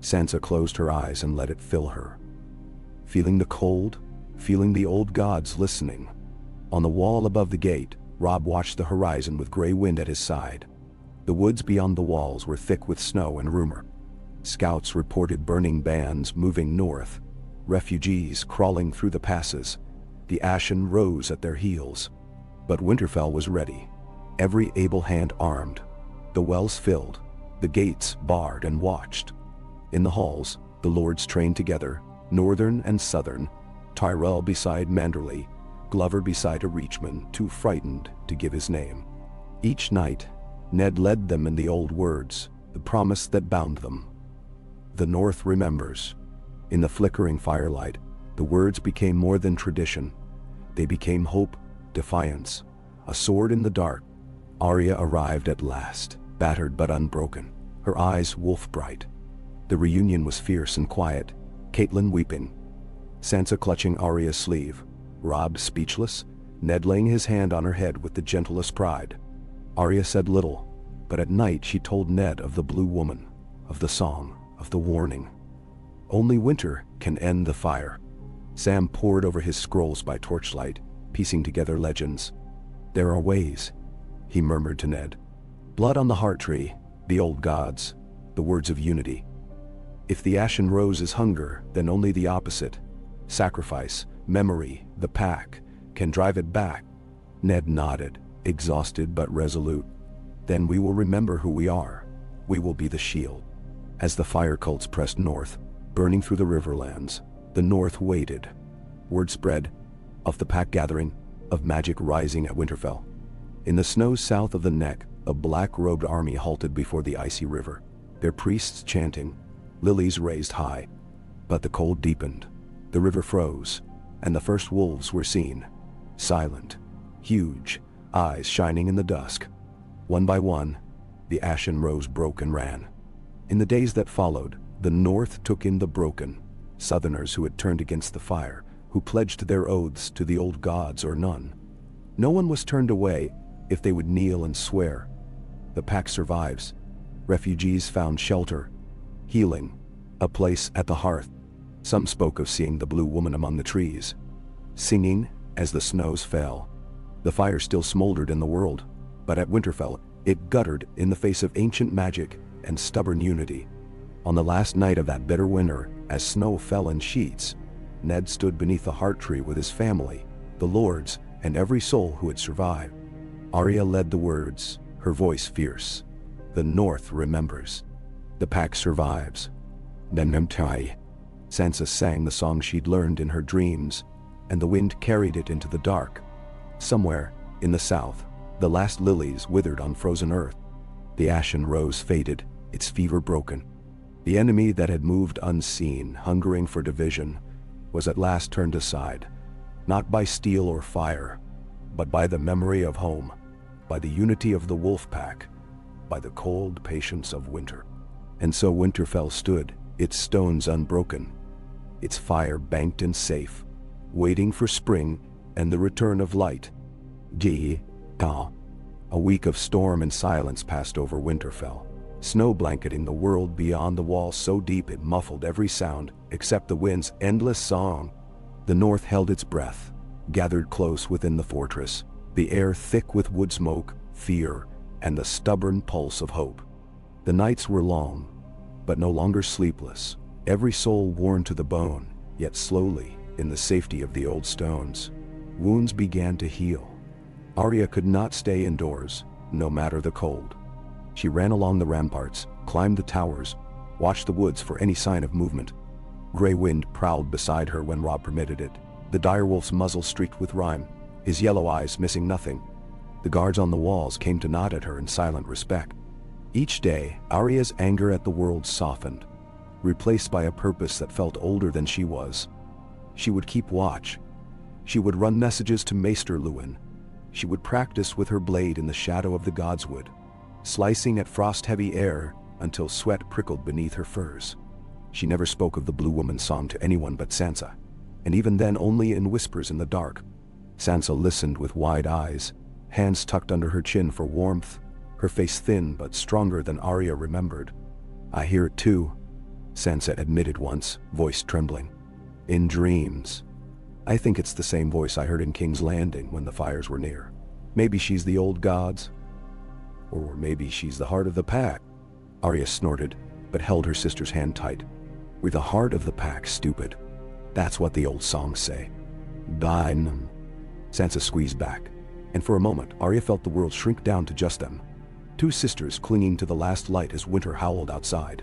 Sansa closed her eyes and let it fill her. Feeling the cold, feeling the old gods listening. On the wall above the gate, Robb watched the horizon with gray wind at his side. The woods beyond the walls were thick with snow and rumor. Scouts reported burning bands moving north, refugees crawling through the passes, the Ashen Rose at their heels. But Winterfell was ready, every able hand armed, the wells filled, the gates barred and watched. In the halls, the lords trained together, northern and southern, Tyrell beside Manderly, Glover beside a reachman too frightened to give his name. Each night, Ned led them in the old words, the promise that bound them. The North remembers. In the flickering firelight, the words became more than tradition. They became hope, defiance, a sword in the dark. Arya arrived at last, battered but unbroken, her eyes wolf-bright. The reunion was fierce and quiet, Catelyn weeping, Sansa clutching Arya's sleeve, Robb speechless, Ned laying his hand on her head with the gentlest pride. Arya said little, but at night she told Ned of the Blue Woman, of the song, of the warning. Only winter can end the fire. Sam pored over his scrolls by torchlight, piecing together legends. "There are ways," he murmured to Ned. "Blood on the heart tree, the old gods, the words of unity. If the Ashen Rose is hunger, then only the opposite, sacrifice, memory, the pack, can drive it back." Ned nodded, exhausted but resolute. "Then we will remember who we are. We will be the shield." As the fire cults pressed north, burning through the riverlands, the North waited. Word spread of the pack gathering, of magic rising at Winterfell. In the snows south of the Neck, a black-robed army halted before the icy river, their priests chanting, lilies raised high. But the cold deepened, the river froze, and the first wolves were seen, silent, huge, eyes shining in the dusk. One by one, the Ashen Rose broke and ran. In the days that followed, the North took in the broken, Southerners who had turned against the fire, who pledged their oaths to the old gods or none. No one was turned away if they would kneel and swear. The pack survives. Refugees found shelter, healing, a place at the hearth. Some spoke of seeing the Blue Woman among the trees, singing as the snows fell. The fire still smoldered in the world, but at Winterfell, it guttered in the face of ancient magic and stubborn unity. On the last night of that bitter winter, as snow fell in sheets, Ned stood beneath the heart tree with his family, the lords, and every soul who had survived. Arya led the words, her voice fierce. The North remembers. The pack survives. Sansa sang the song she'd learned in her dreams, and the wind carried it into the dark. Somewhere, in the south, the last lilies withered on frozen earth. The ashen rose faded, its fever broken. The enemy that had moved unseen, hungering for division, was at last turned aside, not by steel or fire, but by the memory of home, by the unity of the wolf pack, by the cold patience of winter. And so Winterfell stood, its stones unbroken, its fire banked and safe, waiting for spring and the return of light. A week of storm and silence passed over Winterfell, snow blanketing the world beyond the wall so deep it muffled every sound except the wind's endless song. The north held its breath, gathered close within the fortress, the air thick with wood smoke, fear, and the stubborn pulse of hope. The nights were long, but no longer sleepless, every soul worn to the bone, yet slowly, in the safety of the old stones, wounds began to heal. Arya could not stay indoors, no matter the cold. She ran along the ramparts, climbed the towers, watched the woods for any sign of movement. Grey Wind prowled beside her when Robb permitted it, the direwolf's muzzle streaked with rime, his yellow eyes missing nothing. The guards on the walls came to nod at her in silent respect. Each day, Arya's anger at the world softened, replaced by a purpose that felt older than she was. She would keep watch. She would run messages to Maester Luwin. She would practice with her blade in the shadow of the godswood, slicing at frost-heavy air until sweat prickled beneath her furs. She never spoke of the Blue Woman's song to anyone but Sansa, and even then only in whispers in the dark. Sansa listened with wide eyes, hands tucked under her chin for warmth, her face thin but stronger than Arya remembered. "I hear it too," Sansa admitted once, voice trembling. "In dreams. I think it's the same voice I heard in King's Landing when the fires were near. Maybe she's the old gods. Or maybe she's the heart of the pack." Arya snorted, but held her sister's hand tight. "We're the heart of the pack, stupid. That's what the old songs say." "Dine." Sansa squeezed back, and for a moment Arya felt the world shrink down to just them. Two sisters clinging to the last light as winter howled outside.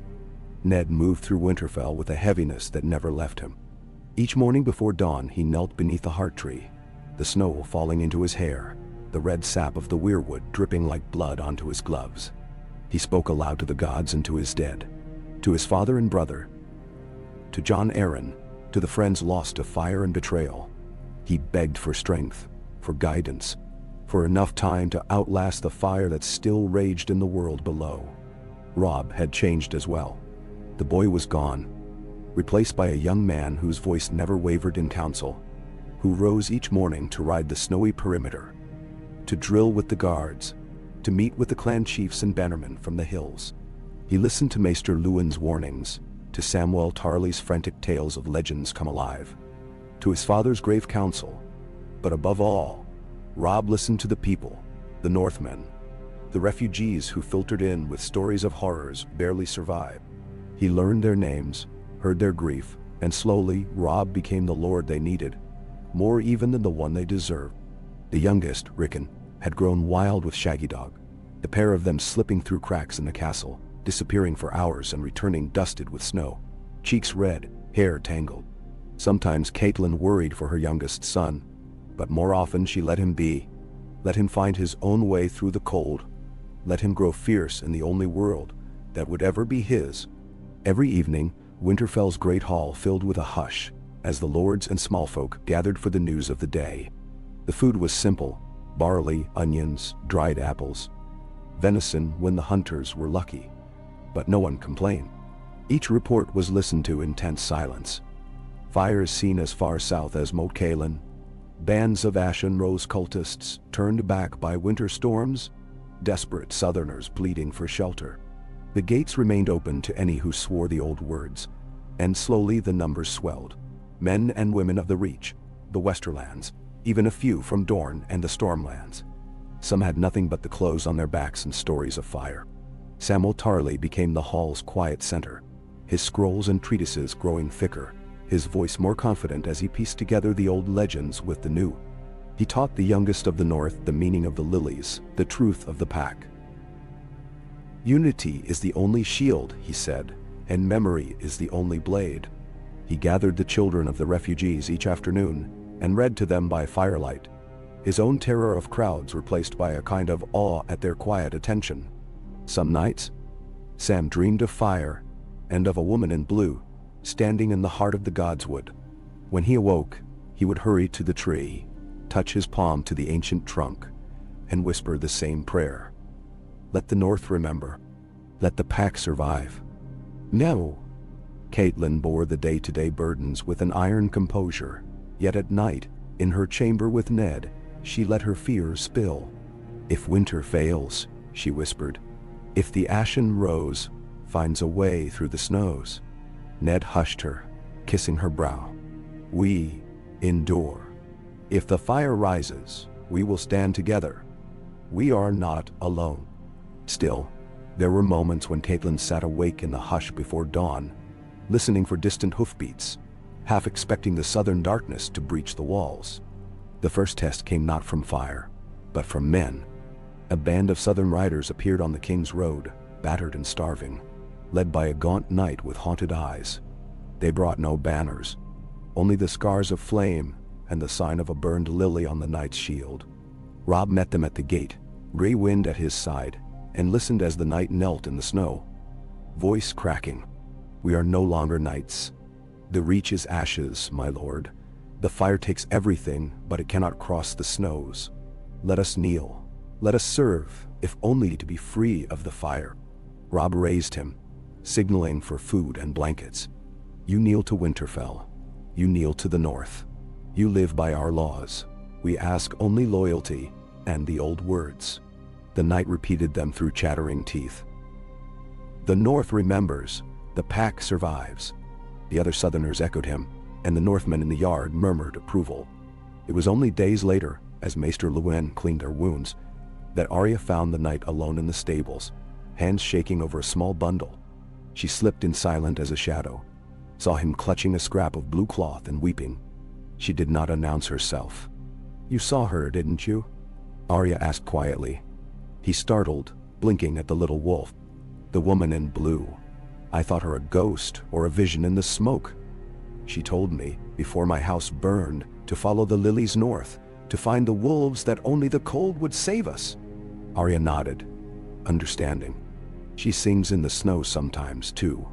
Ned moved through Winterfell with a heaviness that never left him. Each morning before dawn he knelt beneath the heart tree, the snow falling into his hair, the red sap of the weirwood dripping like blood onto his gloves. He spoke aloud to the gods and to his dead, to his father and brother, to Jon Arryn, to the friends lost to fire and betrayal. He begged for strength, for guidance, for enough time to outlast the fire that still raged in the world below. Robb had changed as well. The boy was gone, replaced by a young man whose voice never wavered in council, who rose each morning to ride the snowy perimeter, to drill with the guards, to meet with the clan chiefs and bannermen from the hills. He listened to Maester Luwin's warnings, to Samwell Tarly's frantic tales of legends come alive, to his father's grave counsel, but above all, Robb listened to the people, the Northmen, the refugees who filtered in with stories of horrors barely survived. He learned their names, heard their grief, and slowly Robb became the lord they needed, more even than the one they deserved. The youngest, Rickon, had grown wild with Shaggy Dog, the pair of them slipping through cracks in the castle, disappearing for hours and returning dusted with snow, cheeks red, hair tangled. Sometimes Catelyn worried for her youngest son, but more often she let him be, let him find his own way through the cold, let him grow fierce in the only world that would ever be his. Every evening, Winterfell's great hall filled with a hush as the lords and small folk gathered for the news of the day. The food was simple: barley, onions, dried apples, venison when the hunters were lucky. But no one complained. Each report was listened to in tense silence. Fires seen as far south as Moat Cailin, bands of Ashen Rose cultists turned back by winter storms, desperate southerners pleading for shelter. The gates remained open to any who swore the old words, and slowly the numbers swelled. Men and women of the Reach, the Westerlands, even a few from Dorne and the Stormlands. Some had nothing but the clothes on their backs and stories of fire. Samwell Tarly became the hall's quiet center, his scrolls and treatises growing thicker, his voice more confident as he pieced together the old legends with the new. He taught the youngest of the North the meaning of the lilies, the truth of the pack. "Unity is the only shield," he said, "and memory is the only blade." He gathered the children of the refugees each afternoon and read to them by firelight, his own terror of crowds replaced by a kind of awe at their quiet attention. Some nights, Sam dreamed of fire and of a woman in blue, standing in the heart of the godswood. When he awoke, he would hurry to the tree, touch his palm to the ancient trunk, and whisper the same prayer. Let the North remember. Let the pack survive. No. Catelyn bore the day-to-day burdens with an iron composure, yet at night, in her chamber with Ned, she let her fears spill. "If winter fails," she whispered, "if the ashen rose finds a way through the snows." Ned hushed her, kissing her brow. "We endure. If the fire rises, we will stand together. We are not alone." Still, there were moments when Catelyn sat awake in the hush before dawn, listening for distant hoofbeats, half expecting the southern darkness to breach the walls. The first test came not from fire, but from men. A band of southern riders appeared on the King's Road, battered and starving, led by a gaunt knight with haunted eyes. They brought no banners, only the scars of flame and the sign of a burned lily on the knight's shield. Robb met them at the gate, gray wind at his side, and listened as the knight knelt in the snow, voice cracking. "We are no longer knights. The reach is ashes, my lord. The fire takes everything, but it cannot cross the snows. Let us kneel. Let us serve, if only to be free of the fire." Robb raised him, signaling for food and blankets. "You kneel to Winterfell. You kneel to the North. You live by our laws. We ask only loyalty and the old words." The knight repeated them through chattering teeth. "The North remembers. The pack survives." The other Southerners echoed him, and the Northmen in the yard murmured approval. It was only days later, as Maester Luwin cleaned their wounds, that Arya found the knight alone in the stables, hands shaking over a small bundle. She slipped in silent as a shadow, saw him clutching a scrap of blue cloth and weeping. She did not announce herself. "You saw her, didn't you?" Arya asked quietly. He startled, blinking at the little wolf. "The woman in blue. I thought her a ghost or a vision in the smoke. She told me, before my house burned, to follow the lilies north, to find the wolves that only the cold would save us." Arya nodded, understanding. "She sings in the snow sometimes, too.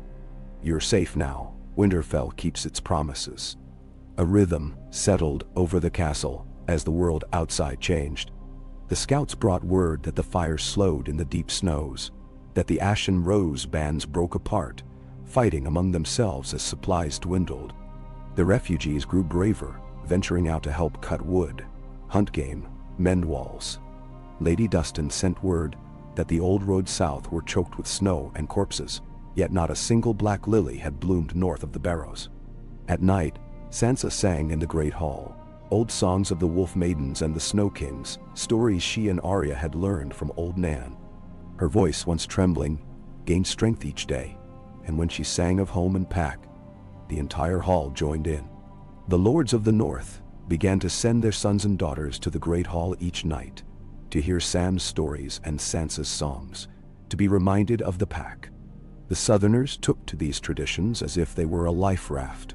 You're safe now. Winterfell keeps its promises." A rhythm settled over the castle as the world outside changed. The scouts brought word that the fire slowed in the deep snows, that the ashen rose bands broke apart, fighting among themselves as supplies dwindled. The refugees grew braver, venturing out to help cut wood, hunt game, mend walls. Lady Dustin sent word that the old roads south were choked with snow and corpses, yet not a single black lily had bloomed north of the barrows. At night, Sansa sang in the great hall, old songs of the Wolf Maidens and the Snow Kings, stories she and Arya had learned from old Nan. Her voice, once trembling, gained strength each day, and when she sang of home and pack, the entire hall joined in. The lords of the North began to send their sons and daughters to the great hall each night, to hear Sam's stories and Sansa's songs, to be reminded of the pack. The Southerners took to these traditions as if they were a life raft,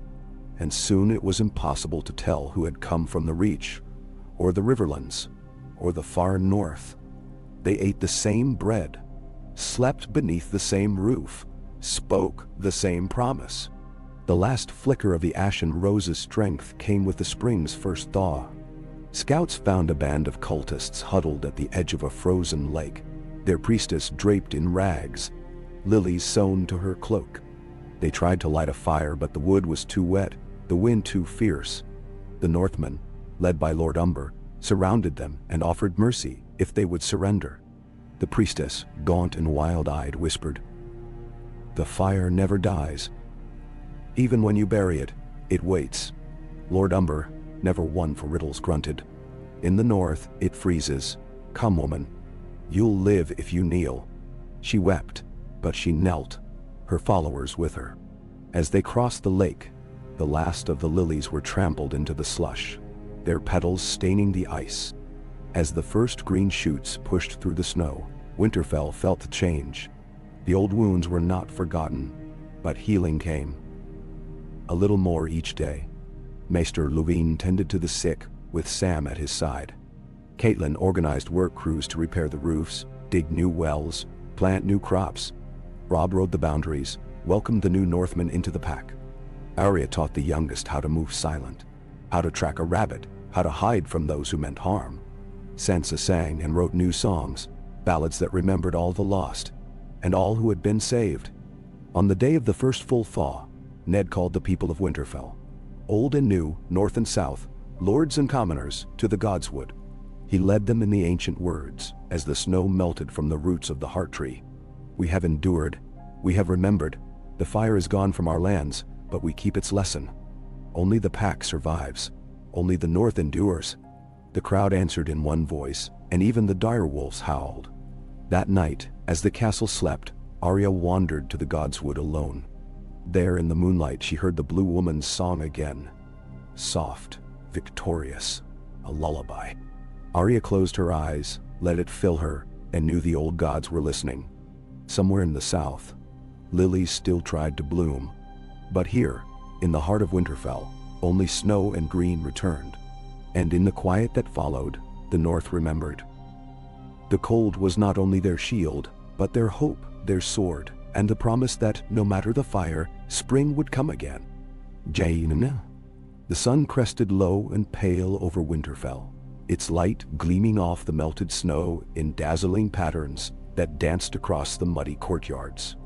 and soon it was impossible to tell who had come from the Reach, or the Riverlands, or the far north. They ate the same bread, slept beneath the same roof, spoke the same promise. The last flicker of the ashen rose's strength came with the spring's first thaw. Scouts found a band of cultists huddled at the edge of a frozen lake, their priestess draped in rags, lilies sewn to her cloak. They tried to light a fire, but the wood was too wet, the wind too fierce. The Northmen, led by Lord Umber, surrounded them and offered mercy if they would surrender. The priestess, gaunt and wild-eyed, whispered, "The fire never dies. Even when you bury it, it waits." Lord Umber, never one for riddles grunted. In the north, it freezes. Come, woman. You'll live if you kneel. She wept, but she knelt, her followers with her. As they crossed the lake, the last of the lilies were trampled into the slush, their petals staining the ice. As the first green shoots pushed through the snow, Winterfell felt the change. The old wounds were not forgotten, but healing came. A little more each day. Maester Luwine tended to the sick, with Sam at his side. Catelyn organized work crews to repair the roofs, dig new wells, plant new crops. Robb rode the boundaries, welcomed the new Northmen into the pack. Arya taught the youngest how to move silent, how to track a rabbit, how to hide from those who meant harm. Sansa sang and wrote new songs, ballads that remembered all the lost, and all who had been saved. On the day of the first full thaw, Ned called the people of Winterfell, old and new, north and south, lords and commoners, to the godswood. He led them in the ancient words, as the snow melted from the roots of the heart tree. We have endured, we have remembered, the fire is gone from our lands, but we keep its lesson. Only the pack survives, only the north endures. The crowd answered in one voice, and even the direwolves howled. That night, as the castle slept, Arya wandered to the godswood alone. There in the moonlight she heard the blue woman's song again. Soft, victorious, a lullaby. Arya closed her eyes, let it fill her, and knew the old gods were listening. Somewhere in the south, lilies still tried to bloom. But here, in the heart of Winterfell, only snow and green returned. And in the quiet that followed, the north remembered. The cold was not only their shield, but their hope, their sword, and the promise that, no matter the fire, spring would come again. Jaina. The sun crested low and pale over Winterfell, its light gleaming off the melted snow in dazzling patterns that danced across the muddy courtyards.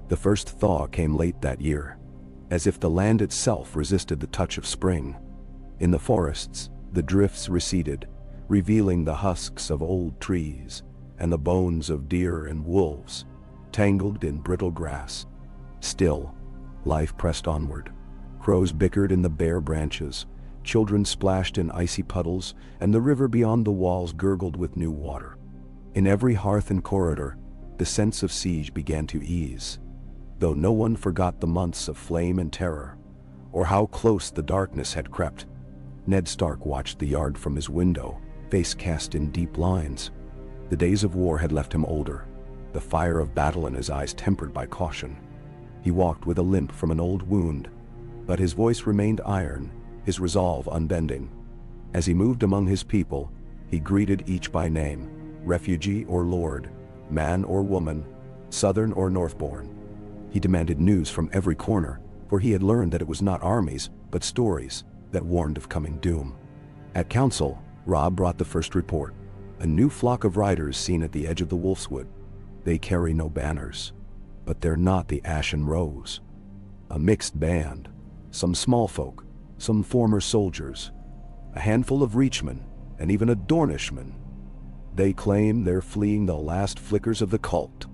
The first thaw came late that year, as if the land itself resisted the touch of spring. In the forests, the drifts receded, revealing the husks of old trees and the bones of deer and wolves, tangled in brittle grass. Still, life pressed onward. Crows bickered in the bare branches, children splashed in icy puddles, and the river beyond the walls gurgled with new water. In every hearth and corridor, the sense of siege began to ease, though no one forgot the months of flame and terror, or how close the darkness had crept. Ned Stark watched the yard from his window, face cast in deep lines. The days of war had left him older, the fire of battle in his eyes tempered by caution. He walked with a limp from an old wound, but his voice remained iron, his resolve unbending. As he moved among his people, he greeted each by name, refugee or lord, man or woman, southern or northborn. He demanded news from every corner, for he had learned that it was not armies, but stories that warned of coming doom. At council, Robb brought the first report, a new flock of riders seen at the edge of the Wolfswood. They carry no banners, but they're not the Ashen Rose. A mixed band, some small folk, some former soldiers, a handful of Reachmen, and even a Dornishman. They claim they're fleeing the last flickers of the cult.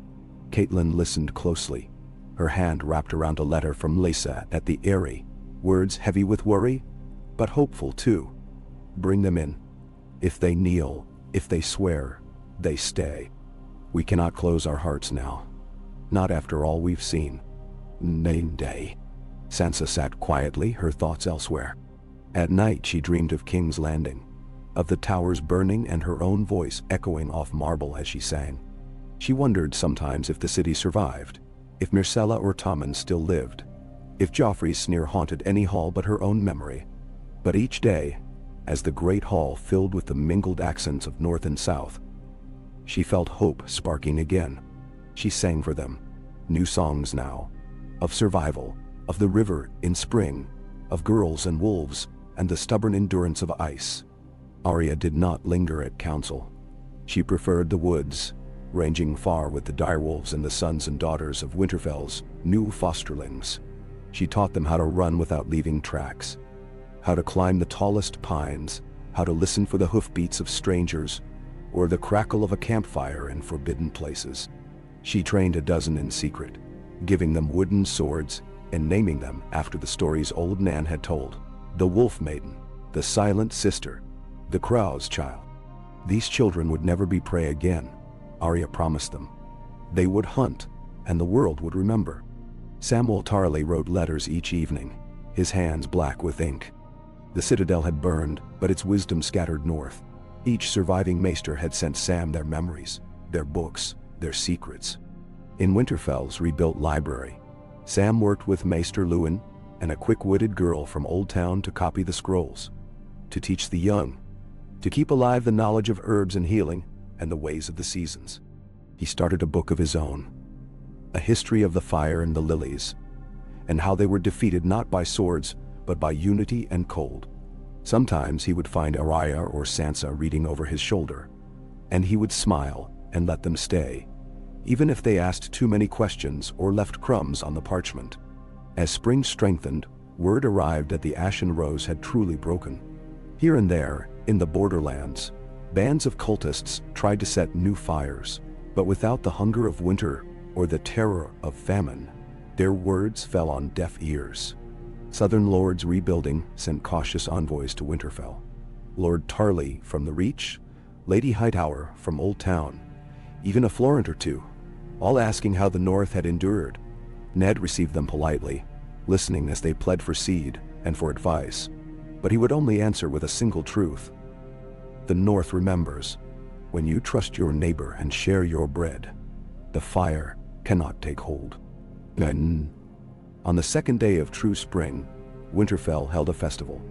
Catelyn listened closely, her hand wrapped around a letter from Lysa at the Eyrie, words heavy with worry, but hopeful too. Bring them in. If they kneel, if they swear, they stay. We cannot close our hearts now. Not after all we've seen. Nay. Sansa sat quietly, her thoughts elsewhere. At night she dreamed of King's Landing, of the towers burning and her own voice echoing off marble as she sang. She wondered sometimes if the city survived, if Myrcella or Tommen still lived, if Joffrey's sneer haunted any hall but her own memory. But each day, as the great hall filled with the mingled accents of north and south, she felt hope sparking again. She sang for them, new songs now, of survival, of the river in spring, of girls and wolves, and the stubborn endurance of ice. Arya did not linger at council. She preferred the woods, ranging far with the direwolves and the sons and daughters of Winterfell's new fosterlings. She taught them how to run without leaving tracks, how to climb the tallest pines, how to listen for the hoofbeats of strangers, or the crackle of a campfire in forbidden places. She trained a dozen in secret, giving them wooden swords and naming them after the stories old Nan had told. The Wolf Maiden, the silent sister, the crow's child. These children would never be prey again, Arya promised them. They would hunt, and the world would remember. Samwell Tarly wrote letters each evening, his hands black with ink. The citadel had burned, but its wisdom scattered north. Each surviving maester had sent Sam their memories, their books, their secrets. In Winterfell's rebuilt library, Sam worked with Maester Luwin and a quick-witted girl from Old Town to copy the scrolls, to teach the young, to keep alive the knowledge of herbs and healing and the ways of the seasons. He started a book of his own, a history of the fire and the lilies, and how they were defeated not by swords, but by unity and cold. Sometimes he would find Arya or Sansa reading over his shoulder, and he would smile and let them stay, even if they asked too many questions or left crumbs on the parchment. As spring strengthened, word arrived that the Ashen Rose had truly broken. Here and there, in the borderlands, bands of cultists tried to set new fires, but without the hunger of winter or the terror of famine, their words fell on deaf ears. Southern lords rebuilding sent cautious envoys to Winterfell. Lord Tarly from the Reach, Lady Hightower from Old Town, even a Florent or two, all asking how the North had endured. Ned received them politely, listening as they pled for seed and for advice, but he would only answer with a single truth. The North remembers, when you trust your neighbor and share your bread, the fire cannot take hold. On the second day of true spring, Winterfell held a festival.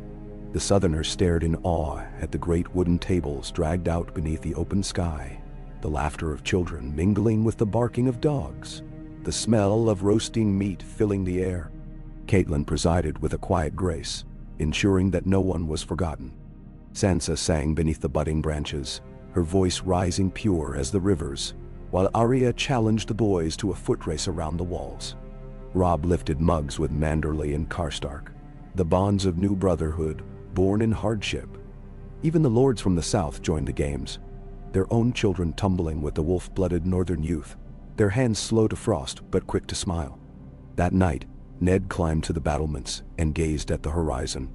The Southerners stared in awe at the great wooden tables dragged out beneath the open sky, the laughter of children mingling with the barking of dogs, the smell of roasting meat filling the air. Catelyn presided with a quiet grace, ensuring that no one was forgotten. Sansa sang beneath the budding branches, her voice rising pure as the rivers, while Arya challenged the boys to a foot race around the walls. Robb lifted mugs with Manderley and Karstark, the bonds of new brotherhood born in hardship. Even the lords from the south joined the games, their own children tumbling with the wolf-blooded northern youth, their hands slow to frost but quick to smile. That night, Ned climbed to the battlements and gazed at the horizon.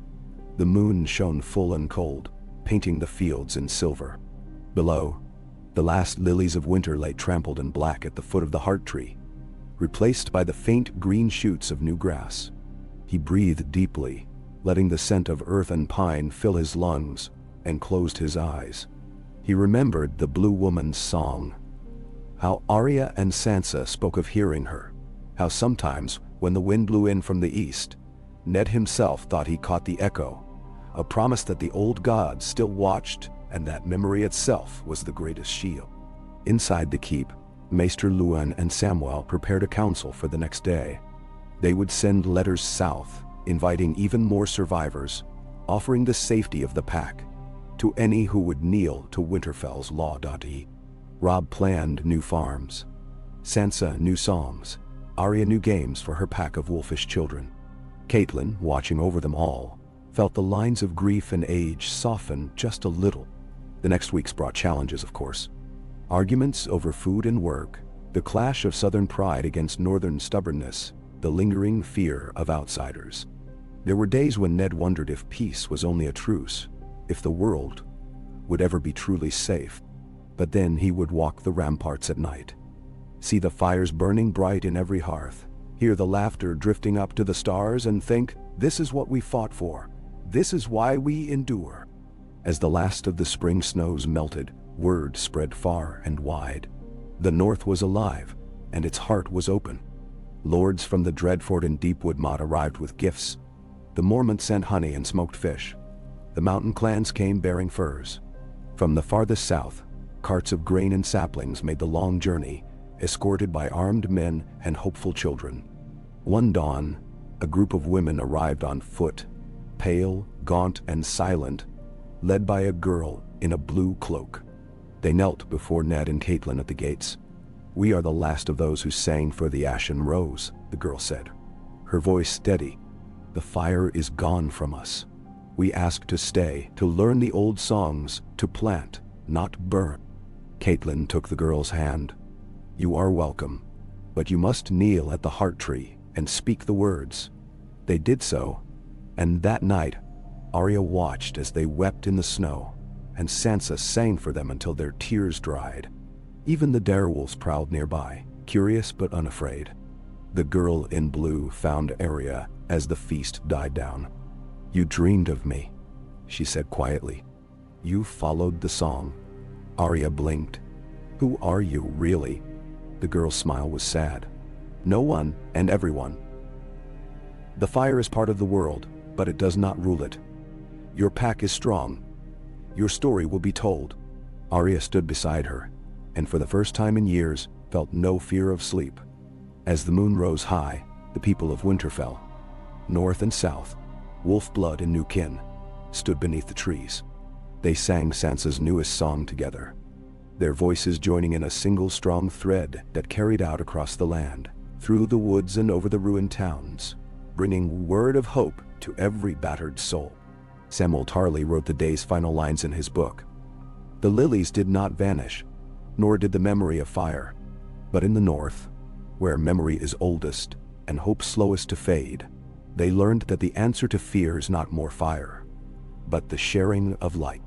The moon shone full and cold, painting the fields in silver. Below, the last lilies of winter lay trampled and black at the foot of the heart tree, replaced by the faint green shoots of new grass. He breathed deeply, letting the scent of earth and pine fill his lungs, and closed his eyes. He remembered the Blue Woman's song, how Arya and Sansa spoke of hearing her, how sometimes, when the wind blew in from the east, Ned himself thought he caught the echo, a promise that the old gods still watched and that memory itself was the greatest shield. Inside the keep, Maester Luwin and Samwell prepared a council for the next day. They would send letters south, inviting even more survivors, offering the safety of the pack to any who would kneel to Winterfell's law. Robb planned new farms, Sansa new songs, Arya new games for her pack of wolfish children. Catelyn, watching over them all, felt the lines of grief and age soften just a little. The next weeks brought challenges, of course. Arguments over food and work, the clash of southern pride against northern stubbornness, the lingering fear of outsiders. There were days when Ned wondered if peace was only a truce, if the world would ever be truly safe. But then he would walk the ramparts at night, see the fires burning bright in every hearth, hear the laughter drifting up to the stars, and think, this is what we fought for. This is why we endure. As the last of the spring snows melted, word spread far and wide. The North was alive, and its heart was open. Lords from the Dreadfort and Deepwood Motte arrived with gifts. The Mormont sent honey and smoked fish. The mountain clans came bearing furs. From the farthest south, carts of grain and saplings made the long journey, escorted by armed men and hopeful children. One dawn, a group of women arrived on foot, pale, gaunt, and silent, led by a girl in a blue cloak. They knelt before Ned and Catelyn at the gates. "We are the last of those who sang for the Ashen Rose," the girl said, her voice steady. "The fire is gone from us. We ask to stay, to learn the old songs, to plant, not burn." Catelyn took the girl's hand. "You are welcome, but you must kneel at the heart tree and speak the words." They did so, and that night, Arya watched as they wept in the snow, and Sansa sang for them until their tears dried. Even the direwolves prowled nearby, curious but unafraid. The girl in blue found Arya as the feast died down. "You dreamed of me," she said quietly. "You followed the song." Arya blinked. "Who are you, really?" The girl's smile was sad. "No one and everyone. The fire is part of the world, but it does not rule it. Your pack is strong. Your story will be told." Arya stood beside her, and for the first time in years, felt no fear of sleep. As the moon rose high, the people of Winterfell, north and south, wolf blood and new kin, stood beneath the trees. They sang Sansa's newest song together, their voices joining in a single strong thread that carried out across the land, through the woods and over the ruined towns, bringing word of hope to every battered soul. Samwell Tarly wrote the day's final lines in his book. "The lilies did not vanish, nor did the memory of fire. But in the north, where memory is oldest and hope slowest to fade, they learned that the answer to fear is not more fire, but the sharing of light."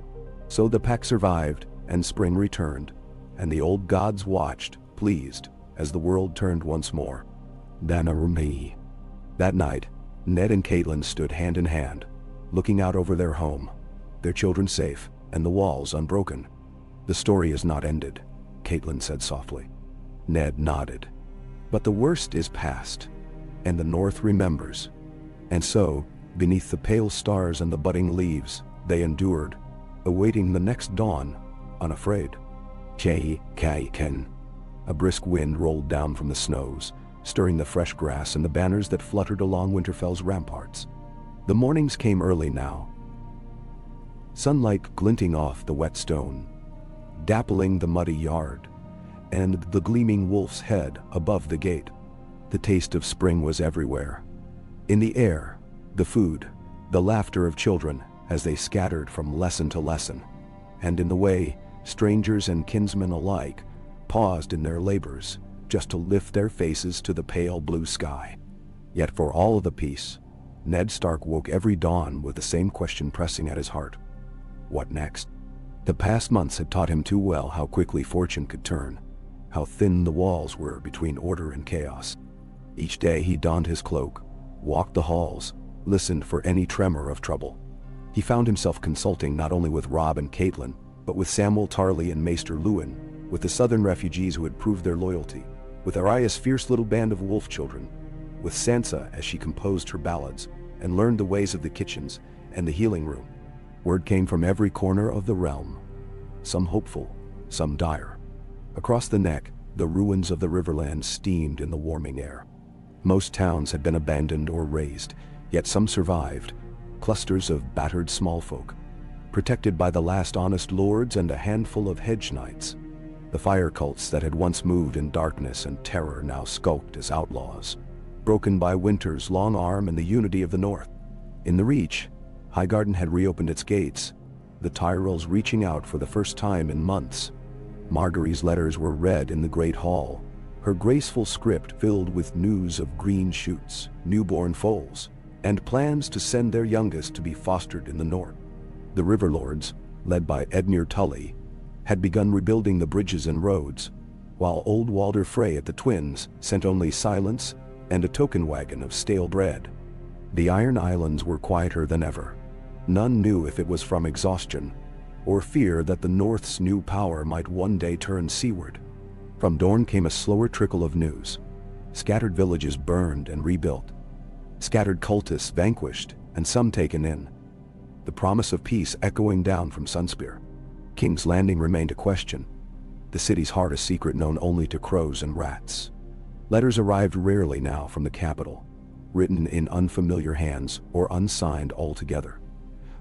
So the pack survived, and spring returned, and the old gods watched, pleased, as the world turned once more. Danarumi. That night, Ned and Catelyn stood hand in hand, looking out over their home, their children safe, and the walls unbroken. "The story is not ended," Catelyn said softly. Ned nodded. "But the worst is past, and the North remembers." And so, beneath the pale stars and the budding leaves, they endured, awaiting the next dawn, unafraid. Ken. A brisk wind rolled down from the snows, stirring the fresh grass and the banners that fluttered along Winterfell's ramparts. The mornings came early now, sunlight glinting off the wet stone, dappling the muddy yard, and the gleaming wolf's head above the gate. The taste of spring was everywhere. In the air, the food, the laughter of children as they scattered from lesson to lesson, and in the way, strangers and kinsmen alike paused in their labors just to lift their faces to the pale blue sky. Yet for all of the peace, Ned Stark woke every dawn with the same question pressing at his heart. What next? The past months had taught him too well how quickly fortune could turn, how thin the walls were between order and chaos. Each day he donned his cloak, walked the halls, listened for any tremor of trouble. He found himself consulting not only with Robb and Catelyn, but with Samwell Tarly and Maester Luwin, with the southern refugees who had proved their loyalty, with Arya's fierce little band of wolf children, with Sansa as she composed her ballads and learned the ways of the kitchens and the healing room. Word came from every corner of the realm, some hopeful, some dire. Across the neck, the ruins of the Riverlands steamed in the warming air. Most towns had been abandoned or razed, yet some survived, clusters of battered small folk, protected by the last honest lords and a handful of hedge knights. The fire cults that had once moved in darkness and terror now skulked as outlaws, broken by winter's long arm and the unity of the North. In the Reach, Highgarden had reopened its gates, the Tyrells reaching out for the first time in months. Margaery's letters were read in the Great Hall, her graceful script filled with news of green shoots, newborn foals, and plans to send their youngest to be fostered in the North. The Riverlords, led by Edmure Tully, had begun rebuilding the bridges and roads, while old Walder Frey at the Twins sent only silence and a token wagon of stale bread. The Iron Islands were quieter than ever. None knew if it was from exhaustion, or fear that the North's new power might one day turn seaward. From Dorne came a slower trickle of news. Scattered villages burned and rebuilt. Scattered cultists vanquished, and some taken in. The promise of peace echoing down from Sunspear. King's Landing remained a question, the city's heart a secret known only to crows and rats. Letters arrived rarely now from the capital, written in unfamiliar hands or unsigned altogether.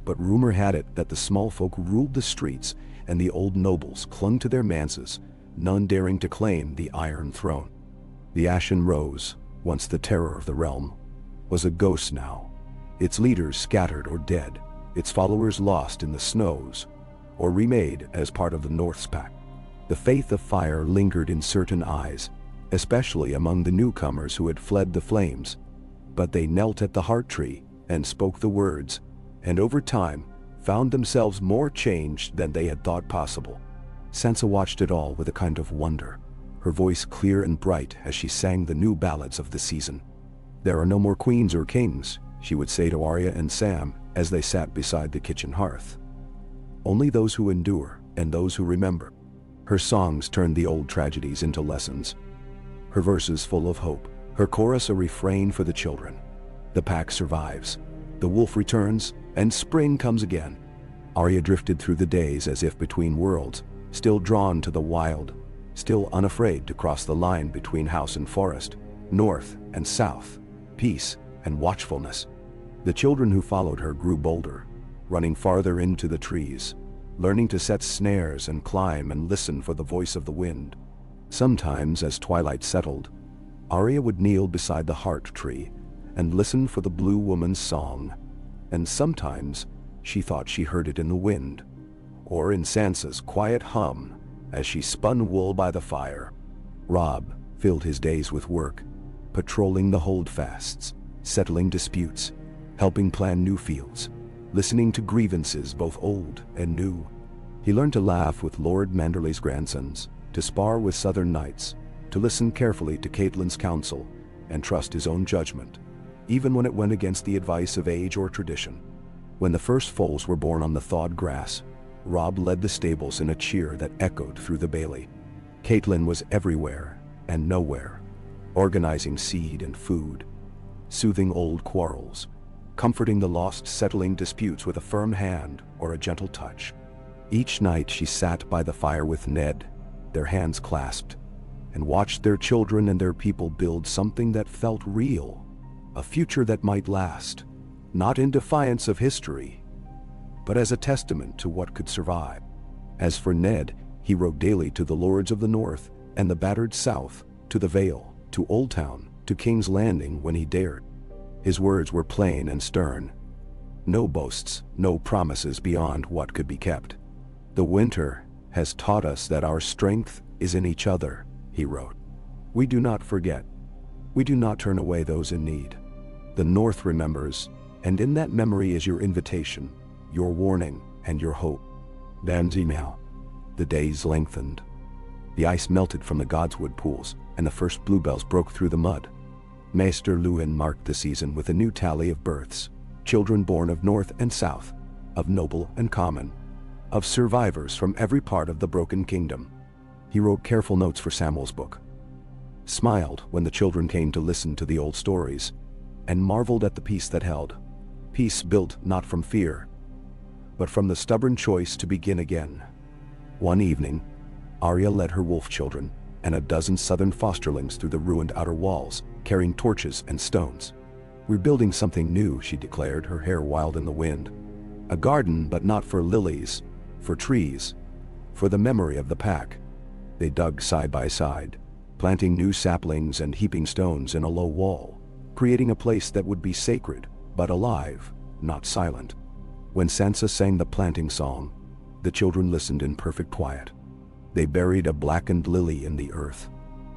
But rumor had it that the small folk ruled the streets and the old nobles clung to their manses, none daring to claim the Iron Throne. The Ashen Rose, once the terror of the realm, was a ghost now, its leaders scattered or dead, its followers lost in the snows, or remade as part of the North's pact. The faith of fire lingered in certain eyes, especially among the newcomers who had fled the flames, but they knelt at the heart tree and spoke the words, and over time, found themselves more changed than they had thought possible. Sansa watched it all with a kind of wonder, her voice clear and bright as she sang the new ballads of the season. "There are no more queens or kings," she would say to Arya and Sam as they sat beside the kitchen hearth. "Only those who endure and those who remember." Her songs turned the old tragedies into lessons, her verses full of hope, her chorus a refrain for the children. The pack survives, the wolf returns, and spring comes again. Arya drifted through the days as if between worlds, still drawn to the wild, still unafraid to cross the line between house and forest, north and south, peace and watchfulness. The children who followed her grew bolder, running farther into the trees, learning to set snares and climb and listen for the voice of the wind. Sometimes, as twilight settled, Arya would kneel beside the heart tree and listen for the blue woman's song, and sometimes she thought she heard it in the wind, or in Sansa's quiet hum as she spun wool by the fire. Robb filled his days with work, patrolling the holdfasts, settling disputes, helping plan new fields, listening to grievances both old and new. He learned to laugh with Lord Manderley's grandsons, to spar with southern knights, to listen carefully to Catelyn's counsel, and trust his own judgment, even when it went against the advice of age or tradition. When the first foals were born on the thawed grass, Robb led the stables in a cheer that echoed through the bailey. Catelyn was everywhere and nowhere, organizing seed and food, soothing old quarrels, comforting the lost, settling disputes with a firm hand or a gentle touch. Each night she sat by the fire with Ned, their hands clasped, and watched their children and their people build something that felt real, a future that might last, not in defiance of history, but as a testament to what could survive. As for Ned, he wrote daily to the lords of the north and the battered south, to the Vale, to Old Town, to King's Landing when he dared. His words were plain and stern. No boasts, no promises beyond what could be kept. "The winter has taught us that our strength is in each other," he wrote. "We do not forget. We do not turn away those in need. The North remembers, and in that memory is your invitation, your warning, and your hope." Then now, the days lengthened. The ice melted from the Godswood pools, and the first bluebells broke through the mud. Maester Luwin marked the season with a new tally of births, children born of north and south, of noble and common, of survivors from every part of the broken kingdom. He wrote careful notes for Samuel's book, smiled when the children came to listen to the old stories, and marveled at the peace that held. Peace built not from fear, but from the stubborn choice to begin again. One evening, Arya led her wolf children and a dozen southern fosterlings through the ruined outer walls, carrying torches and stones. "We're building something new," she declared, her hair wild in the wind. "A garden, but not for lilies, for trees, for the memory of the pack." They dug side by side, planting new saplings and heaping stones in a low wall, creating a place that would be sacred, but alive, not silent. When Sansa sang the planting song, the children listened in perfect quiet. They buried a blackened lily in the earth,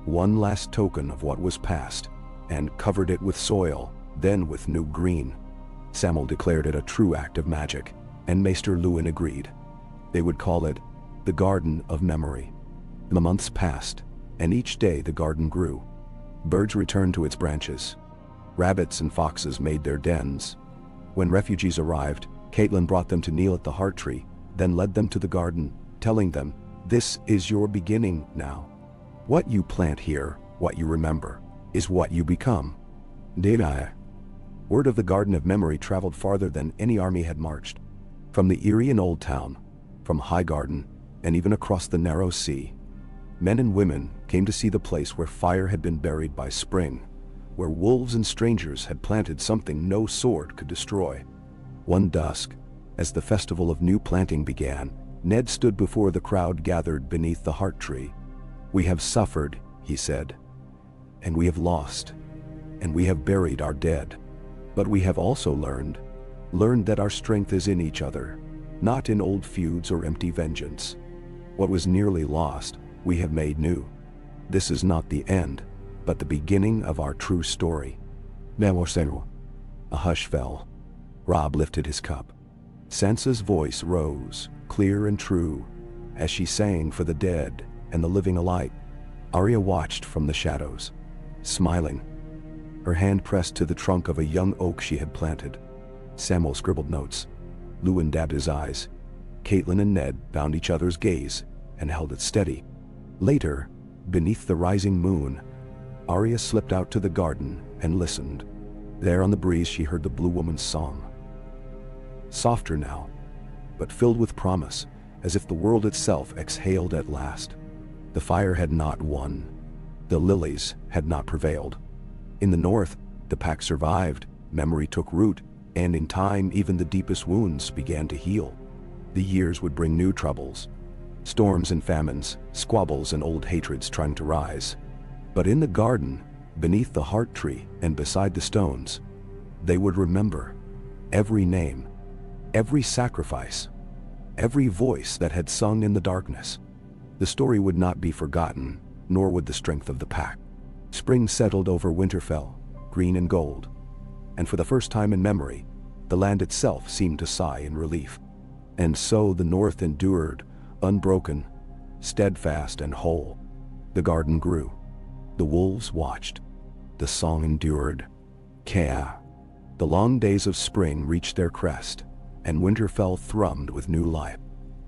one last token of what was past, and covered it with soil, then with new green. Samuel declared it a true act of magic, and Maester Luwin agreed. They would call it the Garden of Memory. The months passed, and each day the garden grew. Birds returned to its branches. Rabbits and foxes made their dens. When refugees arrived, Catelyn brought them to kneel at the heart tree, then led them to the garden, telling them, "This is your beginning now. What you plant here, what you remember, is what you become." Dei. Word of the Garden of Memory traveled farther than any army had marched. From the Eyrie and Old Town, from Highgarden, and even across the narrow sea, men and women came to see the place where fire had been buried by spring, where wolves and strangers had planted something no sword could destroy. One dusk, as the festival of new planting began, Ned stood before the crowd gathered beneath the heart tree. "We have suffered," he said, "and we have lost, and we have buried our dead. But we have also learned that our strength is in each other, not in old feuds or empty vengeance. What was nearly lost, we have made new. This is not the end, but the beginning of our true story." A hush fell. Robb lifted his cup. Sansa's voice rose, clear and true, as she sang for the dead and the living alike. Arya watched from the shadows, smiling, her hand pressed to the trunk of a young oak she had planted. Samwell scribbled notes. Luwin dabbed his eyes. Catelyn and Ned found each other's gaze and held it steady. Later, beneath the rising moon, Arya slipped out to the garden and listened. There on the breeze she heard the Blue Woman's song. Softer now, but filled with promise, as if the world itself exhaled at last. The fire had not won. The lilies had not prevailed. In the north, the pack survived, memory took root, and in time even the deepest wounds began to heal. The years would bring new troubles. Storms and famines, squabbles and old hatreds trying to rise. But in the garden, beneath the heart tree and beside the stones, they would remember every name, every sacrifice, every voice that had sung in the darkness. The story would not be forgotten, nor would the strength of the pack. Spring settled over Winterfell, green and gold, and for the first time in memory, the land itself seemed to sigh in relief. And so the north endured, unbroken, steadfast and whole. The garden grew. The wolves watched. The song endured. Kea. The long days of spring reached their crest, and Winterfell thrummed with new life.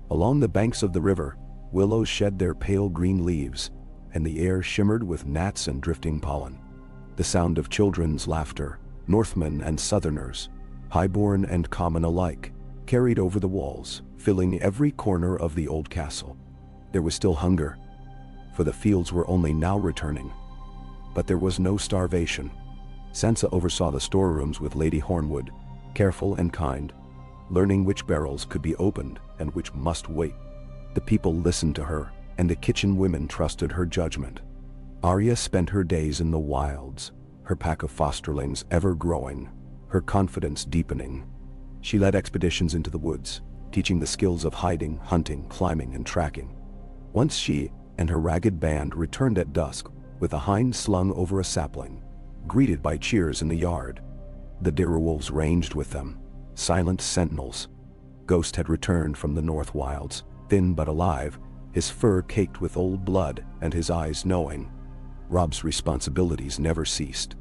Along the banks of the river, willows shed their pale green leaves, and the air shimmered with gnats and drifting pollen. The sound of children's laughter, Northmen and Southerners, highborn and common alike, carried over the walls, filling every corner of the old castle. There was still hunger, for the fields were only now returning. But there was no starvation. Sansa oversaw the storerooms with Lady Hornwood, careful and kind, learning which barrels could be opened and which must wait. The people listened to her, and the kitchen women trusted her judgment. Arya spent her days in the wilds, her pack of fosterlings ever growing, her confidence deepening. She led expeditions into the woods, teaching the skills of hiding, hunting, climbing, and tracking. Once she and her ragged band returned at dusk, with a hind slung over a sapling, greeted by cheers in the yard. The direwolves ranged with them, silent sentinels. Ghost had returned from the north wilds, thin but alive, his fur caked with old blood and his eyes knowing. Robb's responsibilities never ceased.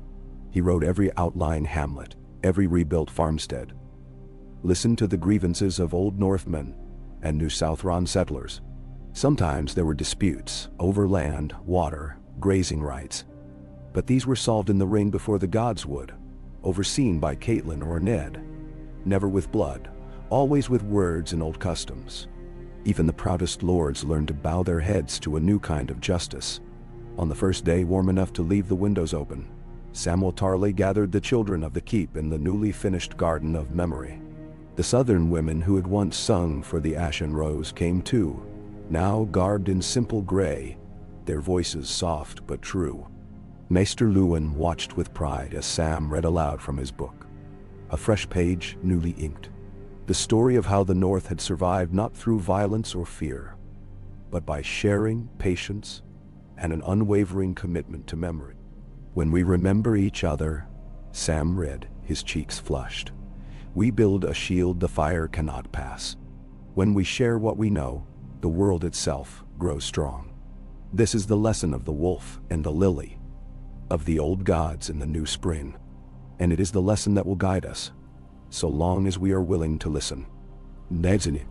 He rode every outlying hamlet, every rebuilt farmstead, listened to the grievances of old Northmen and New Southron settlers. Sometimes there were disputes over land, water, grazing rights, but these were solved in the ring before the gods would, overseen by Catelyn or Ned. Never with blood, always with words and old customs. Even the proudest lords learned to bow their heads to a new kind of justice. On the first day warm enough to leave the windows open, Samwell Tarly gathered the children of the keep in the newly finished Garden of Memory. The southern women who had once sung for the Ashen Rose came too, now garbed in simple gray, their voices soft but true. Maester Luwin watched with pride as Sam read aloud from his book. A fresh page, newly inked. The story of how the North had survived not through violence or fear, but by sharing, patience, and an unwavering commitment to memory. When we remember each other, Sam read, his cheeks flushed, we build a shield the fire cannot pass. When we share what we know, the world itself grows strong. This is the lesson of the wolf and the lily, of the old gods and the new spring. And it is the lesson that will guide us, so long as we are willing to listen. Ned and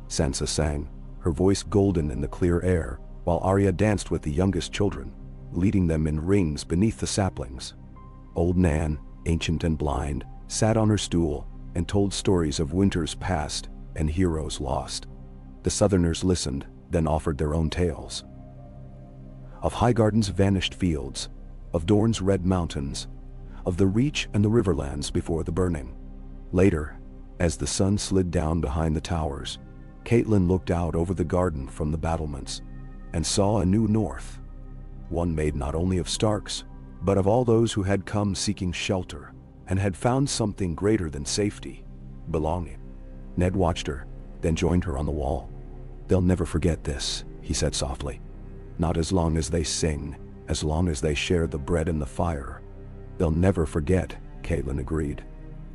Sansa sang, her voice golden in the clear air, while Arya danced with the youngest children, leading them in rings beneath the saplings. Old Nan, ancient and blind, sat on her stool and told stories of winters past and heroes lost. The Southerners listened, then offered their own tales. Of Highgarden's vanished fields, of Dorne's red mountains, of the Reach and the Riverlands before the burning. Later, as the sun slid down behind the towers, Catelyn looked out over the garden from the battlements and saw a new north, one made not only of Starks, but of all those who had come seeking shelter and had found something greater than safety, belonging. Ned watched her, then joined her on the wall. They'll never forget this, he said softly. Not as long as they sing, as long as they share the bread and the fire. They'll never forget, Catelyn agreed.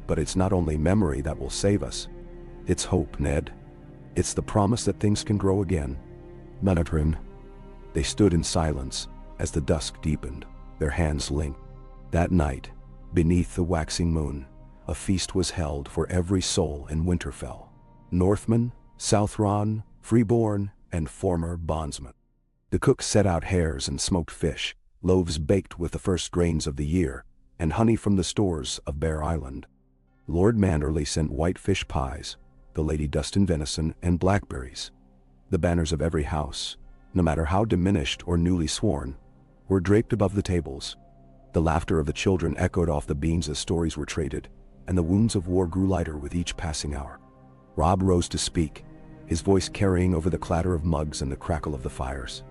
But it's not only memory that will save us. It's hope, Ned. It's the promise that things can grow again. Manatrim. They stood in silence as the dusk deepened, their hands linked. That night, beneath the waxing moon, a feast was held for every soul in Winterfell. Northmen, Southron, freeborn, and former bondsmen. The cook set out hares and smoked fish, loaves baked with the first grains of the year, and honey from the stores of Bear Island. Lord Manderley sent white fish pies, the Lady Dustin venison and blackberries. The banners of every house, no matter how diminished or newly sworn, were draped above the tables. The laughter of the children echoed off the beams as stories were traded, and the wounds of war grew lighter with each passing hour. Robb rose to speak, his voice carrying over the clatter of mugs and the crackle of the fires.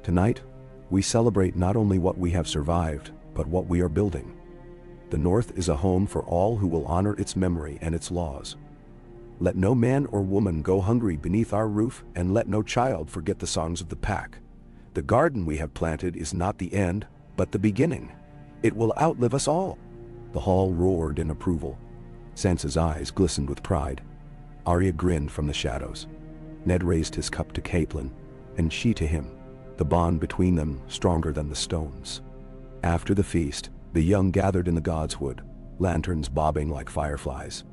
Tonight, we celebrate not only what we have survived, but what we are building. The North is a home for all who will honor its memory and its laws. Let no man or woman go hungry beneath our roof, and let no child forget the songs of the pack. The garden we have planted is not the end, but the beginning. It will outlive us all. The hall roared in approval. Sansa's eyes glistened with pride. Arya grinned from the shadows. Ned raised his cup to Catelyn, and she to him, the bond between them stronger than the stones. After the feast, the young gathered in the godswood, lanterns bobbing like fireflies.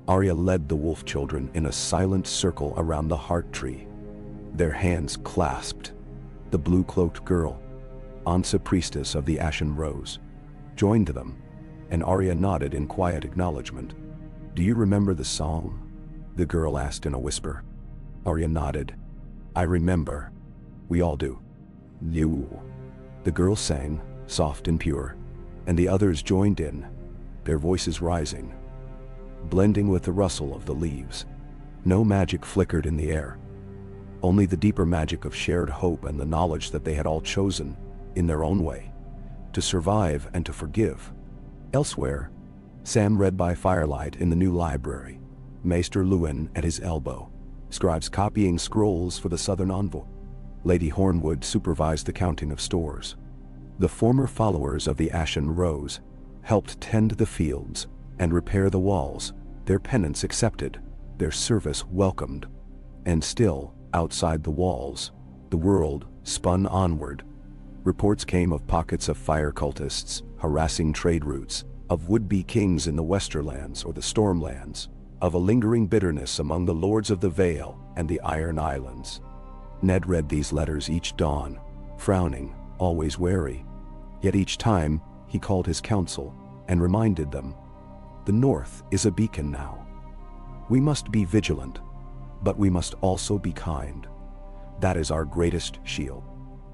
Arya led the wolf children in a silent circle around the heart tree. Their hands clasped. The blue-cloaked girl, Ansa priestess of the Ashen Rose, joined them, and Arya nodded in quiet acknowledgement. "Do you remember the song?" the girl asked in a whisper. Arya nodded. "I remember. We all do." "You." The girl sang, soft and pure, and the others joined in, their voices rising, blending with the rustle of the leaves. No magic flickered in the air. Only the deeper magic of shared hope and the knowledge that they had all chosen, in their own way, to survive and to forgive. Elsewhere, Sam read by firelight in the new library, Maester Luwin at his elbow, scribes copying scrolls for the Southern Envoy. Lady Hornwood supervised the counting of stores. The former followers of the Ashen Rose helped tend the fields and repair the walls, their penance accepted, their service welcomed. And still, outside the walls, the world spun onward. Reports came of pockets of fire cultists harassing trade routes, of would-be kings in the Westerlands or the Stormlands, of a lingering bitterness among the Lords of the Vale and the Iron Islands. Ned read these letters each dawn, frowning, always wary. Yet each time, he called his council and reminded them, the North is a beacon now. We must be vigilant, but we must also be kind. That is our greatest shield.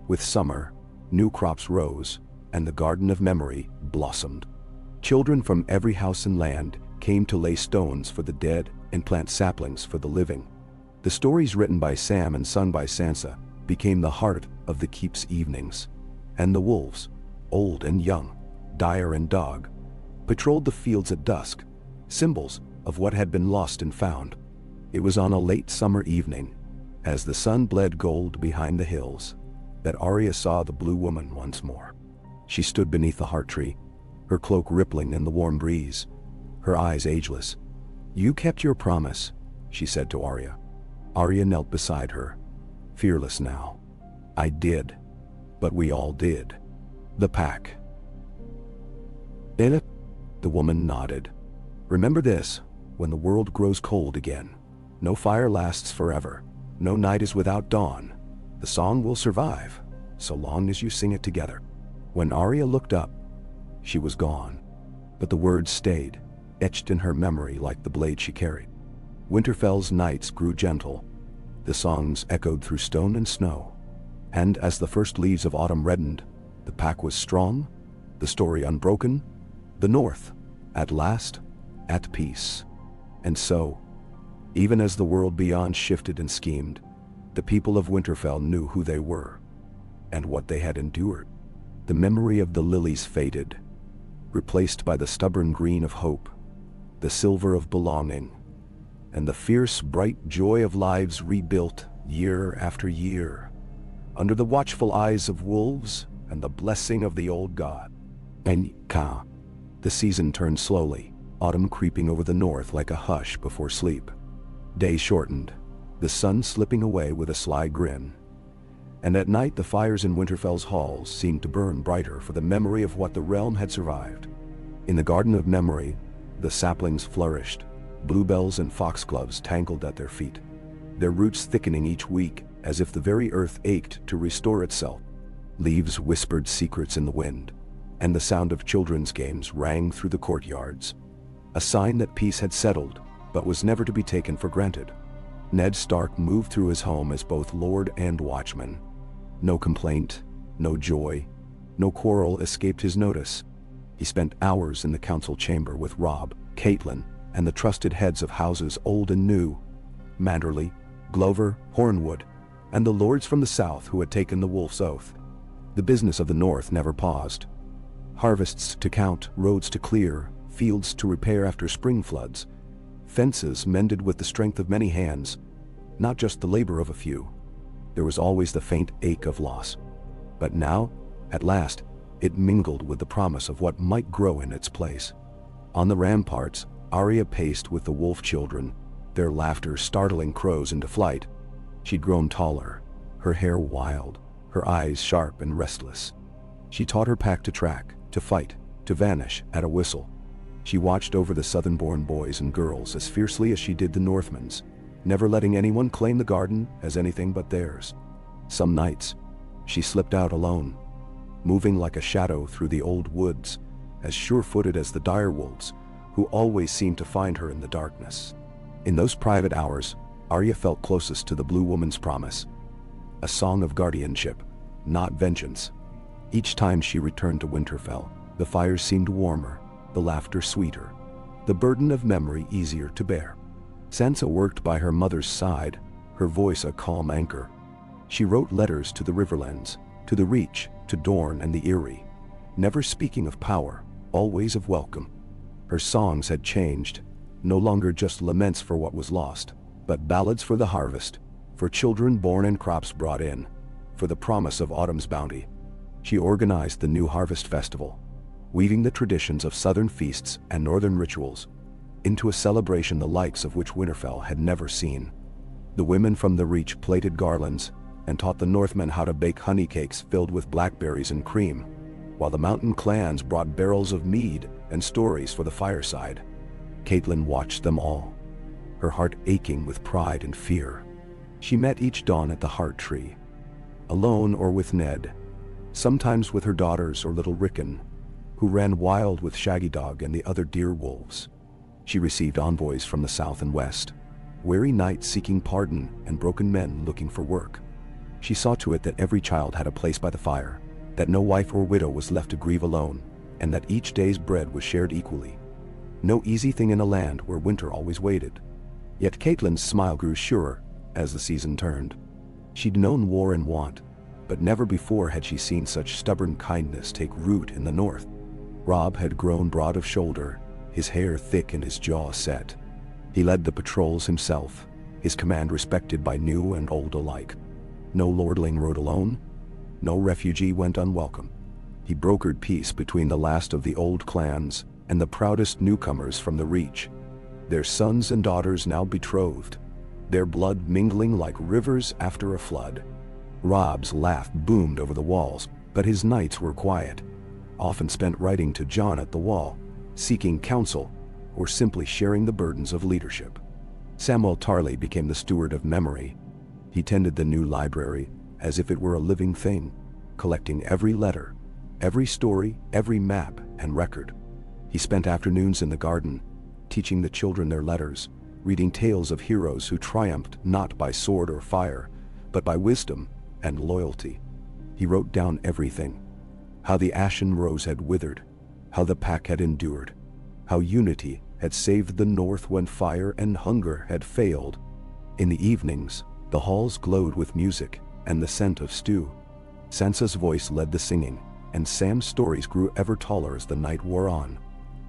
With summer, new crops rose, and the Garden of Memory blossomed. Children from every house and land came to lay stones for the dead and plant saplings for the living. The stories written by Sam and sung by Sansa became the heart of the keep's evenings. And the wolves, old and young, dire and dog, patrolled the fields at dusk, symbols of what had been lost and found. It was on a late summer evening, as the sun bled gold behind the hills, that Arya saw the Blue Woman once more. She stood beneath the heart tree, her cloak rippling in the warm breeze, her eyes ageless. "You kept your promise," she said to Arya. Arya knelt beside her, fearless now. "I did, but we all did. The pack." "Did it?" The woman nodded. "Remember this, when the world grows cold again. No fire lasts forever. No night is without dawn. The song will survive, so long as you sing it together." When Arya looked up, she was gone. But the words stayed, etched in her memory like the blade she carried. Winterfell's nights grew gentle. The songs echoed through stone and snow. And as the first leaves of autumn reddened, the pack was strong, the story unbroken, the North, at last, at peace. And so, even as the world beyond shifted and schemed, the people of Winterfell knew who they were, and what they had endured. The memory of the lilies faded, replaced by the stubborn green of hope, the silver of belonging, and the fierce, bright joy of lives rebuilt year after year, under the watchful eyes of wolves and the blessing of the old god. And the season turned slowly, autumn creeping over the north like a hush before sleep. Day shortened, the sun slipping away with a sly grin. And at night the fires in Winterfell's halls seemed to burn brighter for the memory of what the realm had survived. In the Garden of Memory, the saplings flourished, bluebells and foxgloves tangled at their feet, their roots thickening each week as if the very earth ached to restore itself. Leaves whispered secrets in the wind, and the sound of children's games rang through the courtyards, a sign that peace had settled, but was never to be taken for granted. Ned Stark moved through his home as both lord and watchman. No complaint, no joy, no quarrel escaped his notice. He spent hours in the council chamber with Robb, Catelyn, and the trusted heads of houses old and new, Manderly, Glover, Hornwood, and the lords from the south who had taken the Wolf's Oath. The business of the north never paused. Harvests to count, roads to clear, fields to repair after spring floods, fences mended with the strength of many hands, not just the labor of a few. There was always the faint ache of loss. But now, at last, it mingled with the promise of what might grow in its place. On the ramparts, Arya paced with the wolf children, their laughter startling crows into flight. She'd grown taller, her hair wild, her eyes sharp and restless. She taught her pack to track, to fight, to vanish at a whistle. She watched over the southern-born boys and girls as fiercely as she did the Northmen's, never letting anyone claim the garden as anything but theirs. Some nights, she slipped out alone, moving like a shadow through the old woods, as sure-footed as the direwolves, who always seemed to find her in the darkness. In those private hours, Arya felt closest to the Blue Woman's promise, a song of guardianship, not vengeance. Each time she returned to Winterfell, the fires seemed warmer, the laughter sweeter, the burden of memory easier to bear. Sansa worked by her mother's side, her voice a calm anchor. She wrote letters to the Riverlands, to the Reach, to Dorne and the Eyrie, never speaking of power, always of welcome. Her songs had changed, no longer just laments for what was lost, but ballads for the harvest, for children born and crops brought in, for the promise of autumn's bounty. She organized the new harvest festival, weaving the traditions of southern feasts and northern rituals into a celebration the likes of which Winterfell had never seen. The women from the Reach plaited garlands and taught the Northmen how to bake honey cakes filled with blackberries and cream, while the mountain clans brought barrels of mead and stories for the fireside. Catelyn watched them all, her heart aching with pride and fear. She met each dawn at the Heart Tree, alone or with Ned, sometimes with her daughters or little Rickon, who ran wild with Shaggy Dog and the other deer wolves. She received envoys from the south and west, weary knights seeking pardon and broken men looking for work. She saw to it that every child had a place by the fire, that no wife or widow was left to grieve alone, and that each day's bread was shared equally. No easy thing in a land where winter always waited. Yet Catelyn's smile grew surer as the season turned. She'd known war and want, but never before had she seen such stubborn kindness take root in the north. Robb had grown broad of shoulder, his hair thick and his jaw set. He led the patrols himself, his command respected by new and old alike. No lordling rode alone, no refugee went unwelcome. He brokered peace between the last of the old clans and the proudest newcomers from the Reach, their sons and daughters now betrothed, their blood mingling like rivers after a flood. Robb's laugh boomed over the walls, but his nights were quiet, often spent writing to Jon at the wall, seeking counsel, or simply sharing the burdens of leadership. Samwell Tarly became the steward of memory. He tended the new library as if it were a living thing, collecting every letter, every story, every map and record. He spent afternoons in the garden, teaching the children their letters, reading tales of heroes who triumphed not by sword or fire, but by wisdom and loyalty. He wrote down everything: how the ashen rose had withered, how the pack had endured, how unity had saved the north when fire and hunger had failed. In the evenings, the halls glowed with music and the scent of stew. Sansa's voice led the singing, and Sam's stories grew ever taller as the night wore on.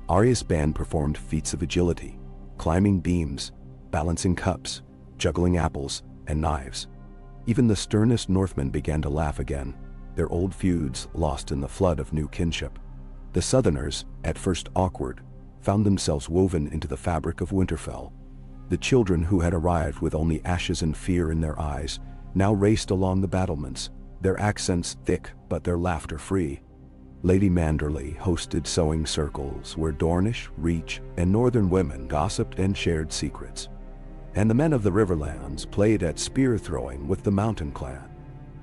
Arya's band performed feats of agility, climbing beams, balancing cups, juggling apples and knives. Even the sternest Northmen began to laugh again, their old feuds lost in the flood of new kinship. The Southerners, at first awkward, found themselves woven into the fabric of Winterfell. The children who had arrived with only ashes and fear in their eyes now raced along the battlements, their accents thick but their laughter free. Lady Manderley hosted sewing circles where Dornish, Reach, and Northern women gossiped and shared secrets. And the men of the Riverlands played at spear throwing with the Mountain Clan.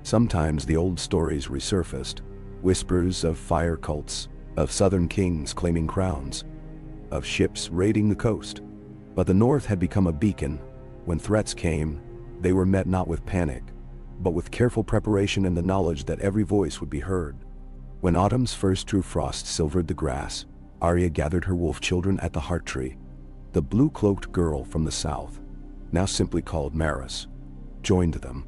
Sometimes the old stories resurfaced, whispers of fire cults, of southern kings claiming crowns, of ships raiding the coast. But the North had become a beacon. When threats came, they were met not with panic, but with careful preparation and the knowledge that every voice would be heard. When autumn's first true frost silvered the grass, Arya gathered her wolf children at the heart tree. The blue-cloaked girl from the south, now simply called Maris, joined them.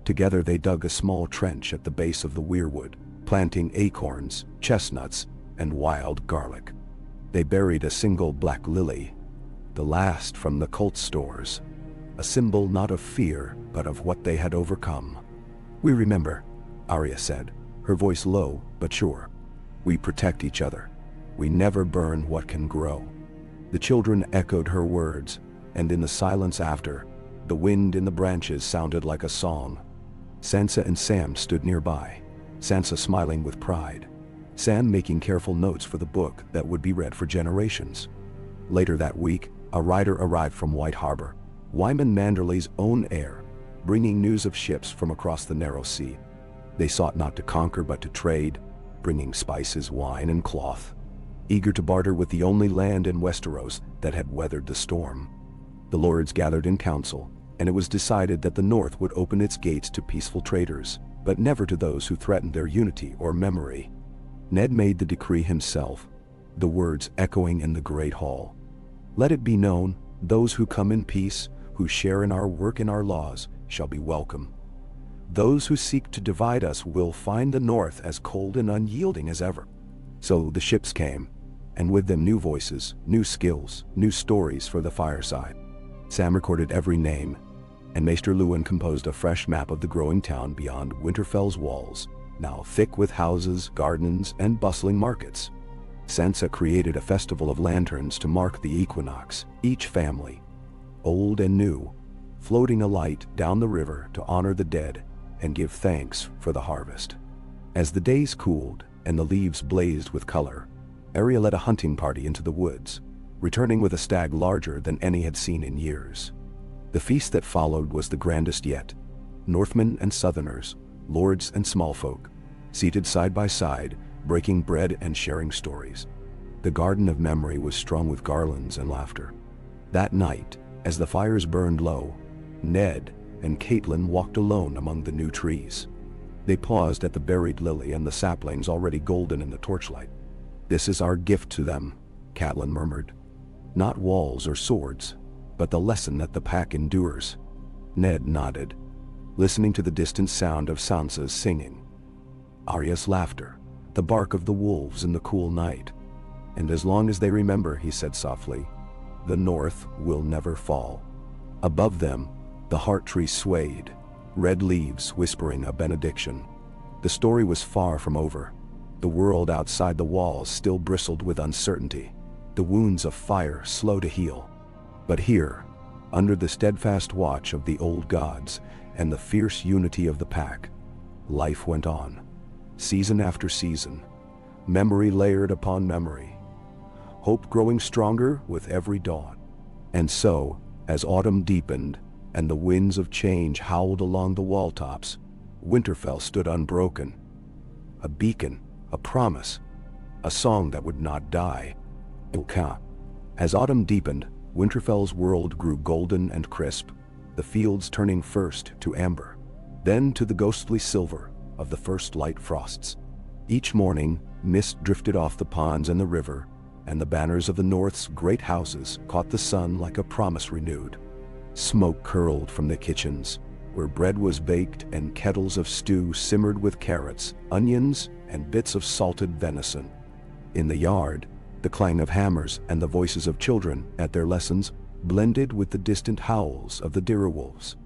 Together they dug a small trench at the base of the weirwood, planting acorns, chestnuts, and wild garlic. They buried a single black lily, the last from the cult stores, a symbol not of fear, but of what they had overcome. "We remember," Arya said, her voice low but sure. "We protect each other. We never burn what can grow." The children echoed her words, and in the silence after, the wind in the branches sounded like a song. Sansa and Sam stood nearby, Sansa smiling with pride, Sam making careful notes for the book that would be read for generations. Later that week, a rider arrived from White Harbor, Wyman Manderley's own heir, bringing news of ships from across the narrow sea. They sought not to conquer but to trade, bringing spices, wine, and cloth, eager to barter with the only land in Westeros that had weathered the storm. The lords gathered in council, and it was decided that the North would open its gates to peaceful traders, but never to those who threatened their unity or memory. Ned made the decree himself, the words echoing in the great hall. "Let it be known, those who come in peace, who share in our work and our laws, shall be welcome. Those who seek to divide us will find the North as cold and unyielding as ever." So the ships came, and with them new voices, new skills, new stories for the fireside. Sam recorded every name, and Maester Luwin composed a fresh map of the growing town beyond Winterfell's walls, now thick with houses, gardens, and bustling markets. Sansa created a festival of lanterns to mark the equinox, each family, old and new, floating a light down the river to honor the dead and give thanks for the harvest. As the days cooled and the leaves blazed with color, Arya led a hunting party into the woods, returning with a stag larger than any had seen in years. The feast that followed was the grandest yet. Northmen and Southerners, lords and small folk, seated side by side, breaking bread and sharing stories. The garden of memory was strung with garlands and laughter. That night, as the fires burned low, Ned and Catelyn walked alone among the new trees. They paused at the buried lily and the saplings already golden in the torchlight. "This is our gift to them," Catelyn murmured. "Not walls or swords, but the lesson that the pack endures." Ned nodded, listening to the distant sound of Sansa's singing, Arya's laughter, the bark of the wolves in the cool night. "And as long as they remember," he said softly, "the North will never fall." Above them, the heart tree swayed, red leaves whispering a benediction. The story was far from over. The world outside the walls still bristled with uncertainty, the wounds of fire slow to heal. But here, under the steadfast watch of the old gods and the fierce unity of the pack, life went on. Season after season, memory layered upon memory, hope growing stronger with every dawn. And so, as autumn deepened and the winds of change howled along the wall tops, Winterfell stood unbroken. A beacon, a promise, a song that would not die. As autumn deepened, Winterfell's world grew golden and crisp, the fields turning first to amber, then to the ghostly silver of the first light frosts. Each morning, mist drifted off the ponds and the river, and the banners of the North's great houses caught the sun like a promise renewed. Smoke curled from the kitchens, where bread was baked and kettles of stew simmered with carrots, onions, and bits of salted venison. In the yard, the clang of hammers and the voices of children at their lessons blended with the distant howls of the direwolves,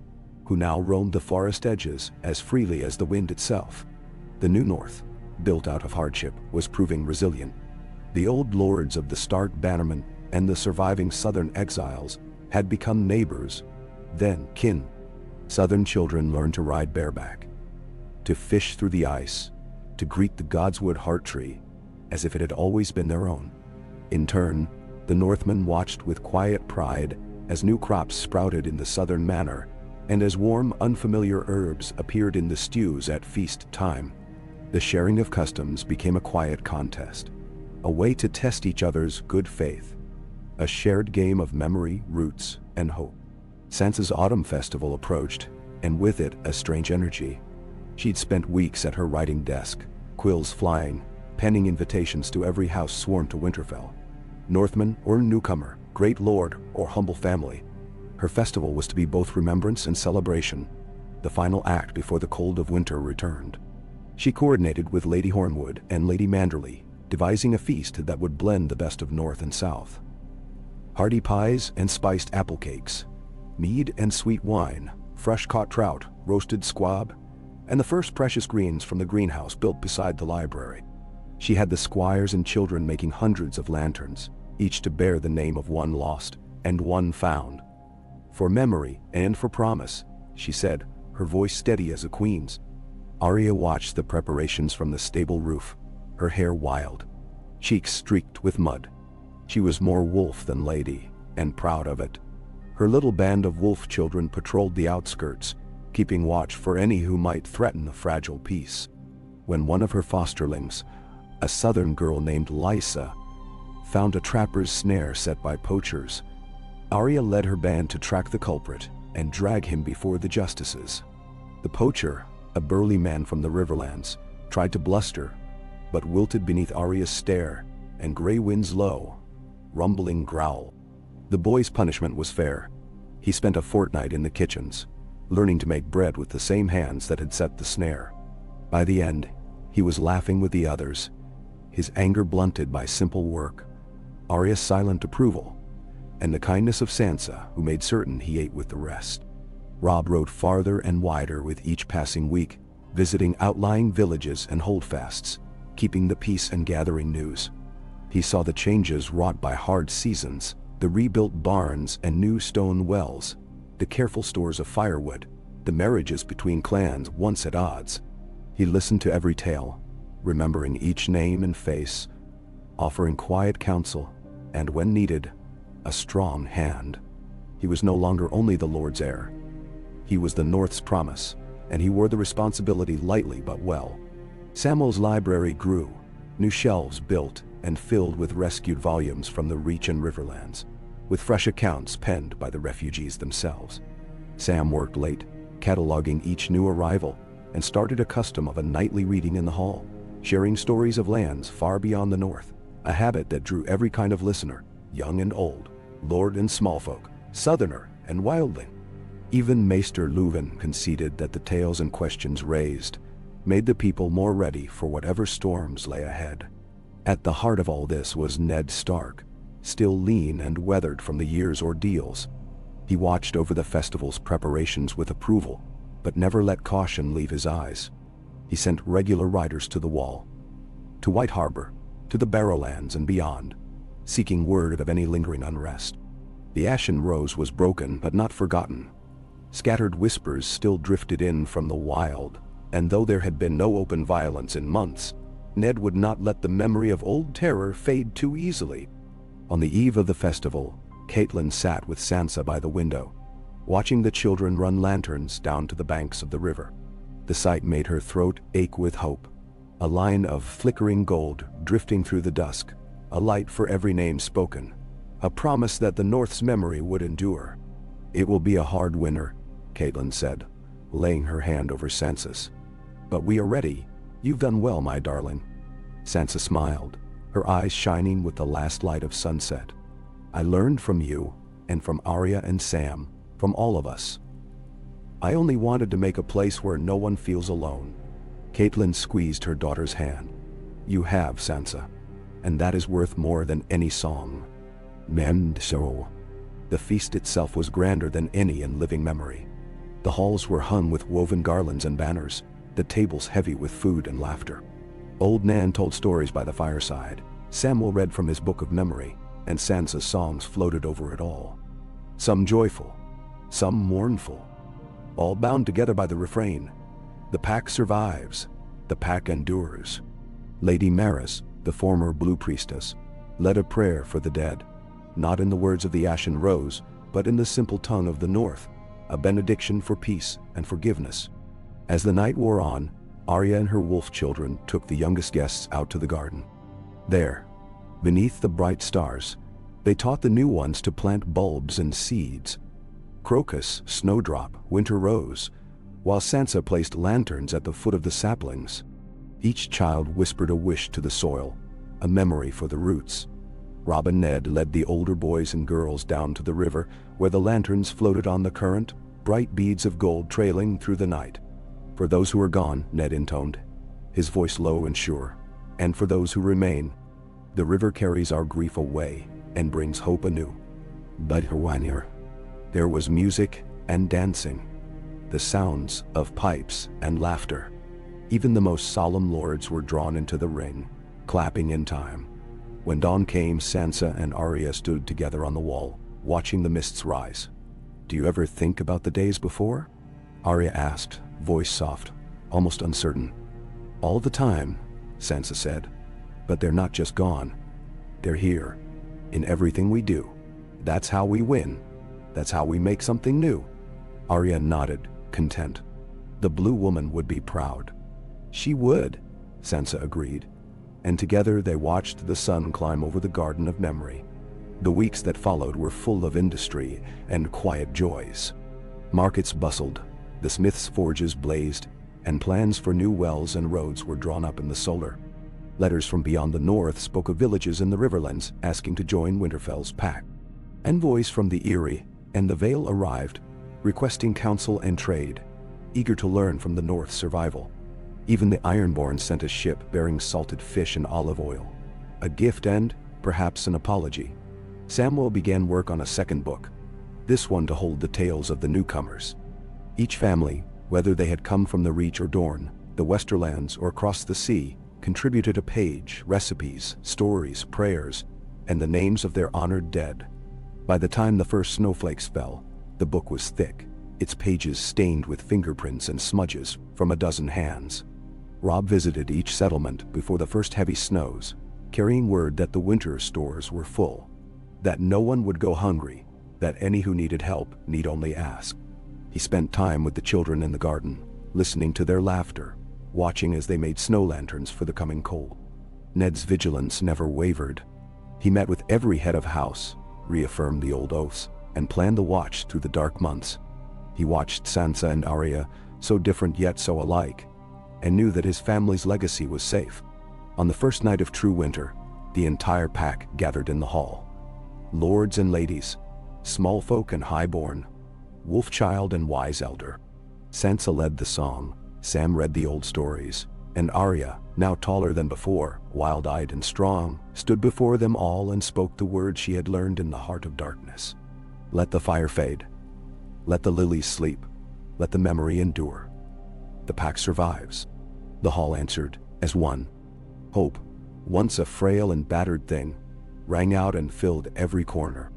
who now roamed the forest edges as freely as the wind itself. The new North, built out of hardship, was proving resilient. The old lords of the Stark bannermen and the surviving southern exiles had become neighbors, then kin. Southern children learned to ride bareback, to fish through the ice, to greet the godswood heart tree as if it had always been their own. In turn, the Northmen watched with quiet pride as new crops sprouted in the southern manor, and as warm, unfamiliar herbs appeared in the stews at feast time. The sharing of customs became a quiet contest, a way to test each other's good faith, a shared game of memory, roots, and hope. Sansa's autumn festival approached, and with it a strange energy. She'd spent weeks at her writing desk, quills flying, penning invitations to every house sworn to Winterfell. Northman or newcomer, great lord or humble family. Her festival was to be both remembrance and celebration, the final act before the cold of winter returned. She coordinated with Lady Hornwood and Lady Manderly, devising a feast that would blend the best of North and South. Hearty pies and spiced apple cakes, mead and sweet wine, fresh-caught trout, roasted squab, and the first precious greens from the greenhouse built beside the library. She had the squires and children making hundreds of lanterns, each to bear the name of one lost and one found. For memory and for promise, she said, her voice steady as a queen's. Arya watched the preparations from the stable roof, her hair wild, cheeks streaked with mud. She was more wolf than lady, and proud of it. Her little band of wolf children patrolled the outskirts, keeping watch for any who might threaten the fragile peace. When one of her fosterlings, a southern girl named Lysa, found a trapper's snare set by poachers, Arya led her band to track the culprit and drag him before the justices. The poacher, a burly man from the Riverlands, tried to bluster, but wilted beneath Arya's stare and Grey Wind's low, rumbling growl. The boy's punishment was fair. He spent a fortnight in the kitchens, learning to make bread with the same hands that had set the snare. By the end, he was laughing with the others, his anger blunted by simple work, Arya's silent approval, and the kindness of Sansa, who made certain he ate with the rest. Robb rode farther and wider with each passing week, visiting outlying villages and holdfasts, keeping the peace and gathering news. He saw the changes wrought by hard seasons, the rebuilt barns and new stone wells, the careful stores of firewood, the marriages between clans once at odds. He listened to every tale, remembering each name and face, offering quiet counsel, and when needed, a strong hand. He was no longer only the Lord's heir. He was the North's promise, and he wore the responsibility lightly but well. Samwell's library grew, new shelves built and filled with rescued volumes from the Reach and Riverlands, with fresh accounts penned by the refugees themselves. Sam worked late, cataloging each new arrival, and started a custom of a nightly reading in the hall, sharing stories of lands far beyond the North, a habit that drew every kind of listener, young and old, lord and smallfolk, southerner and wildling. Even Maester Luwin conceded that the tales and questions raised made the people more ready for whatever storms lay ahead. At the heart of all this was Ned Stark, still lean and weathered from the year's ordeals. He watched over the festival's preparations with approval, but never let caution leave his eyes. He sent regular riders to the Wall, to White Harbor, to the Barrowlands and beyond, seeking word of any lingering unrest. The Ashen Rose was broken but not forgotten. Scattered whispers still drifted in from the wild, and though there had been no open violence in months, Ned would not let the memory of old terror fade too easily. On the eve of the festival, Catelyn sat with Sansa by the window, watching the children run lanterns down to the banks of the river. The sight made her throat ache with hope, a line of flickering gold drifting through the dusk, a light for every name spoken, a promise that the North's memory would endure. "It will be a hard winter," Catelyn said, laying her hand over Sansa's. "But we are ready. You've done well, my darling." Sansa smiled, her eyes shining with the last light of sunset. "I learned from you, and from Arya and Sam, from all of us. I only wanted to make a place where no one feels alone." Catelyn squeezed her daughter's hand. "You have, Sansa, and that is worth more than any song." Mend so. The feast itself was grander than any in living memory. The halls were hung with woven garlands and banners, the tables heavy with food and laughter. Old Nan told stories by the fireside, Samwell read from his book of memory, and Sansa's songs floated over it all. some joyful, some mournful, all bound together by the refrain, "The pack survives, the pack endures." Lady Maris, the former Blue Priestess, led a prayer for the dead, not in the words of the Ashen Rose, but in the simple tongue of the North, a benediction for peace and forgiveness. As the night wore on, Arya and her wolf children took the youngest guests out to the garden. There, beneath the bright stars, they taught the new ones to plant bulbs and seeds: crocus, snowdrop, winter rose, while Sansa placed lanterns at the foot of the saplings. Each child whispered a wish to the soil, a memory for the roots. Robb and Ned led the older boys and girls down to the river, where the lanterns floated on the current, bright beads of gold trailing through the night. "For those who are gone," Ned intoned, his voice low and sure, "and for those who remain, the river carries our grief away and brings hope anew." But there was music and dancing, the sounds of pipes and laughter. Even the most solemn lords were drawn into the ring, clapping in time. When dawn came, Sansa and Arya stood together on the wall, watching the mists rise. "Do you ever think about the days before?" Arya asked, voice soft, almost uncertain. "All the time," Sansa said. "But they're not just gone. They're here, in everything we do. That's how we win. That's how we make something new." Arya nodded, content. The Blue Woman would be proud. "She would," Sansa agreed, and together they watched the sun climb over the Garden of Memory. The weeks that followed were full of industry and quiet joys. Markets bustled, the smiths' forges blazed, and plans for new wells and roads were drawn up in the solar. Letters from beyond the north spoke of villages in the Riverlands asking to join Winterfell's pact. Envoys from the Eyrie and the Vale arrived, requesting counsel and trade, eager to learn from the North's survival. Even the Ironborn sent a ship bearing salted fish and olive oil, a gift and, perhaps, an apology. Samwell began work on a second book, this one to hold the tales of the newcomers. Each family, whether they had come from the Reach or Dorne, the Westerlands or across the sea, contributed a page, recipes, stories, prayers, and the names of their honored dead. By the time the first snowflakes fell, the book was thick, its pages stained with fingerprints and smudges from a dozen hands. Robb visited each settlement before the first heavy snows, carrying word that the winter stores were full, that no one would go hungry, that any who needed help need only ask. He spent time with the children in the garden, listening to their laughter, watching as they made snow lanterns for the coming cold. Ned's vigilance never wavered. He met with every head of house, reaffirmed the old oaths, and planned the watch through the dark months. He watched Sansa and Arya, so different yet so alike, and knew that his family's legacy was safe. On the first night of true winter, the entire pack gathered in the hall. Lords and ladies, small folk and highborn, wolf child and wise elder. Sansa led the song, Sam read the old stories, and Arya, now taller than before, wild-eyed and strong, stood before them all and spoke the words she had learned in the heart of darkness. "Let the fire fade. Let the lilies sleep. Let the memory endure. The pack survives." The hall answered, as one. Hope, once a frail and battered thing, rang out and filled every corner.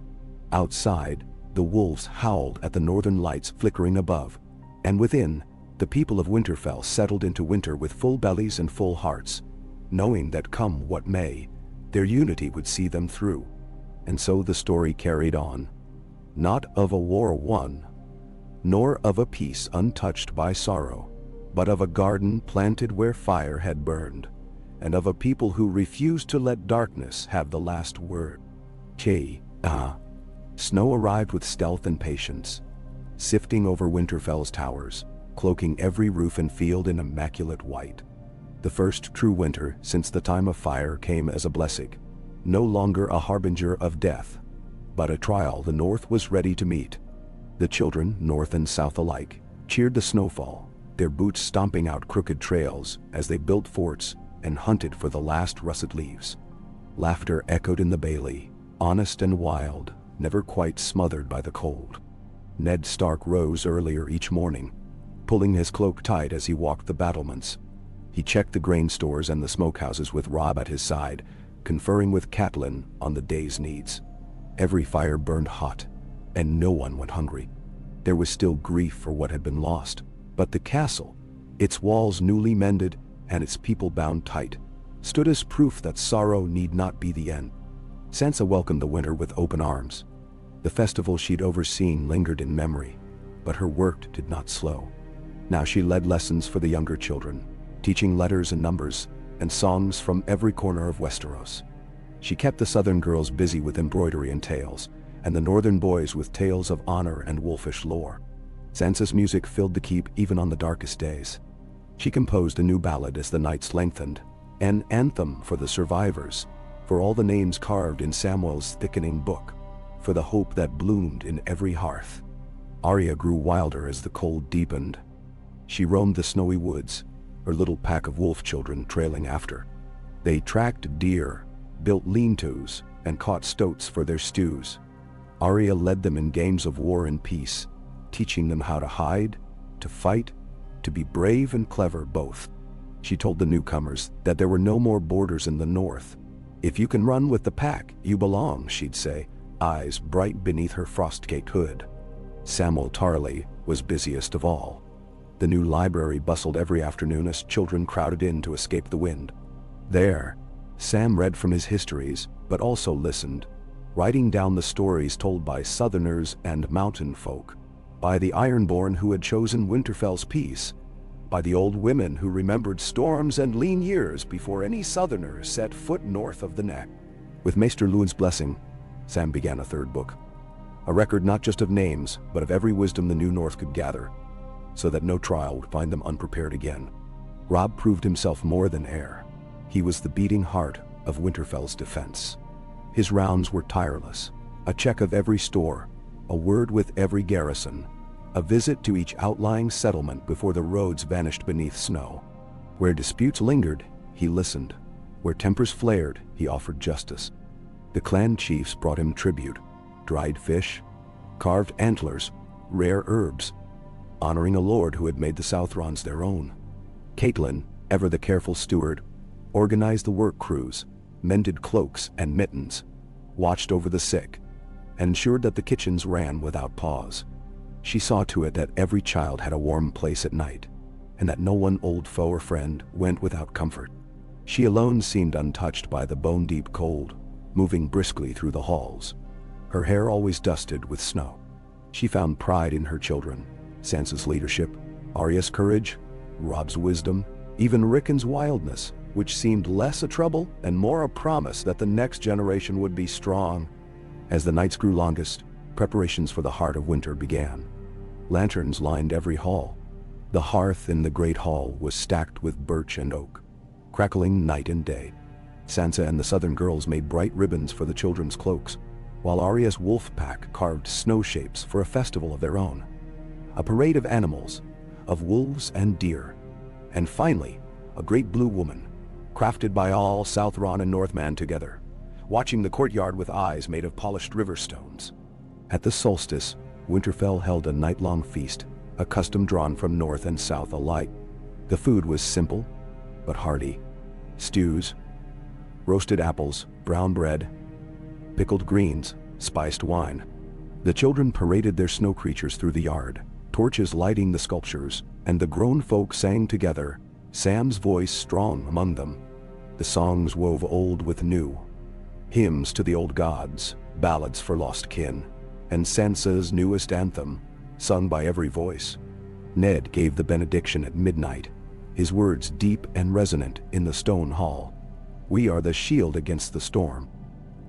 Outside, the wolves howled at the northern lights flickering above, and within, the people of Winterfell settled into winter with full bellies and full hearts, knowing that come what may, their unity would see them through. And so the story carried on, not of a war won, nor of a peace untouched by sorrow, but of a garden planted where fire had burned, and of a people who refused to let darkness have the last word. Snow arrived with stealth and patience, sifting over Winterfell's towers, cloaking every roof and field in immaculate white. The first true winter since the time of fire came as a blessing, no longer a harbinger of death, but a trial the North was ready to meet. The children, North and South alike, cheered the snowfall, their boots stomping out crooked trails as they built forts and hunted for the last russet leaves. Laughter echoed in the bailey, honest and wild, never quite smothered by the cold. Ned Stark rose earlier each morning, pulling his cloak tight as he walked the battlements. He checked the grain stores and the smokehouses with Robb at his side, conferring with Catelyn on the day's needs. Every fire burned hot, and no one went hungry. There was still grief for what had been lost, but the castle, its walls newly mended and its people bound tight, stood as proof that sorrow need not be the end. Sansa welcomed the winter with open arms. The festival she'd overseen lingered in memory, but her work did not slow. Now she led lessons for the younger children, teaching letters and numbers and songs from every corner of Westeros. She kept the southern girls busy with embroidery and tales, and the northern boys with tales of honor and wolfish lore. Sansa's music filled the keep even on the darkest days. She composed a new ballad as the nights lengthened, an anthem for the survivors, for all the names carved in Samwell's thickening book, for the hope that bloomed in every hearth. Arya grew wilder as the cold deepened. She roamed the snowy woods, her little pack of wolf children trailing after. They tracked deer, built lean-tos, and caught stoats for their stews. Arya led them in games of war and peace, teaching them how to hide, to fight, to be brave and clever both. She told the newcomers that there were no more borders in the north. If you can run with the pack, you belong, she'd say, eyes bright beneath her frost-caked hood. Samwell Tarly was busiest of all. The new library bustled every afternoon as children crowded in to escape the wind. There, Sam read from his histories, but also listened, writing down the stories told by Southerners and mountain folk, by the Ironborn who had chosen Winterfell's peace, by the old women who remembered storms and lean years before any Southerner set foot north of the Neck. With Maester Luwin's blessing, Sam began a third book, a record not just of names, but of every wisdom the New North could gather, so that no trial would find them unprepared again. Robb proved himself more than heir. He was the beating heart of Winterfell's defense. His rounds were tireless, a check of every store, a word with every garrison, a visit to each outlying settlement before the roads vanished beneath snow. Where disputes lingered, he listened. Where tempers flared, he offered justice. The clan chiefs brought him tribute, dried fish, carved antlers, rare herbs, honoring a lord who had made the Southrons their own. Catelyn, ever the careful steward, organized the work crews, mended cloaks and mittens, watched over the sick, and ensured that the kitchens ran without pause. She saw to it that every child had a warm place at night, and that no one old foe or friend went without comfort. She alone seemed untouched by the bone-deep cold, moving briskly through the halls, her hair always dusted with snow. She found pride in her children, Sansa's leadership, Arya's courage, Robb's wisdom, even Rickon's wildness, which seemed less a trouble and more a promise that the next generation would be strong. As the nights grew longest, preparations for the heart of winter began. Lanterns lined every hall. The hearth in the great hall was stacked with birch and oak, crackling night and day. Sansa and the southern girls made bright ribbons for the children's cloaks, while Arya's wolf pack carved snow shapes for a festival of their own. A parade of animals, of wolves and deer, and finally, a great blue woman, crafted by all Southron and Northman together, watching the courtyard with eyes made of polished river stones. At the solstice, Winterfell held a night-long feast, a custom drawn from north and south alike. The food was simple, but hearty. Stews, roasted apples, brown bread, pickled greens, spiced wine. The children paraded their snow creatures through the yard, torches lighting the sculptures, and the grown folk sang together, Sam's voice strong among them. The songs wove old with new, hymns to the old gods, ballads for lost kin, and Sansa's newest anthem, sung by every voice. Ned gave the benediction at midnight, his words deep and resonant in the stone hall. We are the shield against the storm.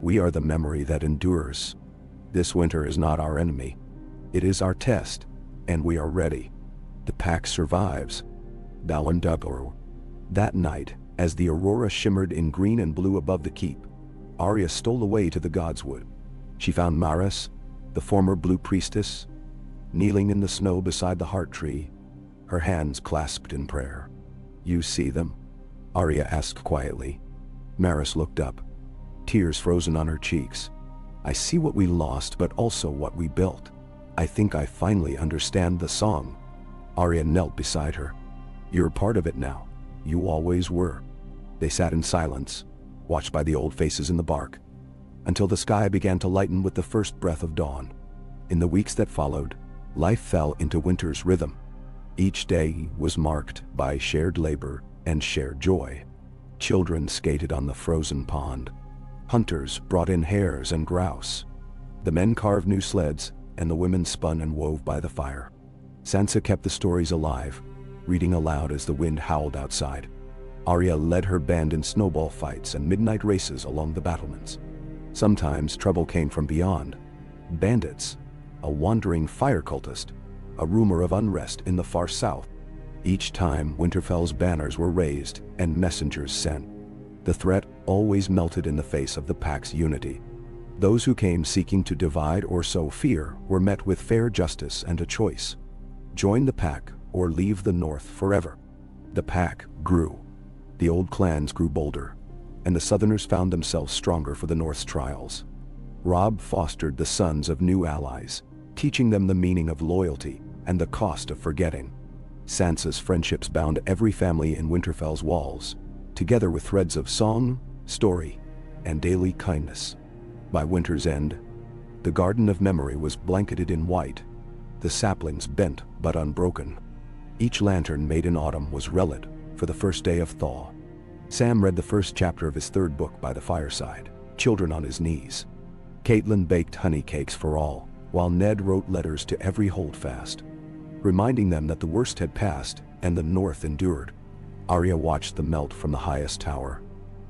We are the memory that endures. This winter is not our enemy. It is our test, and we are ready. The pack survives. Balin Duggar. That night, as the aurora shimmered in green and blue above the keep, Arya stole away to the Godswood. She found Maris, the former blue priestess, kneeling in the snow beside the heart tree, her hands clasped in prayer. You see them? Arya asked quietly. Maris looked up, tears frozen on her cheeks. I see what we lost, but also what we built. I think I finally understand the song. Arya knelt beside her. You're part of it now. You always were. They sat in silence, watched by the old faces in the bark, until the sky began to lighten with the first breath of dawn. In the weeks that followed, life fell into winter's rhythm. Each day was marked by shared labor and shared joy. Children skated on the frozen pond. Hunters brought in hares and grouse. The men carved new sleds, and the women spun and wove by the fire. Sansa kept the stories alive, reading aloud as the wind howled outside. Arya led her band in snowball fights and midnight races along the battlements. Sometimes trouble came from beyond. Bandits, a wandering fire cultist, a rumor of unrest in the far south. Each time Winterfell's banners were raised and messengers sent. The threat always melted in the face of the pack's unity. Those who came seeking to divide or sow fear were met with fair justice and a choice: join the pack or leave the north forever. The pack grew. The old clans grew bolder, and the southerners found themselves stronger for the north's trials. Robb fostered the sons of new allies, teaching them the meaning of loyalty and the cost of forgetting. Sansa's friendships bound every family in Winterfell's walls, together with threads of song, story, and daily kindness. By winter's end, the Garden of Memory was blanketed in white, the saplings bent but unbroken. Each lantern made in autumn was relit for the first day of thaw. Sam read the first chapter of his third book by the fireside, children on his knees. Catelyn baked honey cakes for all, while Ned wrote letters to every holdfast, reminding them that the worst had passed and the north endured. Arya watched the melt from the highest tower.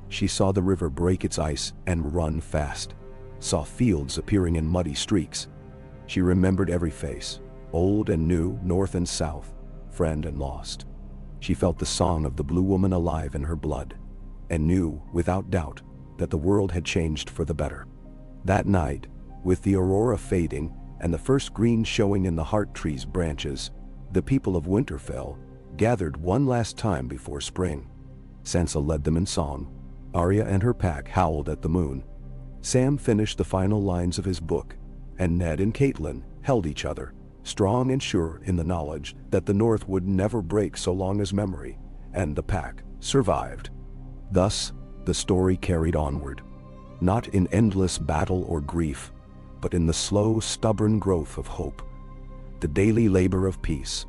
She saw the river break its ice and run fast, saw fields appearing in muddy streaks. She remembered every face, old and new, north and south, friend and lost. She felt the song of the Blue Woman alive in her blood, and knew, without doubt, that the world had changed for the better. That night, with the aurora fading and the first green showing in the heart tree's branches, the people of Winterfell gathered one last time before spring. Sansa led them in song. Arya and her pack howled at the moon. Sam finished the final lines of his book, and Ned and Catelyn held each other, strong and sure in the knowledge that the North would never break so long as memory and the pack survived. Thus, the story carried onward, not in endless battle or grief, but in the slow, stubborn growth of hope, the daily labor of peace,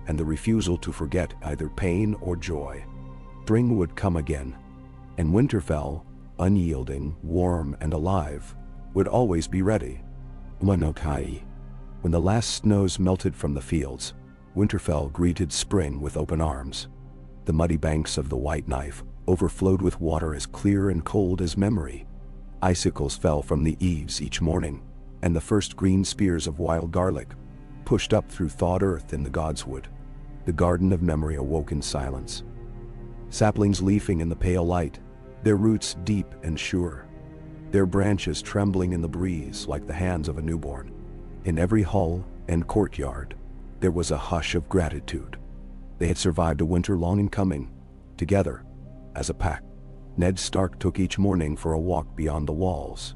and the refusal to forget either pain or joy. Spring would come again, and Winterfell, unyielding, warm, and alive, would always be ready. When the last snows melted from the fields, Winterfell greeted spring with open arms. The muddy banks of the White Knife overflowed with water as clear and cold as memory. Icicles fell from the eaves each morning, and the first green spears of wild garlic pushed up through thawed earth in the godswood. The Garden of Memory awoke in silence. Saplings leafing in the pale light, their roots deep and sure, their branches trembling in the breeze like the hands of a newborn. In every hall and courtyard, there was a hush of gratitude. They had survived a winter long in coming, together, as a pack. Ned Stark took each morning for a walk beyond the walls.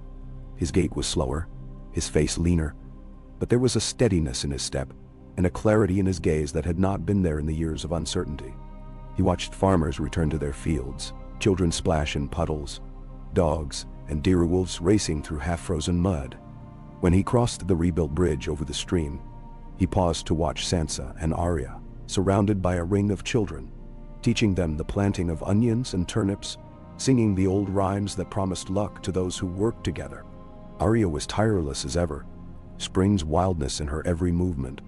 His gait was slower, his face leaner, but there was a steadiness in his step and a clarity in his gaze that had not been there in the years of uncertainty. He watched farmers return to their fields, children splash in puddles, dogs and deer wolves racing through half-frozen mud. When he crossed the rebuilt bridge over the stream, he paused to watch Sansa and Arya, surrounded by a ring of children, teaching them the planting of onions and turnips, singing the old rhymes that promised luck to those who worked together. Arya was tireless as ever, spring's wildness in her every movement.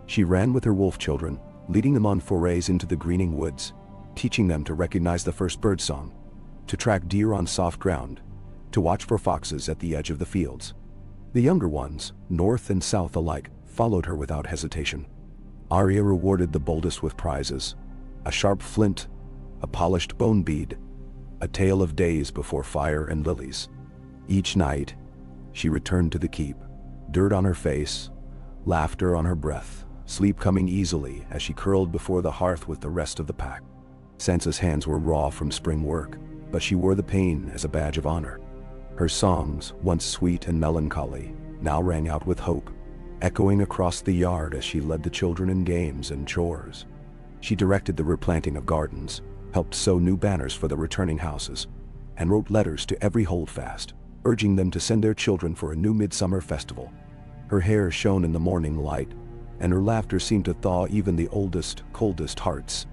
She ran with her wolf children, leading them on forays into the greening woods, teaching them to recognize the first birdsong, to track deer on soft ground, to watch for foxes at the edge of the fields. The younger ones, north and south alike, followed her without hesitation. Arya rewarded the boldest with prizes: a sharp flint, a polished bone bead, a tale of days before fire and lilies. Each night, she returned to the keep, dirt on her face, laughter on her breath, sleep coming easily as she curled before the hearth with the rest of the pack. Sansa's hands were raw from spring work, but she wore the pain as a badge of honor. Her songs, once sweet and melancholy, now rang out with hope, echoing across the yard as she led the children in games and chores. She directed the replanting of gardens, helped sew new banners for the returning houses, and wrote letters to every holdfast, urging them to send their children for a new Midsummer festival. Her hair shone in the morning light, and her laughter seemed to thaw even the oldest, coldest hearts.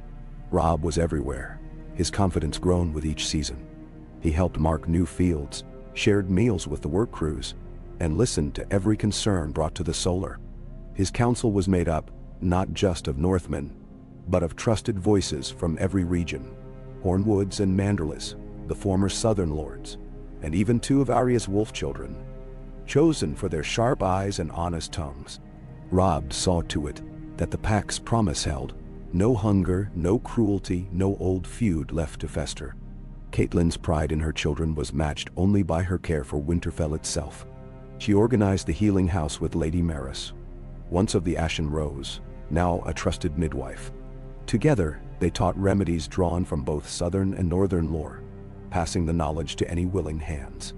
Robb was everywhere, his confidence grown with each season. He helped mark new fields, shared meals with the work crews, and listened to every concern brought to the Solar. His council was made up not just of Northmen, but of trusted voices from every region. Hornwoods and Manderless, the former southern lords, and even 2 of Arya's wolf children, chosen for their sharp eyes and honest tongues. Robb saw to it that the pack's promise held: no hunger, no cruelty, no old feud left to fester. Catelyn's pride in her children was matched only by her care for Winterfell itself. She organized the healing house with Lady Maris, once of the Ashen Rose, now a trusted midwife. Together, they taught remedies drawn from both southern and northern lore, passing the knowledge to any willing hands.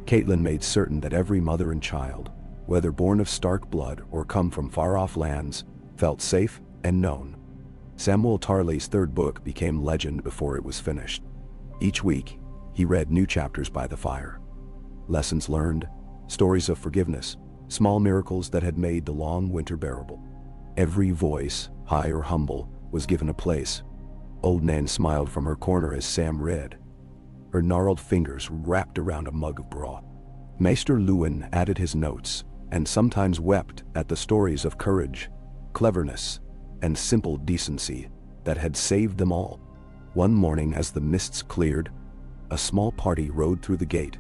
Catelyn made certain that every mother and child, whether born of Stark blood or come from far-off lands, felt safe and known. Samwell Tarly's 3rd book became legend before it was finished. Each week, he read new chapters by the fire. Lessons learned, stories of forgiveness, small miracles that had made the long winter bearable. Every voice, high or humble, was given a place. Old Nan smiled from her corner as Sam read, her gnarled fingers wrapped around a mug of broth. Maester Luwin added his notes, and sometimes wept at the stories of courage, cleverness, and simple decency that had saved them all. One morning as the mists cleared, a small party rode through the gate.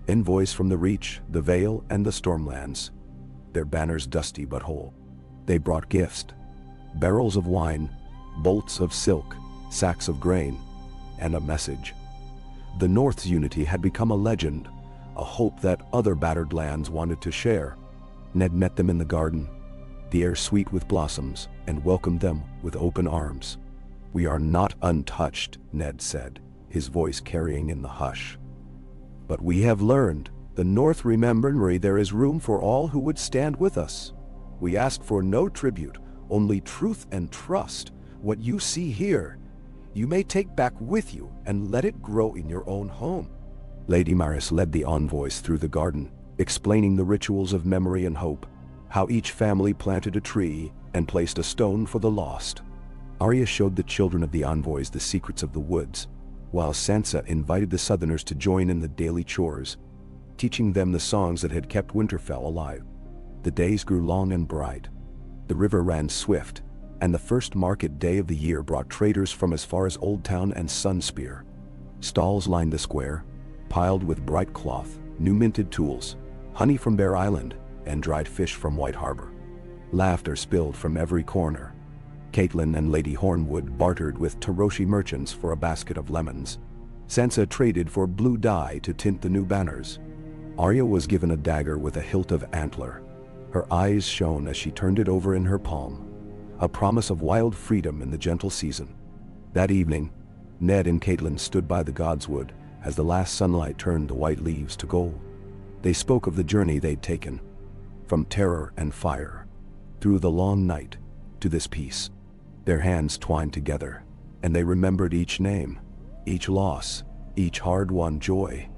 Envoys from the Reach, the Vale, and the Stormlands, their banners dusty but whole. They brought gifts: barrels of wine, bolts of silk, sacks of grain, and a message. The North's unity had become a legend, a hope that other battered lands wanted to share. Ned met them in the garden, the air sweet with blossoms, and welcomed them with open arms. "We are not untouched," Ned said, his voice carrying in the hush. "But we have learned, the North remember there is room for all who would stand with us. We ask for no tribute, only truth and trust. What you see here, you may take back with you and let it grow in your own home." Lady Maris led the envoys through the garden, explaining the rituals of memory and hope, how each family planted a tree and placed a stone for the lost. Arya showed the children of the envoys the secrets of the woods, while Sansa invited the Southerners to join in the daily chores, teaching them the songs that had kept Winterfell alive. The days grew long and bright. The river ran swift, and the first market day of the year brought traders from as far as Old Town and Sunspear. Stalls lined the square, piled with bright cloth, new minted tools, honey from Bear Island, and dried fish from White Harbor. Laughter spilled from every corner. Catelyn and Lady Hornwood bartered with Taroshi merchants for a basket of lemons. Sansa traded for blue dye to tint the new banners. Arya was given a dagger with a hilt of antler. Her eyes shone as she turned it over in her palm, a promise of wild freedom in the gentle season. That evening, Ned and Catelyn stood by the Godswood as the last sunlight turned the white leaves to gold. They spoke of the journey they'd taken, from terror and fire, through the long night, to this peace. Their hands twined together, and they remembered each name, each loss, each hard-won joy.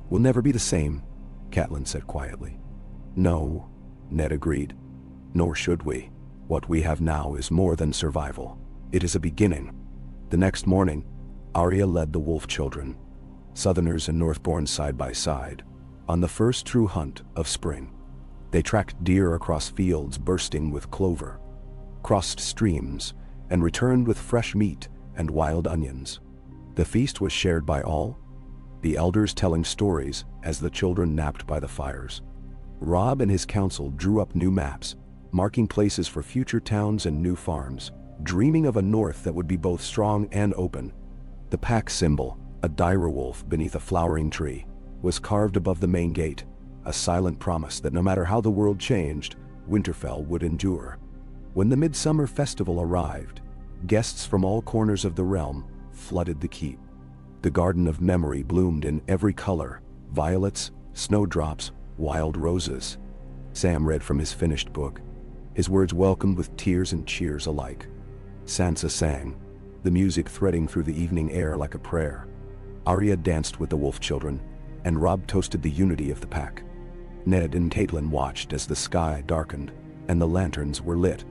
"We'll never be the same," Catelyn said quietly. "No," Ned agreed. "Nor should we. What we have now is more than survival. It is a beginning." The next morning, Arya led the wolf children, Southerners and Northborn side by side, on the first true hunt of spring. They tracked deer across fields bursting with clover, crossed streams, and returned with fresh meat and wild onions. The feast was shared by all, the elders telling stories as the children napped by the fires. Robb and his council drew up new maps, marking places for future towns and new farms, dreaming of a north that would be both strong and open. The pack symbol, a direwolf beneath a flowering tree, was carved above the main gate, a silent promise that no matter how the world changed, Winterfell would endure. When the Midsummer festival arrived, guests from all corners of the realm flooded the keep. The garden of memory bloomed in every color: violets, snowdrops, wild roses. Sam read from his finished book, his words welcomed with tears and cheers alike. Sansa sang, the music threading through the evening air like a prayer. Arya danced with the wolf children, and Robb toasted the unity of the pack. Ned and Catelyn watched as the sky darkened, and the lanterns were lit.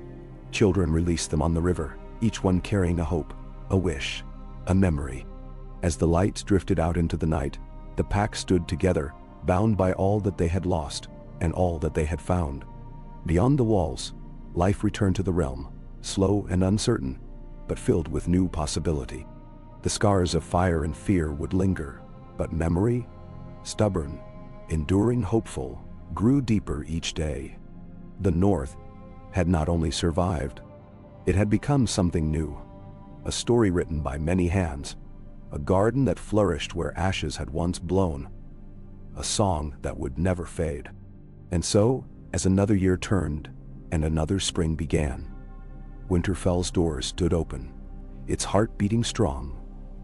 Children released them on the river, each one carrying a hope, a wish, a memory. As the lights drifted out into the night, the pack stood together, bound by all that they had lost, and all that they had found. Beyond the walls, life returned to the realm, slow and uncertain, but filled with new possibility. The scars of fire and fear would linger, but memory, stubborn, enduring, hopeful, grew deeper each day. The North had not only survived, it had become something new. A story written by many hands, a garden that flourished where ashes had once blown, a song that would never fade. And so, as another year turned, and another spring began, Winterfell's doors stood open, its heart beating strong,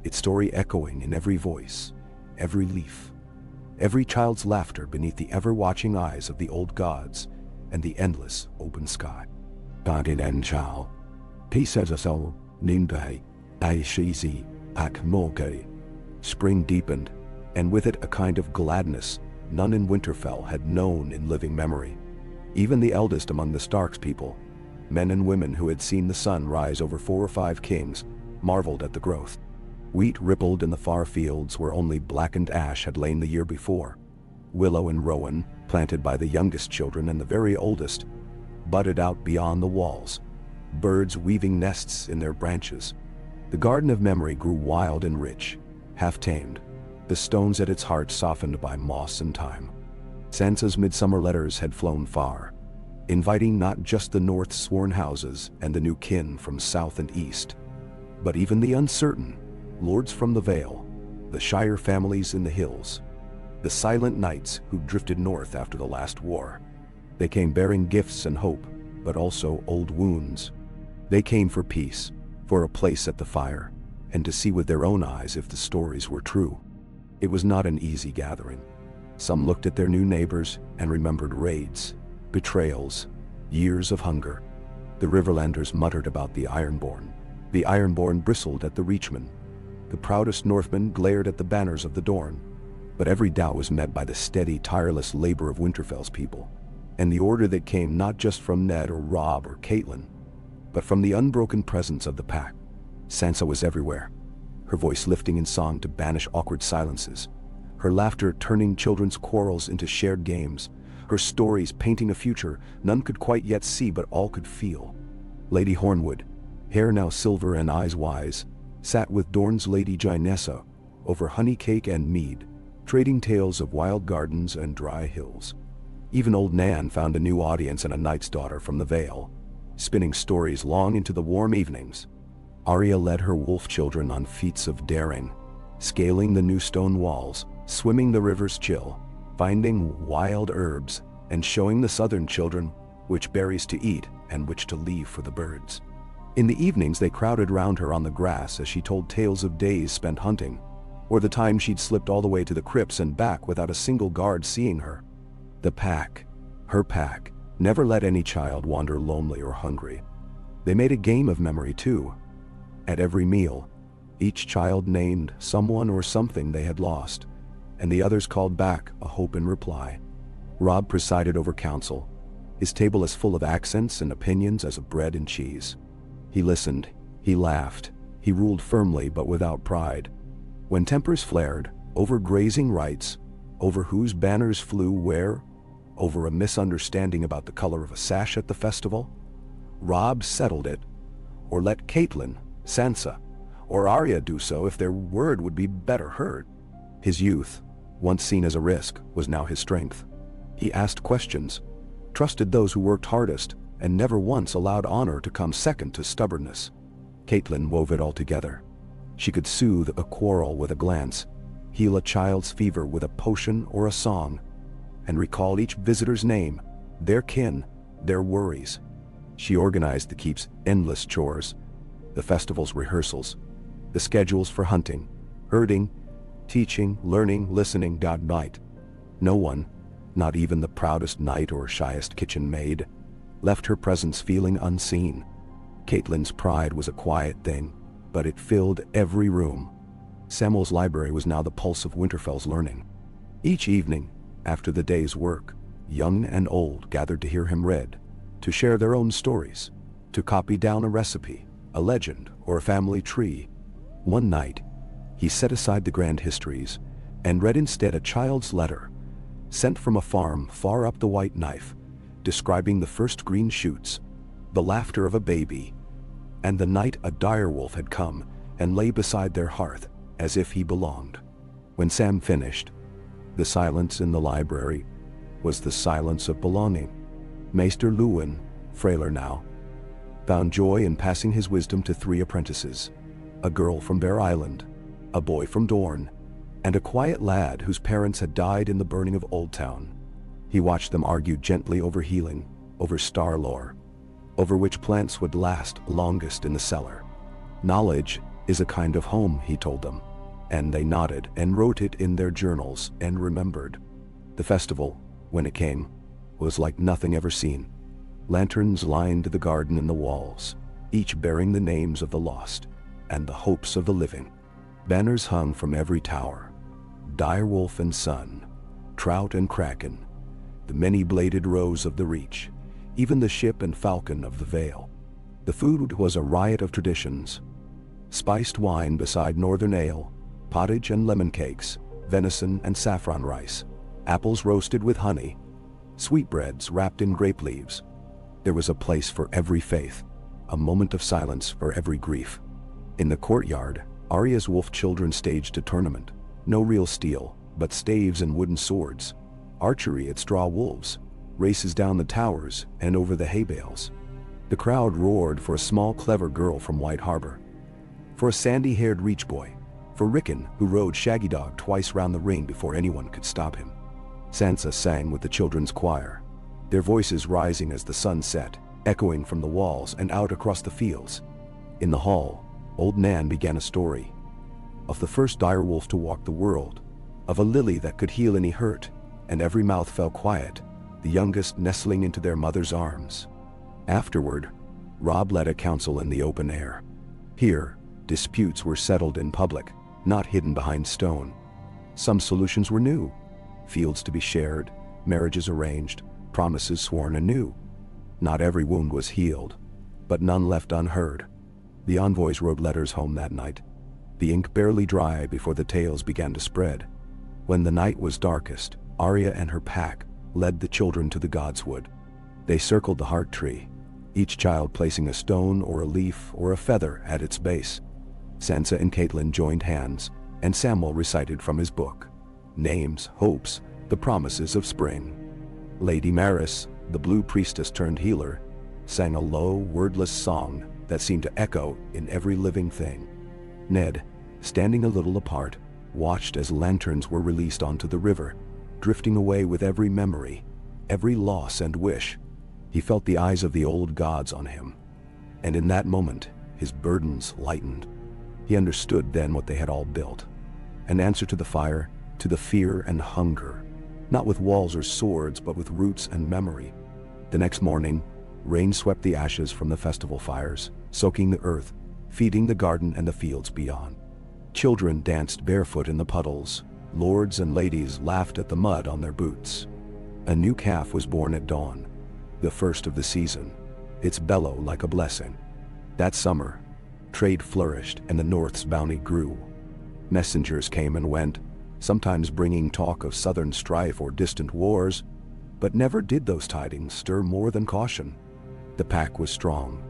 its story echoing in every voice, every leaf, every child's laughter beneath the ever-watching eyes of the old gods and the endless open sky. Guarded and Chao, peace as a soul, Nimbe, I Shizi, Ak Morge. Spring deepened, and with it a kind of gladness none in Winterfell had known in living memory. Even the eldest among the Stark's people, men and women who had seen the sun rise over 4 or 5 kings, marveled at the growth. Wheat rippled in the far fields where only blackened ash had lain the year before. Willow and rowan, planted by the youngest children and the very oldest, budded out beyond the walls, birds weaving nests in their branches. The garden of memory grew wild and rich, half-tamed, the stones at its heart softened by moss and time. Sansa's midsummer letters had flown far, inviting not just the North's sworn houses and the new kin from south and east, but even the uncertain, lords from the Vale, the Shire families in the hills, the silent knights who drifted north after the last war. They came bearing gifts and hope, but also old wounds. They came for peace, for a place at the fire, and to see with their own eyes if the stories were true. It was not an easy gathering. Some looked at their new neighbors and remembered raids, betrayals, years of hunger. The Riverlanders muttered about the Ironborn. The Ironborn bristled at the Reachmen. The proudest Northmen glared at the banners of the Dorne. But every doubt was met by the steady, tireless labor of Winterfell's people, and the order that came not just from Ned or Robb or Catelyn, but from the unbroken presence of the pack. Sansa was everywhere, her voice lifting in song to banish awkward silences, her laughter turning children's quarrels into shared games, her stories painting a future none could quite yet see but all could feel. Lady Hornwood, hair now silver and eyes wise, sat with Dorne's Lady Gynessa over honey cake and mead, trading tales of wild gardens and dry hills. Even old Nan found a new audience in a knight's daughter from the Vale, spinning stories long into the warm evenings. Arya led her wolf children on feats of daring, scaling the new stone walls, swimming the river's chill, finding wild herbs, and showing the southern children which berries to eat and which to leave for the birds. In the evenings they crowded round her on the grass as she told tales of days spent hunting, or the time she'd slipped all the way to the crypts and back without a single guard seeing her. The pack, her pack, never let any child wander lonely or hungry. They made a game of memory too. At every meal, each child named someone or something they had lost, and the others called back a hope in reply. Robb presided over council, his table as full of accents and opinions as of bread and cheese. He listened, he laughed, he ruled firmly but without pride. When tempers flared, over grazing rights, over whose banners flew where, over a misunderstanding about the color of a sash at the festival, Robb settled it, or let Catelyn, Sansa, or Arya do so if their word would be better heard. His youth, once seen as a risk, was now his strength. He asked questions, trusted those who worked hardest, and never once allowed honor to come second to stubbornness. Catelyn wove it all together. She could soothe a quarrel with a glance, heal a child's fever with a potion or a song, and recall each visitor's name, their kin, their worries. She organized the keep's endless chores, the festival's rehearsals, the schedules for hunting, herding, teaching, learning, listening, night. No one, not even the proudest knight or shyest kitchen maid, left her presence feeling unseen. Catelyn's pride was a quiet thing, but it filled every room. Samwell's library was now the pulse of Winterfell's learning. Each evening, after the day's work, Young and old gathered to hear him read, to share their own stories, to copy down a recipe, a legend, or a family tree. One night, he set aside the grand histories and read instead a child's letter, sent from a farm far up the White Knife, describing the first green shoots, the laughter of a baby, and the night a direwolf had come and lay beside their hearth as if he belonged. When Sam finished, the silence in the library was the silence of belonging. Maester Luwin, frailer now, found joy in passing his wisdom to 3 apprentices, a girl from Bear Island, a boy from Dorne, and a quiet lad whose parents had died in the burning of Old Town. He watched them argue gently over healing, over star lore, over which plants would last longest in the cellar. Knowledge is a kind of home, he told them, and they nodded and wrote it in their journals and remembered. The festival, when it came, was like nothing ever seen. Lanterns lined the garden and the walls, each bearing the names of the lost and the hopes of the living. Banners hung from every tower, direwolf and sun, trout and kraken, the many-bladed rose of the reach, even the ship and falcon of the Vale. The food was a riot of traditions: spiced wine beside northern ale, pottage and lemon cakes, venison and saffron rice, apples roasted with honey, sweetbreads wrapped in grape leaves. There was a place for every faith, a moment of silence for every grief. In the courtyard, Arya's wolf children staged a tournament. No real steel, but staves and wooden swords. Archery at straw wolves, races down the towers and over the hay bales. The crowd roared for a small clever girl from White Harbor, for a sandy-haired reach boy, for Rickon, who rode Shaggy Dog twice round the ring before anyone could stop him. Sansa sang with the children's choir, their voices rising as the sun set, echoing from the walls and out across the fields. In the hall, old Nan began a story of the first direwolf to walk the world, of a lily that could heal any hurt, and every mouth fell quiet, the youngest nestling into their mother's arms. Afterward, Robb led a council in the open air. Here, disputes were settled in public, not hidden behind stone. Some solutions were new: fields to be shared, marriages arranged, promises sworn anew. Not every wound was healed, but none left unheard. The envoys wrote letters home that night, the ink barely dry before the tales began to spread. When the night was darkest, Arya and her pack led the children to the Godswood. They circled the heart tree, each child placing a stone or a leaf or a feather at its base. Sansa and Catelyn joined hands, and Samwell recited from his book, names, hopes, the promises of spring. Lady Maris, the blue priestess turned healer, sang a low, wordless song that seemed to echo in every living thing. Ned, standing a little apart, watched as lanterns were released onto the river, drifting away with every memory, every loss and wish. He felt the eyes of the old gods on him, and in that moment, his burdens lightened. He understood then what they had all built: an answer to the fire, to the fear and hunger, not with walls or swords, but with roots and memory. The next morning, rain swept the ashes from the festival fires, soaking the earth, feeding the garden and the fields beyond. Children danced barefoot in the puddles. Lords and ladies laughed at the mud on their boots. A new calf was born at dawn, the first of the season, its bellow like a blessing. That summer, trade flourished and the North's bounty grew. Messengers came and went, sometimes bringing talk of southern strife or distant wars, but never did those tidings stir more than caution. The pack was strong.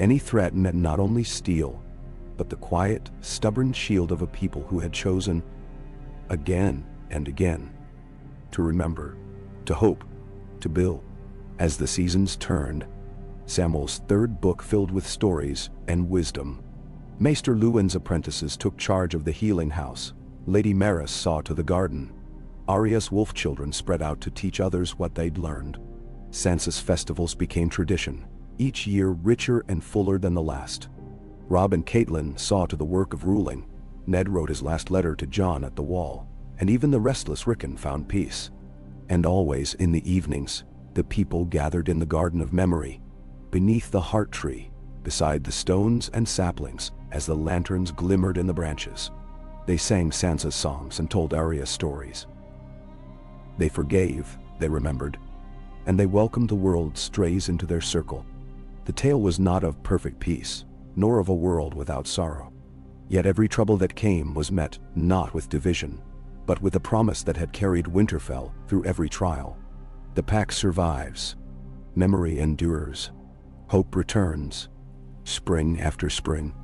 Any threat meant not only steel, but the quiet, stubborn shield of a people who had chosen, again and again, to remember, to hope, to build. As the seasons turned, Samwell's third book filled with stories and wisdom. Maester Luwin's apprentices took charge of the healing house. Lady Maris saw to the garden. Arya's wolf children spread out to teach others what they'd learned. Sansa's festivals became tradition, each year richer and fuller than the last. Robb and Catelyn saw to the work of ruling. Ned wrote his last letter to Jon at the wall, and even the restless Rickon found peace. And always in the evenings, the people gathered in the Garden of Memory, beneath the heart tree, beside the stones and saplings, as the lanterns glimmered in the branches. They sang Sansa's songs and told Arya stories. They forgave, they remembered, and they welcomed the world's strays into their circle. The tale was not of perfect peace, nor of a world without sorrow. Yet every trouble that came was met not with division, but with a promise that had carried Winterfell through every trial. The pack survives. Memory endures. Hope returns. Spring after spring.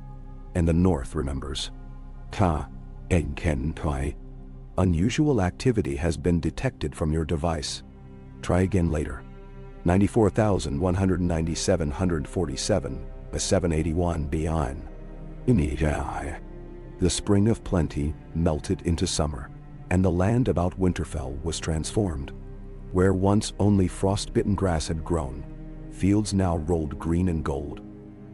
And the North remembers. Unusual activity has been detected from your device. Try again later. 94,197,147, a 781 beyond. The spring of plenty melted into summer, and the land about Winterfell was transformed. Where once only frost-bitten grass had grown, fields now rolled green and gold.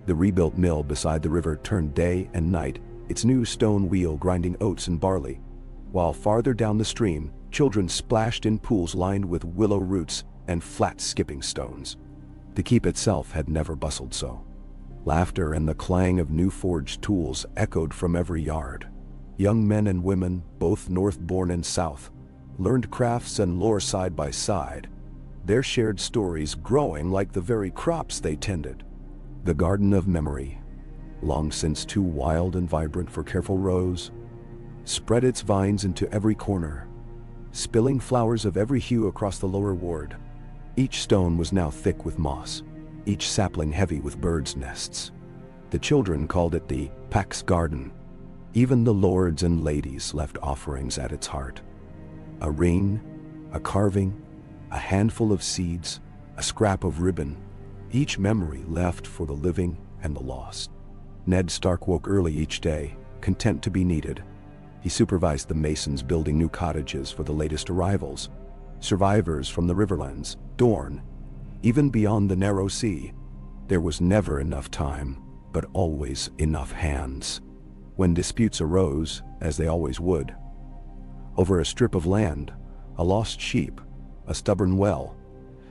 The rebuilt mill beside the river turned day and night, its new stone wheel grinding oats and barley, while farther down the stream, children splashed in pools lined with willow roots and flat skipping stones. The keep itself had never bustled so. Laughter and the clang of new forged tools echoed from every yard. Young men and women, both north-born and south, learned crafts and lore side by side, their shared stories growing like the very crops they tended. The garden of memory, long since too wild and vibrant for careful rows, spread its vines into every corner, spilling flowers of every hue across the lower ward. Each stone was now thick with moss, each sapling heavy with birds' nests. The children called it the Pack's Garden. Even the lords and ladies left offerings at its heart. A ring, a carving, a handful of seeds, a scrap of ribbon, each memory left for the living and the lost. Ned Stark woke early each day, content to be needed. He supervised the masons building new cottages for the latest arrivals, survivors from the Riverlands, Dorne, even beyond the narrow sea. There was never enough time, but always enough hands. When disputes arose, as they always would, over a strip of land, a lost sheep, a stubborn well,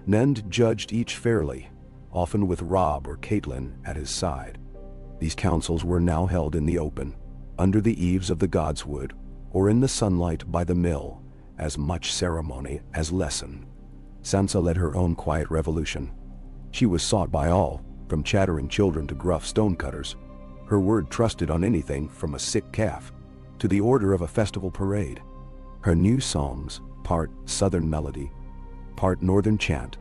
Ned judged each fairly, often with Robb or Catelyn at his side. These councils were now held in the open, under the eaves of the Godswood, or in the sunlight by the mill, as much ceremony as lesson. Sansa led her own quiet revolution. She was sought by all, from chattering children to gruff stonecutters, her word trusted on anything from a sick calf to the order of a festival parade. Her new songs, part southern melody, part northern chant,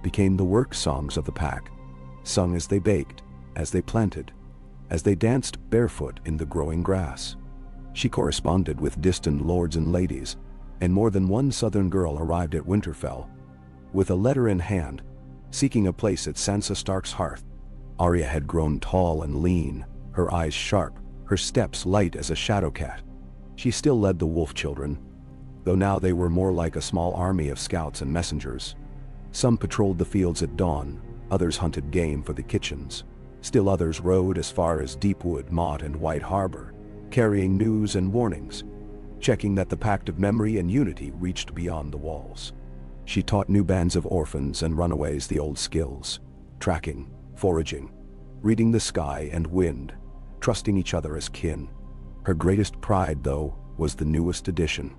became the work songs of the pack, sung as they baked, as they planted, as they danced barefoot in the growing grass. She corresponded with distant lords and ladies, and more than one southern girl arrived at Winterfell, with a letter in hand, seeking a place at Sansa Stark's hearth. Arya had grown tall and lean, her eyes sharp, her steps light as a shadow cat. She still led the wolf children, though now they were more like a small army of scouts and messengers. Some patrolled the fields at dawn, others hunted game for the kitchens. Still others rode as far as Deepwood, Mott, and White Harbor, carrying news and warnings, checking that the pact of memory and unity reached beyond the walls. She taught new bands of orphans and runaways the old skills: tracking, foraging, reading the sky and wind, trusting each other as kin. Her greatest pride, though, was the newest addition.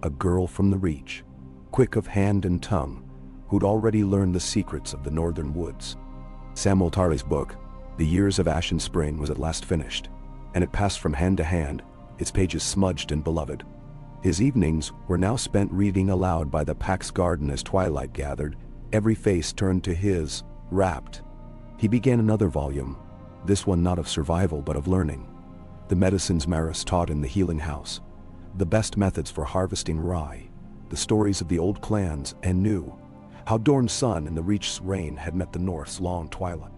A girl from the Reach, quick of hand and tongue, who'd already learned the secrets of the northern woods. Samwell Tarly's book, The Years of Ashen Spring, was at last finished, and it passed from hand to hand, its pages smudged and beloved. His evenings were now spent reading aloud by the Pack's Garden as twilight gathered, every face turned to his, rapt. He began another volume, this one not of survival but of learning. The medicines Maris taught in the healing house, the best methods for harvesting rye, the stories of the old clans and new, how Dorne's sun in the Reach's reign had met the North's long twilight.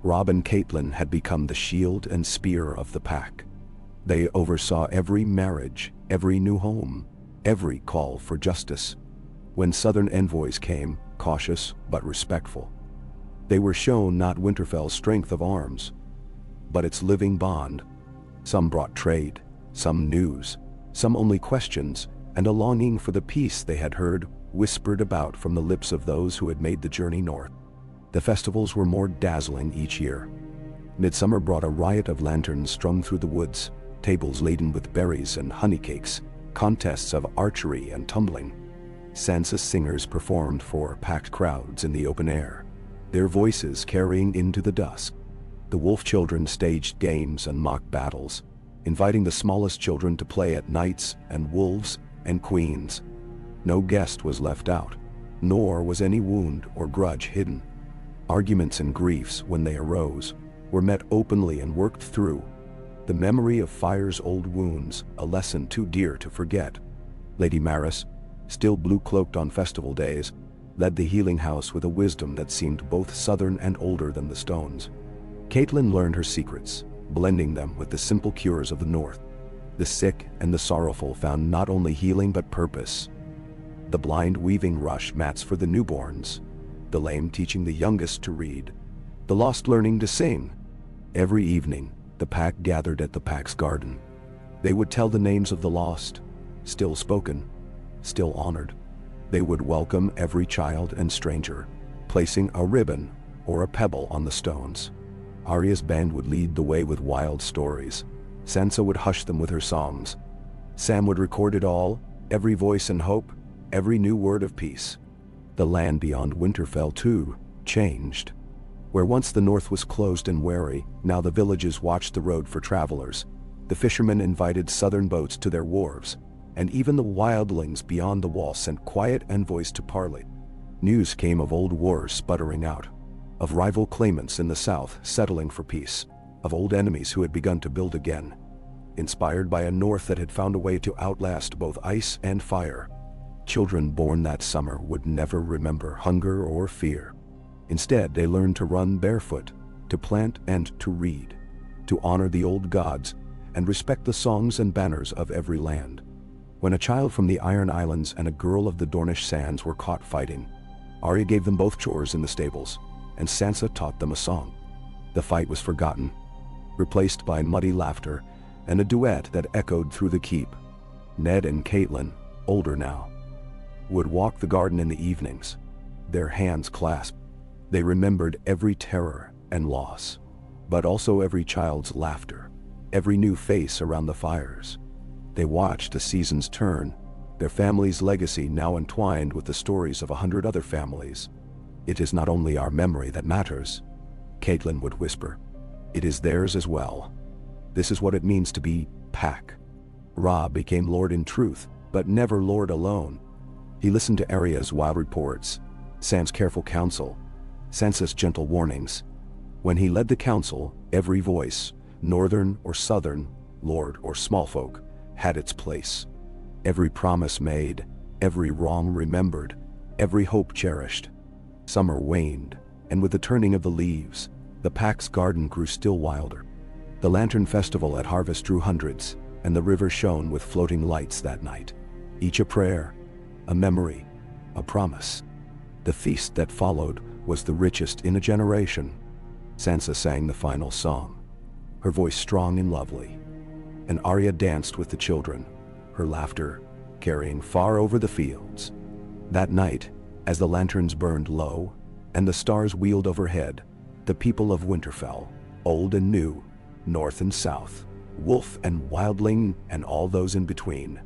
Robb and Catelyn had become the shield and spear of the pack. They oversaw every marriage, every new home, every call for justice. When southern envoys came, cautious but respectful, they were shown not Winterfell's strength of arms, but its living bond. Some brought trade, some news, some only questions, and a longing for the peace they had heard whispered about from the lips of those who had made the journey north. The festivals were more dazzling each year. Midsummer brought a riot of lanterns strung through the woods, tables laden with berries and honey cakes, contests of archery and tumbling. Sansa's singers performed for packed crowds in the open air, their voices carrying into the dusk. The wolf children staged games and mock battles, inviting the smallest children to play at knights and wolves and queens. No guest was left out, nor was any wound or grudge hidden. Arguments and griefs, when they arose, were met openly and worked through. The memory of fire's old wounds, a lesson too dear to forget. Lady Maris, still blue-cloaked on festival days, led the healing house with a wisdom that seemed both southern and older than the stones. Catelyn learned her secrets, blending them with the simple cures of the north. The sick and the sorrowful found not only healing but purpose. The blind weaving rush mats for the newborns, the lame teaching the youngest to read, the lost learning to sing. Every evening, the pack gathered at the pack's garden. They would tell the names of the lost, still spoken, still honored. They would welcome every child and stranger, placing a ribbon or a pebble on the stones. Arya's band would lead the way with wild stories. Sansa would hush them with her songs. Sam would record it all, every voice and hope, every new word of peace. The land beyond Winterfell, too, changed. Where once the north was closed and wary, now the villages watched the road for travelers. The fishermen invited southern boats to their wharves, and even the wildlings beyond the wall sent quiet envoys to parley. News came of old wars sputtering out, of rival claimants in the south settling for peace, of old enemies who had begun to build again, inspired by a north that had found a way to outlast both ice and fire. Children born that summer would never remember hunger or fear. Instead, they learned to run barefoot, to plant and to read, to honor the old gods, and respect the songs and banners of every land. When a child from the Iron Islands and a girl of the Dornish sands were caught fighting, Arya gave them both chores in the stables, and Sansa taught them a song. The fight was forgotten, replaced by muddy laughter and a duet that echoed through the keep. Ned and Catelyn, older now, would walk the garden in the evenings, their hands clasped. They remembered every terror and loss, but also every child's laughter, every new face around the fires. They watched the seasons turn, their family's legacy now entwined with the stories of 100 other families. "It is not only our memory that matters," Catelyn would whisper. "It is theirs as well. This is what it means to be pack." Robb became Lord in truth, but never Lord alone. He listened to Arya's wild reports, Sam's careful counsel, Sansa's gentle warnings. When he led the council, every voice, northern or southern, lord or smallfolk, had its place. Every promise made, every wrong remembered, every hope cherished. Summer waned, and with the turning of the leaves, the pack's garden grew still wilder. The Lantern Festival at harvest drew hundreds, and the river shone with floating lights that night. Each a prayer, a memory, a promise. The feast that followed was the richest in a generation. Sansa sang the final song, her voice strong and lovely, and Arya danced with the children, her laughter carrying far over the fields. That night, as the lanterns burned low and the stars wheeled overhead, the people of Winterfell, old and new, north and south, wolf and wildling and all those in between,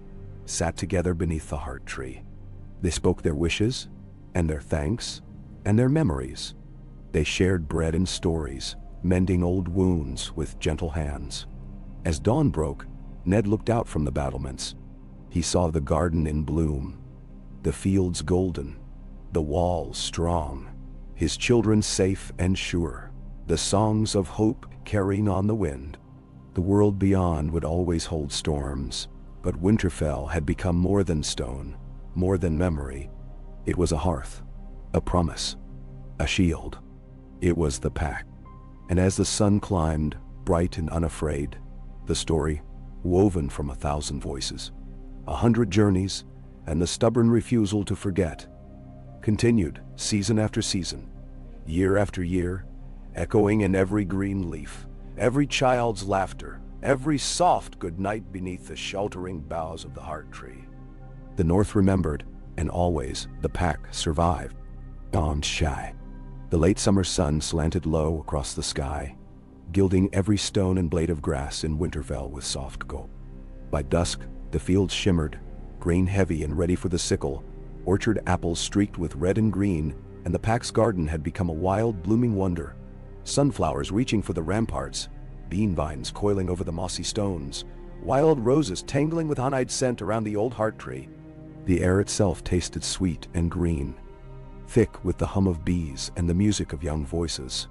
sat together beneath the heart tree. They spoke their wishes and their thanks and their memories. They shared bread and stories, mending old wounds with gentle hands. As dawn broke, Ned looked out from the battlements. He saw the garden in bloom, the fields golden, the walls strong, his children safe and sure, the songs of hope carrying on the wind. The world beyond would always hold storms, but Winterfell had become more than stone, more than memory. It was a hearth, a promise, a shield. It was the pack. And as the sun climbed, bright and unafraid, the story, woven from 1,000 voices, 100 journeys, and the stubborn refusal to forget, continued season after season, year after year, echoing in every green leaf, every child's laughter, every soft good night beneath the sheltering boughs of the heart tree. The North remembered, and always the pack survived. Dawned shy. The late summer sun slanted low across the sky, gilding every stone and blade of grass in Winterfell with soft gold. By dusk, the fields shimmered, grain heavy and ready for the sickle, orchard apples streaked with red and green, and the pack's garden had become a wild, blooming wonder. Sunflowers reaching for the ramparts, bean vines coiling over the mossy stones, wild roses tangling with honeyed scent around the old heart tree. The air itself tasted sweet and green, thick with the hum of bees and the music of young voices.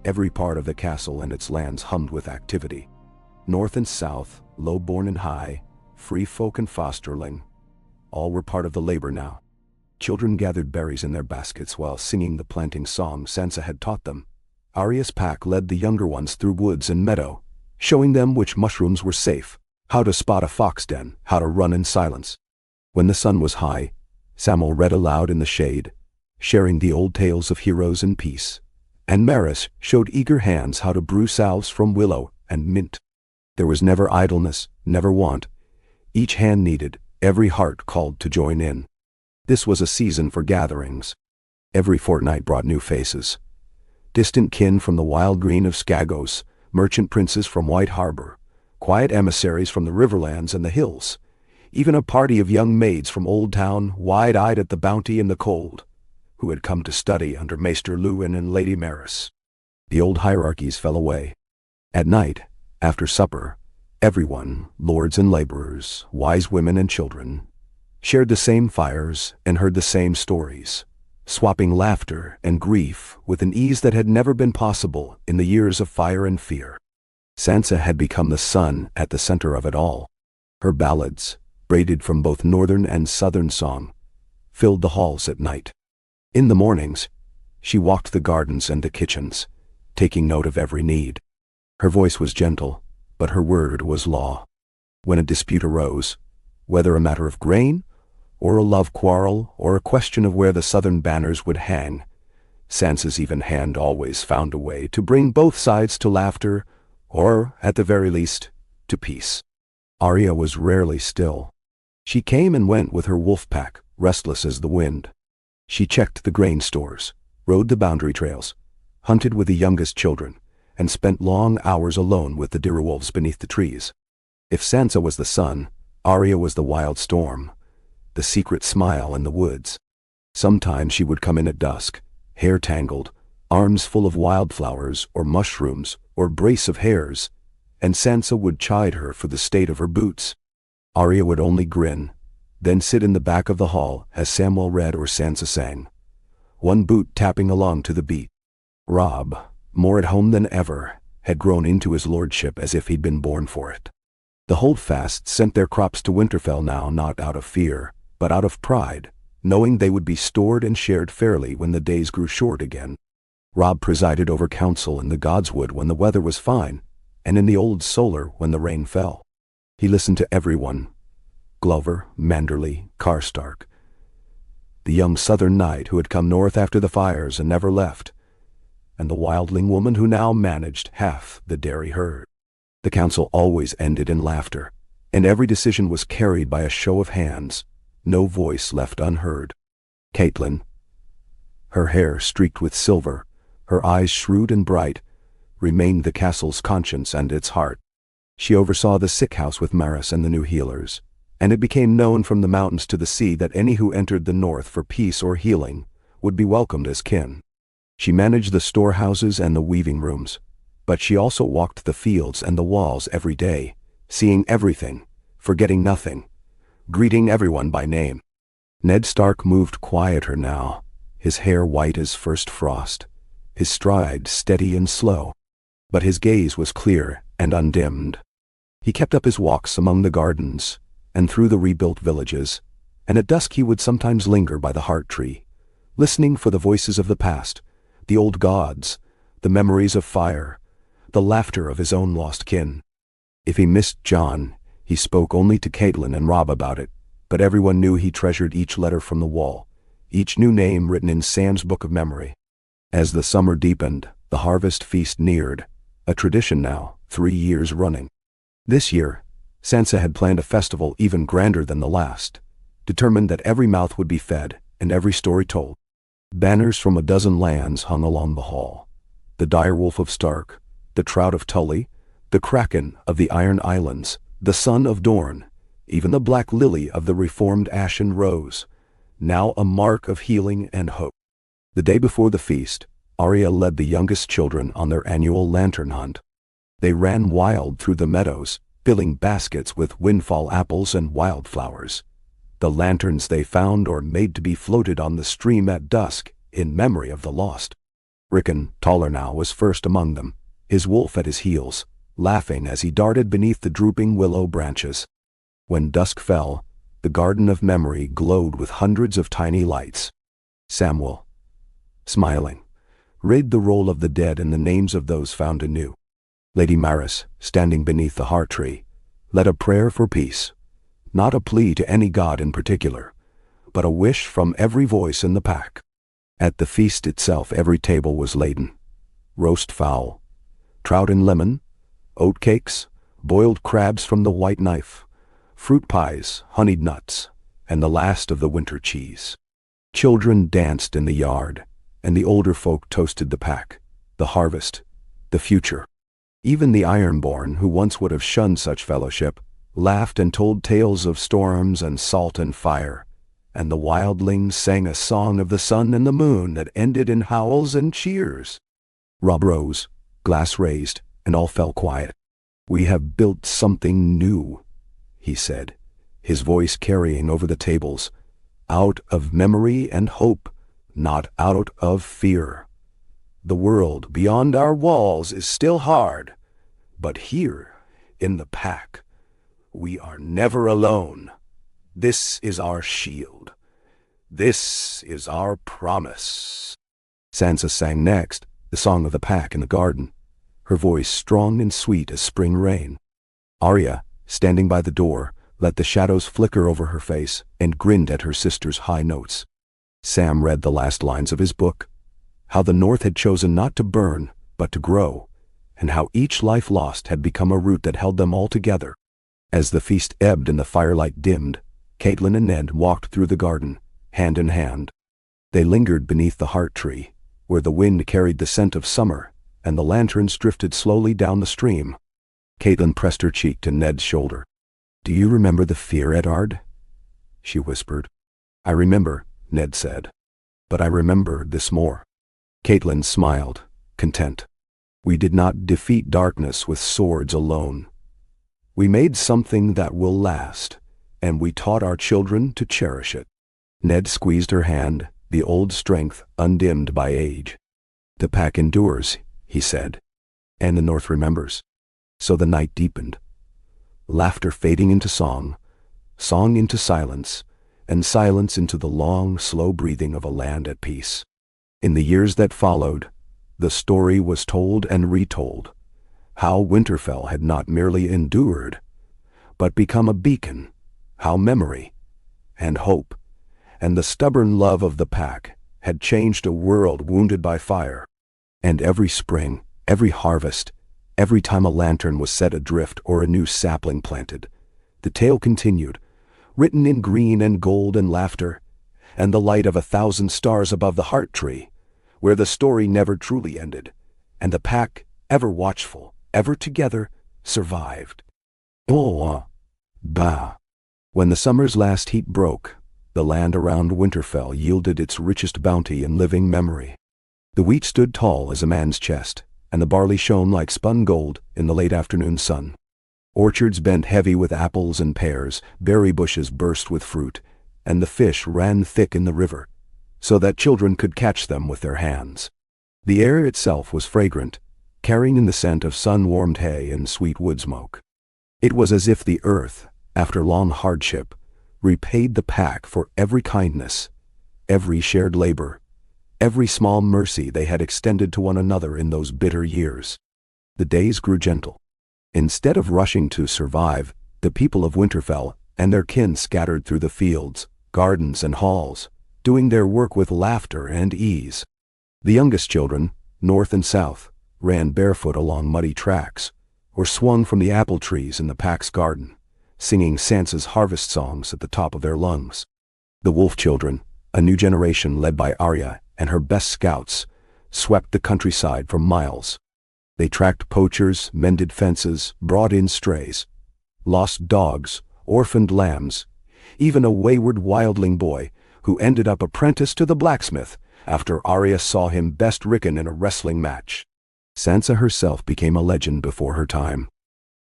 Every part of the castle and its lands hummed with activity. North and south, low-born and high, free folk and fosterling, all were part of the labor now. Children gathered berries in their baskets while singing the planting song Sansa had taught them. Arya's pack led the younger ones through woods and meadow, showing them which mushrooms were safe, how to spot a fox den, how to run in silence. When the sun was high, Samwell read aloud in the shade, sharing the old tales of heroes and peace, and Maris showed eager hands how to brew salves from willow and mint. There was never idleness, never want. Each hand needed, every heart called to join in. This was a season for gatherings. Every fortnight brought new faces. Distant kin from the wild green of Skagos, merchant princes from White Harbor, quiet emissaries from the riverlands and the hills, even a party of young maids from Old Town, wide-eyed at the bounty and the cold, who had come to study under Maester Luwin and Lady Maris. The old hierarchies fell away. At night, after supper, everyone, lords and laborers, wise women and children, shared the same fires and heard the same stories, swapping laughter and grief with an ease that had never been possible in the years of fire and fear. Sansa had become the sun at the center of it all. Her ballads, braided from both northern and southern song, filled the halls at night. In the mornings, she walked the gardens and the kitchens, taking note of every need. Her voice was gentle, but her word was law. When a dispute arose, whether a matter of grain, or a love quarrel, or a question of where the southern banners would hang, Sansa's even hand always found a way to bring both sides to laughter, or, at the very least, to peace. Arya was rarely still. She came and went with her wolf pack, restless as the wind. She checked the grain stores, rode the boundary trails, hunted with the youngest children, and spent long hours alone with the direwolves beneath the trees. If Sansa was the sun, Arya was the wild storm, the secret smile in the woods. Sometimes she would come in at dusk, hair tangled, arms full of wildflowers or mushrooms or brace of hares, and Sansa would chide her for the state of her boots. Arya would only grin, then sit in the back of the hall as Samwell read or Sansa sang, one boot tapping along to the beat. Robb, more at home than ever, had grown into his lordship as if he'd been born for it. The holdfasts sent their crops to Winterfell now not out of fear, but out of pride, knowing they would be stored and shared fairly when the days grew short again. Robb presided over council in the Godswood when the weather was fine, and in the Old Solar when the rain fell. He listened to everyone, Glover, Manderley, Karstark, the young southern knight who had come north after the fires and never left, and the wildling woman who now managed half the dairy herd. The council always ended in laughter, and every decision was carried by a show of hands, no voice left unheard. Catelyn, her hair streaked with silver, her eyes shrewd and bright, remained the castle's conscience and its heart. She oversaw the sick house with Maris and the new healers, and it became known from the mountains to the sea that any who entered the north for peace or healing would be welcomed as kin. She managed the storehouses and the weaving rooms, but she also walked the fields and the walls every day, seeing everything, forgetting nothing, greeting everyone by name. Ned Stark moved quieter now, his hair white as first frost, his stride steady and slow, but his gaze was clear and undimmed. He kept up his walks among the gardens and through the rebuilt villages, and at dusk he would sometimes linger by the heart tree, listening for the voices of the past, the old gods, the memories of fire, the laughter of his own lost kin. If he missed Jon, he spoke only to Catelyn and Robb about it, but everyone knew he treasured each letter from the wall, each new name written in Sam's book of memory. As the summer deepened, the harvest feast neared, a tradition now, 3 years running. This year, Sansa had planned a festival even grander than the last, determined that every mouth would be fed and every story told. Banners from a dozen lands hung along the hall. The direwolf of Stark, the trout of Tully, the kraken of the Iron Islands, the sun of Dorne, even the black lily of the reformed ashen rose. now a mark of healing and hope. The day before the feast, Arya led the youngest children on their annual lantern hunt. They ran wild through the meadows, filling baskets with windfall apples and wildflowers. The lanterns they found or made to be floated on the stream at dusk in memory of the lost. Rickon, taller now, was first among them, his wolf at his heels, laughing as he darted beneath the drooping willow branches. When dusk fell, the garden of memory glowed with hundreds of tiny lights. Samwell, smiling, read the roll of the dead and the names of those found anew. Lady Maris, standing beneath the heart tree, led a prayer for peace, not a plea to any god in particular, but a wish from every voice in the pack. At the feast itself every table was laden. Roast fowl, trout and lemon, oatcakes, boiled crabs from the white knife, fruit pies, honeyed nuts, and the last of the winter cheese. Children danced in the yard, and the older folk toasted the pack, the harvest, the future. Even the Ironborn, who once would have shunned such fellowship, laughed and told tales of storms and salt and fire, and the wildlings sang a song of the sun and the moon that ended in howls and cheers. Robb rose, glass raised, and all fell quiet. "We have built something new," he said, his voice carrying over the tables, "out of memory and hope, not out of fear. The world beyond our walls is still hard, but here, in the pack, we are never alone. This is our shield. This is our promise." Sansa sang next, the song of the pack in the garden, her voice strong and sweet as spring rain. Arya, standing by the door, let the shadows flicker over her face and grinned at her sister's high notes. Sam read the last lines of his book, how the North had chosen not to burn, but to grow, and how each life lost had become a root that held them all together. As the feast ebbed and the firelight dimmed, Catelyn and Ned walked through the garden, hand in hand. They lingered beneath the heart tree, where the wind carried the scent of summer, and the lanterns drifted slowly down the stream. Catelyn pressed her cheek to Ned's shoulder. "Do you remember the fear, Eddard?" she whispered. "I remember," Ned said. "But I remember this more." Catelyn smiled, content. "We did not defeat darkness with swords alone. We made something that will last, and we taught our children to cherish it." Ned squeezed her hand, the old strength undimmed by age. "The pack endures," he said, "and the North remembers." So the night deepened, laughter fading into song, song into silence, and silence into the long, slow breathing of a land at peace. In the years that followed, the story was told and retold, how Winterfell had not merely endured, but become a beacon, how memory, and hope, and the stubborn love of the pack had changed a world wounded by fire. And every spring, every harvest, every time a lantern was set adrift or a new sapling planted, the tale continued, written in green and gold and laughter, and the light of 1,000 stars above the heart tree, where the story never truly ended, and the pack, ever watchful, ever together, survived. Oh, bah! When the summer's last heat broke, the land around Winterfell yielded its richest bounty in living memory. The wheat stood tall as a man's chest, and the barley shone like spun gold in the late afternoon sun. Orchards bent heavy with apples and pears, berry bushes burst with fruit, and the fish ran thick in the river, so that children could catch them with their hands. The air itself was fragrant, carrying in the scent of sun-warmed hay and sweet wood smoke. It was as if the earth, after long hardship, repaid the pack for every kindness, every shared labor, every small mercy they had extended to one another in those bitter years. The days grew gentle. Instead of rushing to survive, the people of Winterfell and their kin scattered through the fields, gardens, and halls, doing their work with laughter and ease. The youngest children, north and south, ran barefoot along muddy tracks, or swung from the apple trees in the pack's garden, singing Sansa's harvest songs at the top of their lungs. The wolf children, a new generation led by Arya and her best scouts, swept the countryside for miles. They tracked poachers, mended fences, brought in strays, lost dogs, orphaned lambs, even a wayward wildling boy who ended up apprenticed to the blacksmith after Arya saw him best ricken in a wrestling match. Sansa herself became a legend before her time.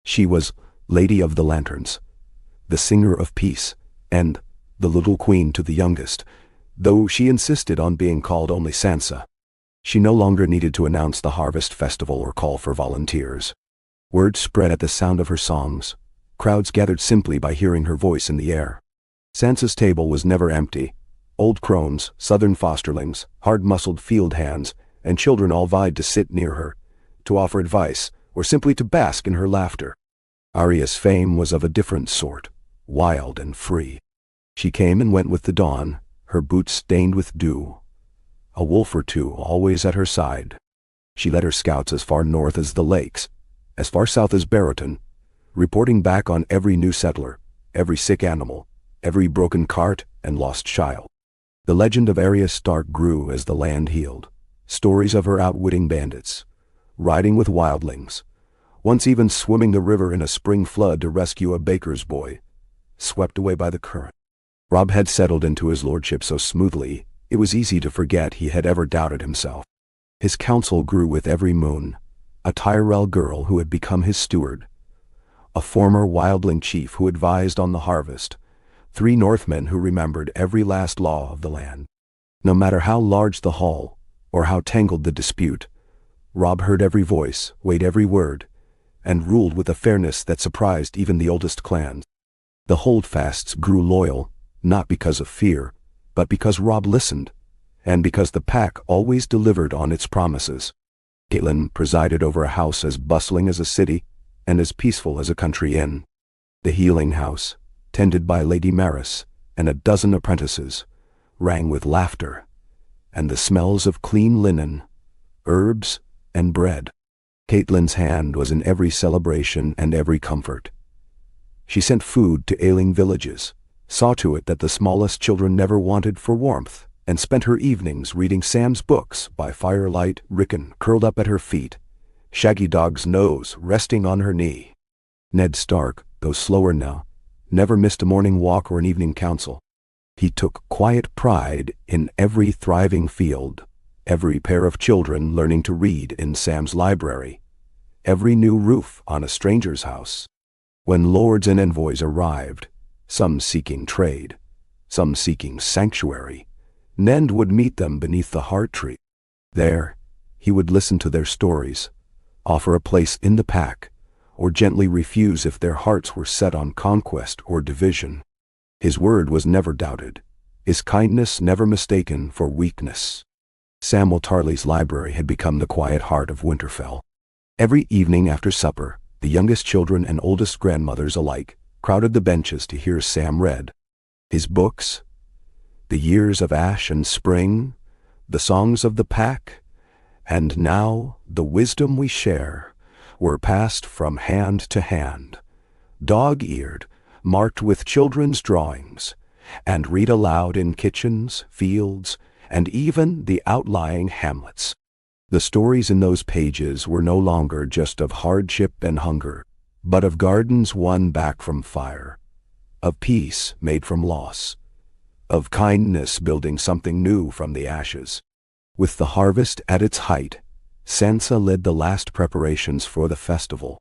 She was Lady of the Lanterns, the singer of peace, and the little queen to the youngest, though she insisted on being called only Sansa. She no longer needed to announce the harvest festival or call for volunteers. Word spread at the sound of her songs. Crowds gathered simply by hearing her voice in the air. Sansa's table was never empty. Old crones, southern fosterlings, hard-muscled field hands, and children all vied to sit near her, to offer advice, or simply to bask in her laughter. Arya's fame was of a different sort, wild and free. She came and went with the dawn, her boots stained with dew. A wolf or two always at her side. She led her scouts as far north as the lakes, as far south as Barrowton, reporting back on every new settler, every sick animal, every broken cart and lost child. The legend of Arya Stark grew as the land healed. Stories of her outwitting bandits, riding with wildlings, once even swimming the river in a spring flood to rescue a baker's boy, swept away by the current. Robb had settled into his lordship so smoothly, it was easy to forget he had ever doubted himself. His council grew with every moon. A Tyrell girl who had become his steward, a former wildling chief who advised on the harvest, 3 Northmen who remembered every last law of the land. No matter how large the hall, or how tangled the dispute, Robb heard every voice, weighed every word, and ruled with a fairness that surprised even the oldest clans. The holdfasts grew loyal, not because of fear, but because Robb listened, and because the pack always delivered on its promises. Catelyn presided over a house as bustling as a city and as peaceful as a country inn. The healing house, tended by Lady Maris and a dozen apprentices, rang with laughter and the smells of clean linen, herbs, and bread. Catelyn's hand was in every celebration and every comfort. She sent food to ailing villages, saw to it that the smallest children never wanted for warmth, and spent her evenings reading Sam's books by firelight, Rickon curled up at her feet, Shaggy Dog's nose resting on her knee. Ned Stark, though slower now, never missed a morning walk or an evening council. He took quiet pride in every thriving field, every pair of children learning to read in Sam's library, every new roof on a stranger's house. When lords and envoys arrived, some seeking trade, some seeking sanctuary, Ned would meet them beneath the heart tree. There, he would listen to their stories, offer a place in the pack, or gently refuse if their hearts were set on conquest or division. His word was never doubted, his kindness never mistaken for weakness. Samwell Tarly's library had become the quiet heart of Winterfell. Every evening after supper, the youngest children and oldest grandmothers alike crowded the benches to hear Sam read. His books, the years of ash and spring, the songs of the pack, and now the wisdom we share, were passed from hand to hand, dog-eared, marked with children's drawings, and read aloud in kitchens, fields, and even the outlying hamlets. The stories in those pages were no longer just of hardship and hunger, but of gardens won back from fire, of peace made from loss, of kindness building something new from the ashes. With the harvest at its height, Sansa led the last preparations for the festival.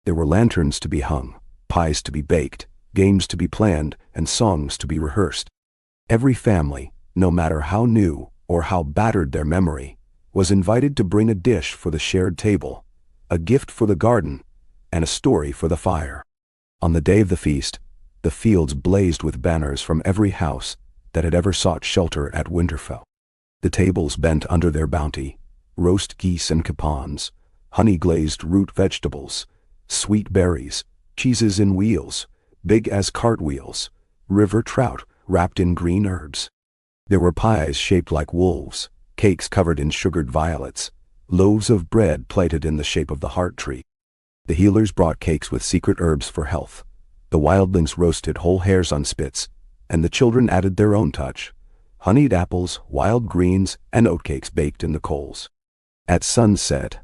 There were lanterns to be hung, pies to be baked, games to be planned, and songs to be rehearsed. Every family, no matter how new or how battered their memory, was invited to bring a dish for the shared table, a gift for the garden, and a story for the fire. On the day of the feast, the fields blazed with banners from every house that had ever sought shelter at Winterfell. The tables bent under their bounty, roast geese and capons, honey-glazed root vegetables, sweet berries, cheeses in wheels, big as cartwheels, river trout wrapped in green herbs. There were pies shaped like wolves, cakes covered in sugared violets, loaves of bread plated in the shape of the heart tree. The healers brought cakes with secret herbs for health. The wildlings roasted whole hares on spits, and the children added their own touch, honeyed apples, wild greens, and oatcakes baked in the coals. At sunset,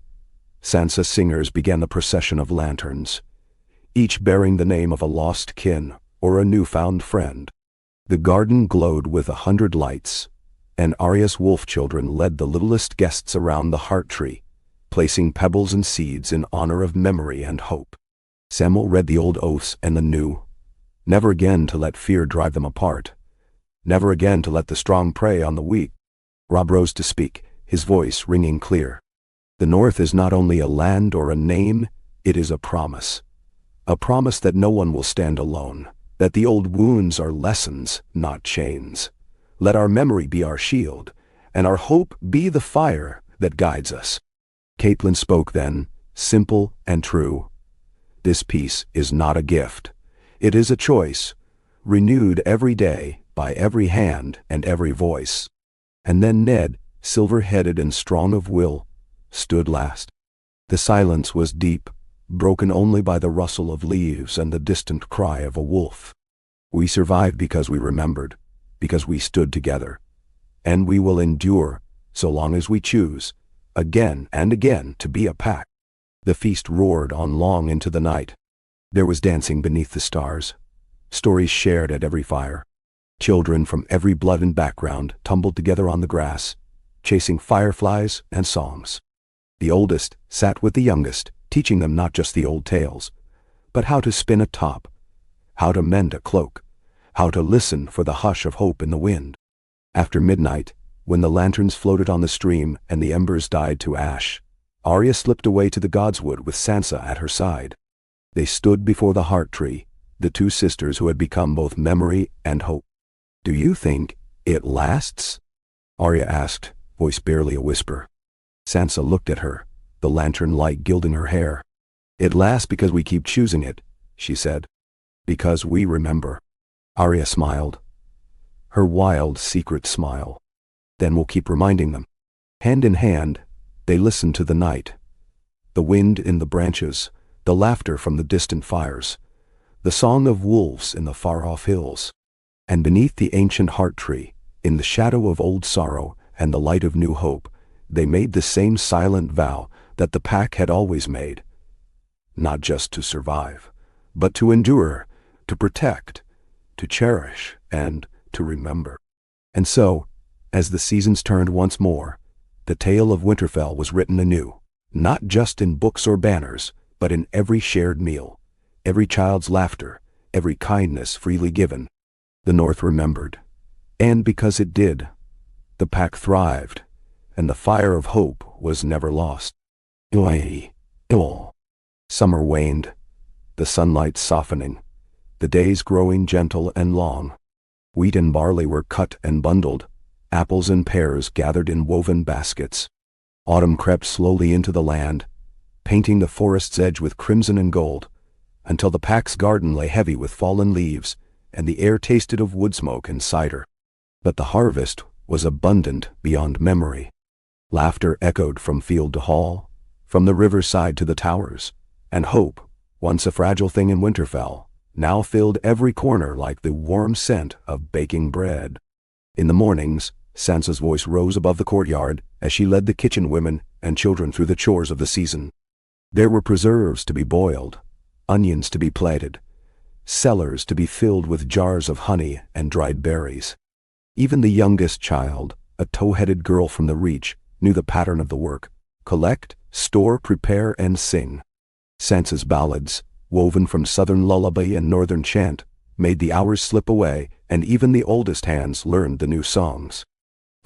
Sansa singers began the procession of lanterns, each bearing the name of a lost kin or a newfound friend. The garden glowed with 100 lights, and Arya's wolf children led the littlest guests around the heart tree, placing pebbles and seeds in honor of memory and hope. Samuel read the old oaths and the new, never again to let fear drive them apart, never again to let the strong prey on the weak. Robb rose to speak, his voice ringing clear. The North is not only a land or a name, it is a promise. A promise that no one will stand alone, that the old wounds are lessons, not chains. Let our memory be our shield, and our hope be the fire that guides us. Catelyn spoke then, simple and true. This peace is not a gift. It is a choice, renewed every day by every hand and every voice. And then Ned, silver-headed and strong of will, stood last. The silence was deep, broken only by the rustle of leaves and the distant cry of a wolf. We survived because we remembered, because we stood together. And we will endure, so long as we choose, again and again to be a pack. The feast roared on long into the night. There was dancing beneath the stars, stories shared at every fire. Children from every blood and background tumbled together on the grass, chasing fireflies and songs. The oldest sat with the youngest, teaching them not just the old tales, but how to spin a top, how to mend a cloak, how to listen for the hush of hope in the wind. After midnight, when the lanterns floated on the stream and the embers died to ash, Arya slipped away to the godswood with Sansa at her side. They stood before the heart tree, the two sisters who had become both memory and hope. "Do you think it lasts?" Arya asked, voice barely a whisper. Sansa looked at her, the lantern light gilding her hair. "It lasts because we keep choosing it," she said. "Because we remember." Arya smiled, her wild, secret smile. "Then we'll keep reminding them." Hand in hand, they listened to the night. The wind in the branches, the laughter from the distant fires, the song of wolves in the far-off hills. And beneath the ancient heart tree, in the shadow of old sorrow and the light of new hope, they made the same silent vow that the pack had always made. Not just to survive, but to endure, to protect, to cherish, and to remember. And so, as the seasons turned once more, the tale of Winterfell was written anew, not just in books or banners, but in every shared meal, every child's laughter, every kindness freely given. The North remembered, and because it did, the pack thrived, and the fire of hope was never lost. Summer waned, the sunlight softening, the days growing gentle and long. Wheat and barley were cut and bundled, apples and pears gathered in woven baskets. Autumn crept slowly into the land, painting the forest's edge with crimson and gold, until the pack's garden lay heavy with fallen leaves, and the air tasted of wood smoke and cider. But the harvest was abundant beyond memory. Laughter echoed from field to hall, from the riverside to the towers, and hope, once a fragile thing in Winterfell, now filled every corner like the warm scent of baking bread. In the mornings, Sansa's voice rose above the courtyard as she led the kitchen women and children through the chores of the season. There were preserves to be boiled, onions to be platted, cellars to be filled with jars of honey and dried berries. Even the youngest child, a tow-headed girl from the Reach, knew the pattern of the work: collect, store, prepare, and sing. Sansa's ballads, woven from southern lullaby and northern chant, made the hours slip away, and even the oldest hands learned the new songs.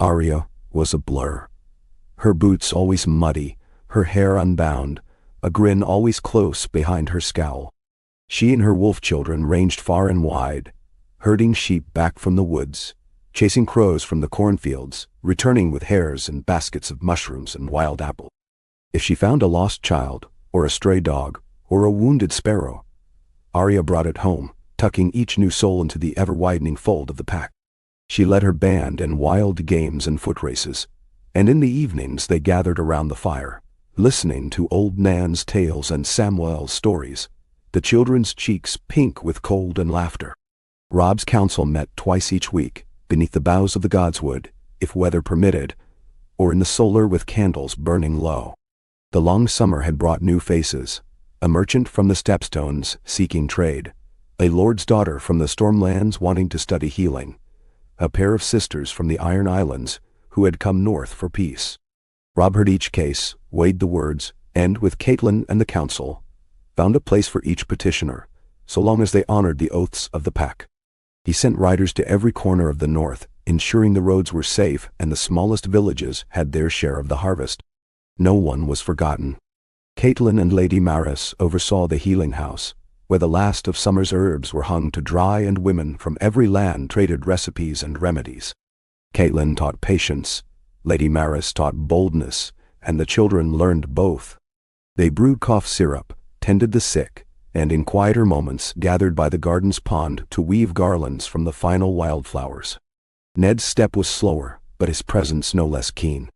Arya was a blur. Her boots always muddy, her hair unbound, a grin always close behind her scowl. She and her wolf children ranged far and wide, herding sheep back from the woods, chasing crows from the cornfields, returning with hares and baskets of mushrooms and wild apples. If she found a lost child, or a stray dog, or a wounded sparrow, Arya brought it home, tucking each new soul into the ever-widening fold of the pack. She led her band in wild games and foot races, and in the evenings they gathered around the fire, listening to old Nan's tales and Samwell's stories, the children's cheeks pink with cold and laughter. Robb's council met twice each week, beneath the boughs of the godswood, if weather permitted, or in the solar with candles burning low. The long summer had brought new faces, a merchant from the Stepstones seeking trade, A lord's daughter from the Stormlands wanting to study healing. A pair of sisters from the Iron Islands who had come north for peace. Robb heard each case, weighed the words, and, with Catelyn and the council, found a place for each petitioner, so long as they honored the oaths of the pack. He sent riders to every corner of the north, ensuring the roads were safe and the smallest villages had their share of the harvest. No one was forgotten. Catelyn and Lady Maris oversaw the healing house, where the last of summer's herbs were hung to dry, and women from every land traded recipes and remedies. Catelyn taught patience, Lady Maris taught boldness, and the children learned both. They brewed cough syrup, tended the sick, and in quieter moments gathered by the garden's pond to weave garlands from the final wildflowers. Ned's step was slower, but his presence no less keen.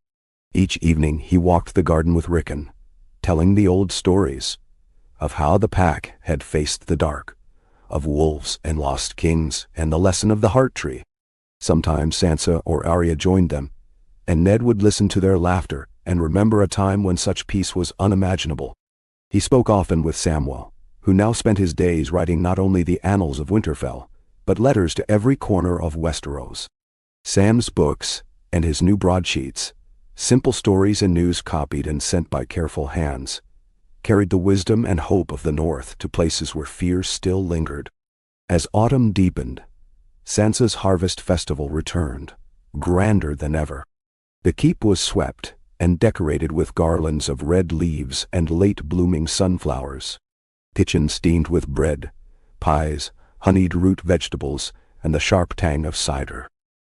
Each evening he walked the garden with Rickon, telling the old stories of how the pack had faced the dark, of wolves and lost kings and the lesson of the heart tree. Sometimes Sansa or Arya joined them, and Ned would listen to their laughter and remember a time when such peace was unimaginable. He spoke often with Samwell, who now spent his days writing not only the annals of Winterfell, but letters to every corner of Westeros. Sam's books and his new broadsheets, simple stories and news copied and sent by careful hands, carried the wisdom and hope of the North to places where fear still lingered. As autumn deepened, Sansa's harvest festival returned, grander than ever. The keep was swept and decorated with garlands of red leaves and late-blooming sunflowers. Kitchens steamed with bread, pies, honeyed root vegetables, and the sharp tang of cider.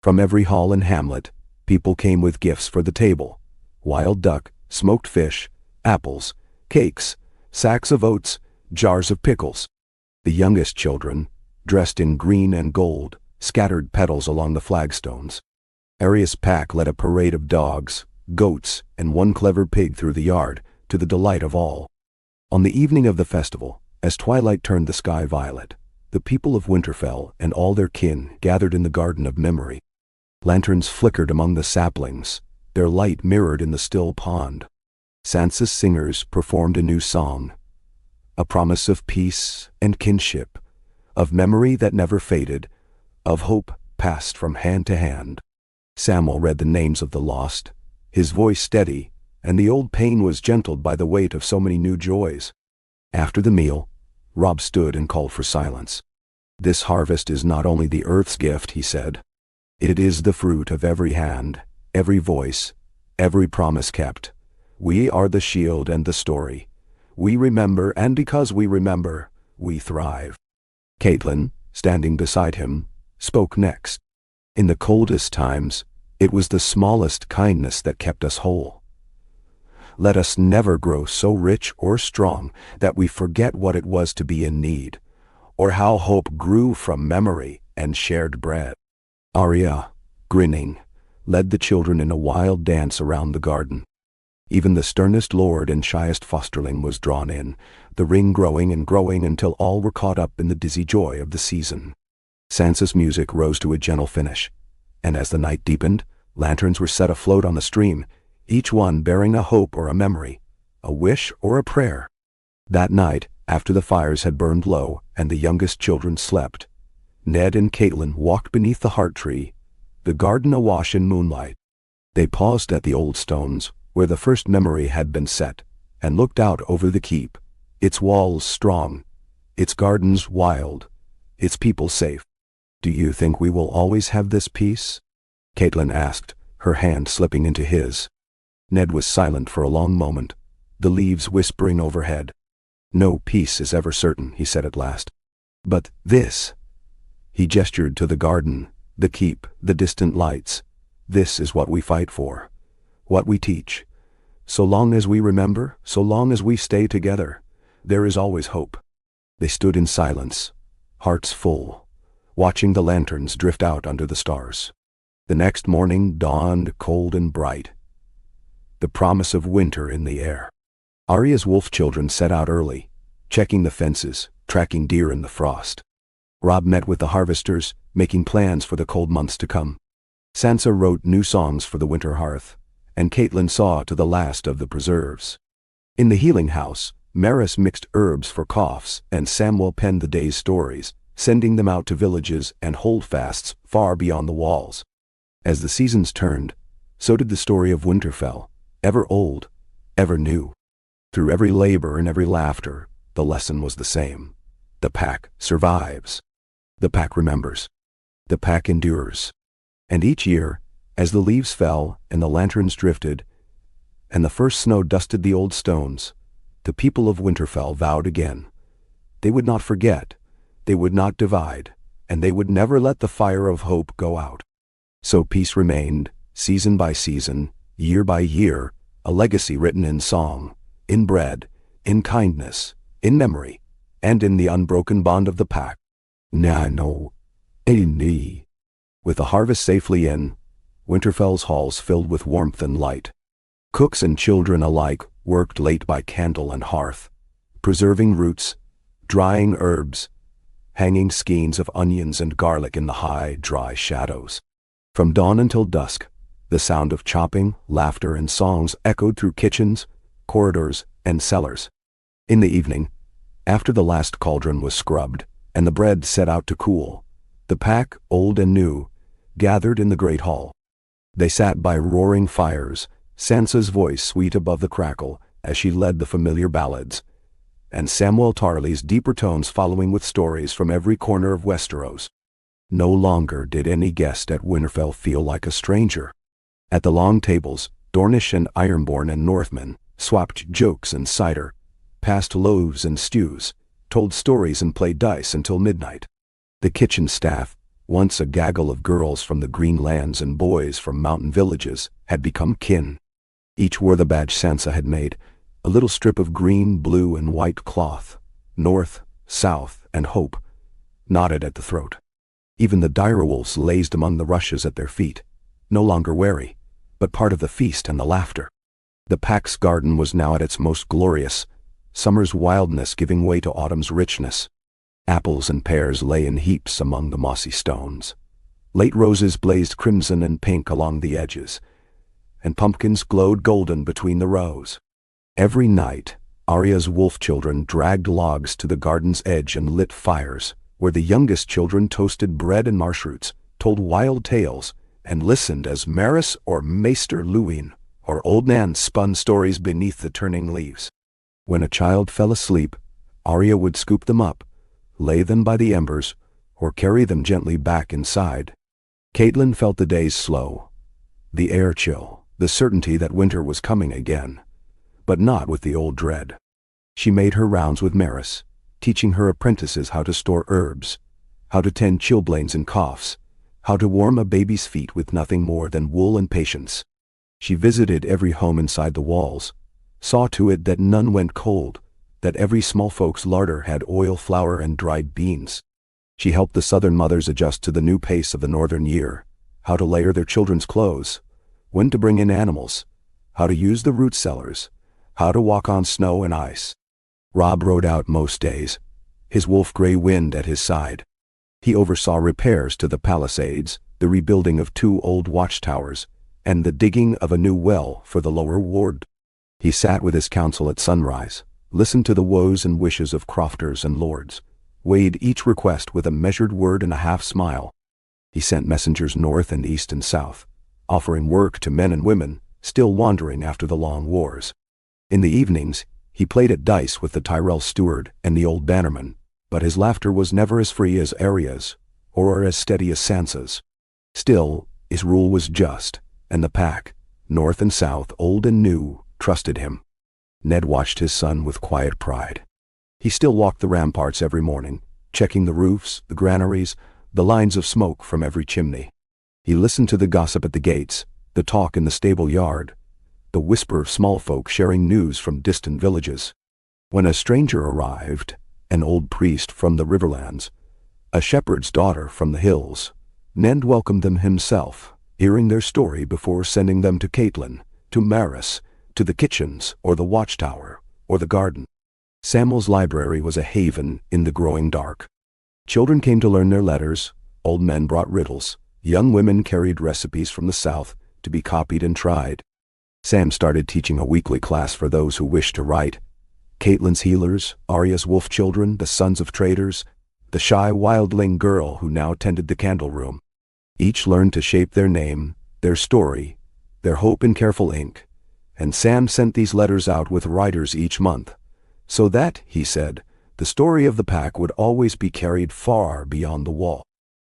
From every hall and hamlet, people came with gifts for the table: wild duck, smoked fish, apples, cakes, sacks of oats, jars of pickles. The youngest children, dressed in green and gold, scattered petals along the flagstones. Arya's pack led a parade of dogs, goats, and one clever pig through the yard, to the delight of all. On the evening of the festival, as twilight turned the sky violet, the people of Winterfell and all their kin gathered in the Garden of Memory. Lanterns flickered among the saplings, their light mirrored in the still pond. Sansa's singers performed a new song, a promise of peace and kinship, of memory that never faded, of hope passed from hand to hand. Samwell read the names of the lost, his voice steady, and the old pain was gentled by the weight of so many new joys. After the meal, Robb stood and called for silence. "This harvest is not only the earth's gift," he said. "It is the fruit of every hand, every voice, every promise kept. We are the shield and the story. We remember, and because we remember, we thrive." Catelyn, standing beside him, spoke next. "In the coldest times, it was the smallest kindness that kept us whole. Let us never grow so rich or strong that we forget what it was to be in need, or how hope grew from memory and shared bread." Arya, grinning, led the children in a wild dance around the garden. Even the sternest lord and shyest fosterling was drawn in, the ring growing and growing until all were caught up in the dizzy joy of the season. Sansa's music rose to a gentle finish, and as the night deepened, lanterns were set afloat on the stream, each one bearing a hope or a memory, a wish or a prayer. That night, after the fires had burned low and the youngest children slept, Ned and Catelyn walked beneath the heart tree, the garden awash in moonlight. They paused at the old stones, where the first memory had been set, and looked out over the keep, its walls strong, its gardens wild, its people safe. "Do you think we will always have this peace?" Catelyn asked, her hand slipping into his. Ned was silent for a long moment, the leaves whispering overhead. "No peace is ever certain," he said at last. "But this," he gestured to the garden, the keep, the distant lights, "this is what we fight for, what we teach. So long as we remember, so long as we stay together, there is always hope." They stood in silence, hearts full, watching the lanterns drift out under the stars. The next morning dawned cold and bright, the promise of winter in the air. Arya's wolf children set out early, checking the fences, tracking deer in the frost. Robb met with the harvesters, making plans for the cold months to come. Sansa wrote new songs for the winter hearth, and Catelyn saw to the last of the preserves. In the healing house, Maris mixed herbs for coughs, and Samwell penned the day's stories, sending them out to villages and holdfasts far beyond the walls. As the seasons turned, so did the story of Winterfell, ever old, ever new. Through every labor and every laughter, the lesson was the same. The pack survives. The pack remembers. The pack endures. And each year, as the leaves fell and the lanterns drifted, and the first snow dusted the old stones, the people of Winterfell vowed again. They would not forget, they would not divide, and they would never let the fire of hope go out. So peace remained, season by season, year by year, a legacy written in song, in bread, in kindness, in memory, and in the unbroken bond of the pack. With the harvest safely in, Winterfell's halls filled with warmth and light. Cooks and children alike worked late by candle and hearth, preserving roots, drying herbs, hanging skeins of onions and garlic in the high, dry shadows. From dawn until dusk, the sound of chopping, laughter, and songs echoed through kitchens, corridors, and cellars. In the evening, after the last cauldron was scrubbed and the bread set out to cool, the pack, old and new, gathered in the great hall. They sat by roaring fires, Sansa's voice sweet above the crackle as she led the familiar ballads, and Samwell Tarly's deeper tones following with stories from every corner of Westeros. No longer did any guest at Winterfell feel like a stranger. At the long tables, Dornish and Ironborn and Northmen swapped jokes and cider, passed loaves and stews, told stories and played dice until midnight. The kitchen staff, once a gaggle of girls from the green lands and boys from mountain villages, had become kin. Each wore the badge Sansa had made, a little strip of green, blue, and white cloth, North, South, and Hope, knotted at the throat. Even the direwolves lazed among the rushes at their feet, no longer wary, but part of the feast and the laughter. The pack's garden was now at its most glorious, summer's wildness giving way to autumn's richness. Apples and pears lay in heaps among the mossy stones. Late roses blazed crimson and pink along the edges, and pumpkins glowed golden between the rows. Every night, Arya's wolf children dragged logs to the garden's edge and lit fires, where the youngest children toasted bread and marsh roots, told wild tales, and listened as Maris or Maester Luwine or Old Nan spun stories beneath the turning leaves. When a child fell asleep, Arya would scoop them up, lay them by the embers, or carry them gently back inside. Catelyn felt the days slow, the air chill, the certainty that winter was coming again, but not with the old dread. She made her rounds with Maris, teaching her apprentices how to store herbs, how to tend chilblains and coughs, how to warm a baby's feet with nothing more than wool and patience. She visited every home inside the walls, saw to it that none went cold, that every small folk's larder had oil, flour, and dried beans. She helped the southern mothers adjust to the new pace of the northern year, how to layer their children's clothes, when to bring in animals, how to use the root cellars, how to walk on snow and ice. Robb rode out most days, his wolf-gray wind at his side. He oversaw repairs to the palisades, the rebuilding of 2 old watchtowers, and the digging of a new well for the lower ward. He sat with his council at sunrise, listened to the woes and wishes of crofters and lords, weighed each request with a measured word and a half-smile. He sent messengers north and east and south, offering work to men and women still wandering after the long wars. In the evenings, he played at dice with the Tyrell steward and the old bannerman, but his laughter was never as free as Arya's, or as steady as Sansa's. Still, his rule was just, and the pack, north and south, old and new, trusted him. Ned watched his son with quiet pride. He still walked the ramparts every morning, checking the roofs, the granaries, the lines of smoke from every chimney. He listened to the gossip at the gates, the talk in the stable yard, the whisper of small folk sharing news from distant villages. When a stranger arrived, an old priest from the riverlands, a shepherd's daughter from the hills, Ned welcomed them himself, hearing their story before sending them to Catelyn, to Maris, to the kitchens, or the watchtower, or the garden. Samwell's library was a haven in the growing dark. Children came to learn their letters, old men brought riddles, young women carried recipes from the south to be copied and tried. Sam started teaching a weekly class for those who wished to write, Catelyn's healers, Arya's wolf children, the sons of traders, the shy wildling girl who now tended the candle room. Each learned to shape their name, their story, their hope in careful ink, and Sam sent these letters out with writers each month, so that, he said, the story of the pack would always be carried far beyond the wall.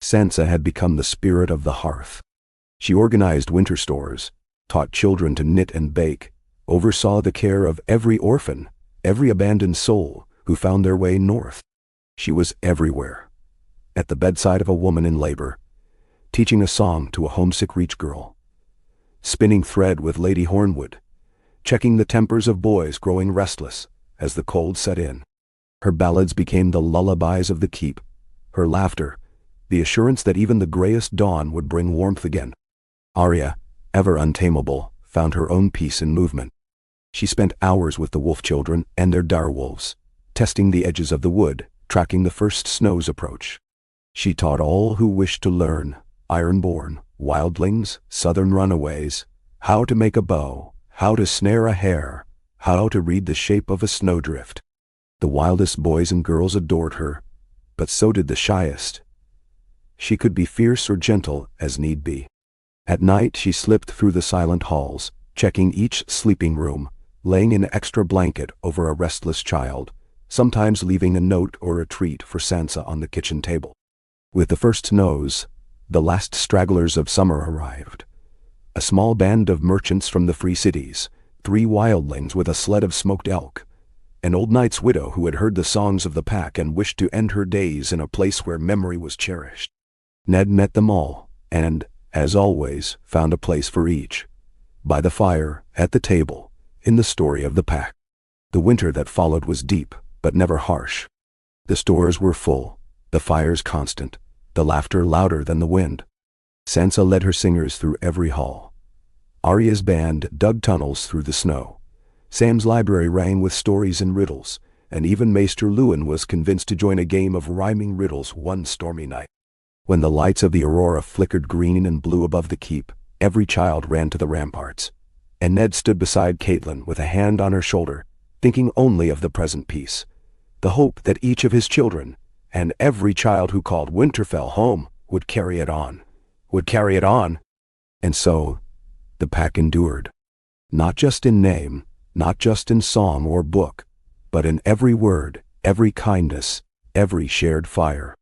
Sansa had become the spirit of the hearth. She organized winter stores, taught children to knit and bake, oversaw the care of every orphan, every abandoned soul who found their way north. She was everywhere, at the bedside of a woman in labor, teaching a song to a homesick Reach girl, spinning thread with Lady Hornwood, checking the tempers of boys growing restless as the cold set in. Her ballads became the lullabies of the keep, her laughter, the assurance that even the grayest dawn would bring warmth again. Arya, ever untamable, found her own peace in movement. She spent hours with the wolf children and their direwolves, testing the edges of the wood, tracking the first snow's approach. She taught all who wished to learn, ironborn, wildlings, southern runaways, how to make a bow, how to snare a hare, how to read the shape of a snowdrift. The wildest boys and girls adored her, but so did the shyest. She could be fierce or gentle as need be. At night she slipped through the silent halls, checking each sleeping room, laying an extra blanket over a restless child, sometimes leaving a note or a treat for Sansa on the kitchen table. With the first snows, the last stragglers of summer arrived. A small band of merchants from the free cities, 3 wildlings with a sled of smoked elk, an old knight's widow who had heard the songs of the pack and wished to end her days in a place where memory was cherished. Ned met them all, and, as always, found a place for each. By the fire, at the table, in the story of the pack. The winter that followed was deep, but never harsh. The stores were full, the fires constant, the laughter louder than the wind. Sansa led her singers through every hall. Arya's band dug tunnels through the snow. Sam's library rang with stories and riddles, and even Maester Luwin was convinced to join a game of rhyming riddles one stormy night. When the lights of the aurora flickered green and blue above the keep, every child ran to the ramparts, and Ned stood beside Catelyn with a hand on her shoulder, thinking only of the present peace, the hope that each of his children, and every child who called Winterfell home, would carry it on. And so, the pack endured. Not just in name, not just in song or book, but in every word, every kindness, every shared fire.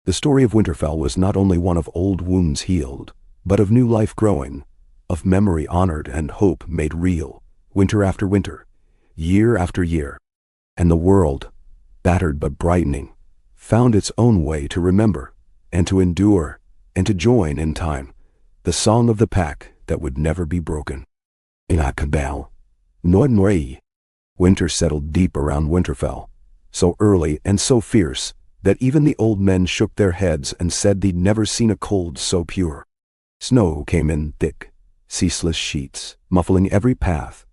The story of Winterfell was not only one of old wounds healed, but of new life growing, of memory honored and hope made real, winter after winter, year after year. And the world, battered but brightening, found its own way to remember, and to endure, and to join in time, the song of the pack that would never be broken. Inakabel. Noidnoi. Winter settled deep around Winterfell, so early and so fierce that even the old men shook their heads and said they'd never seen a cold so pure. Snow came in thick, ceaseless sheets, muffling every path,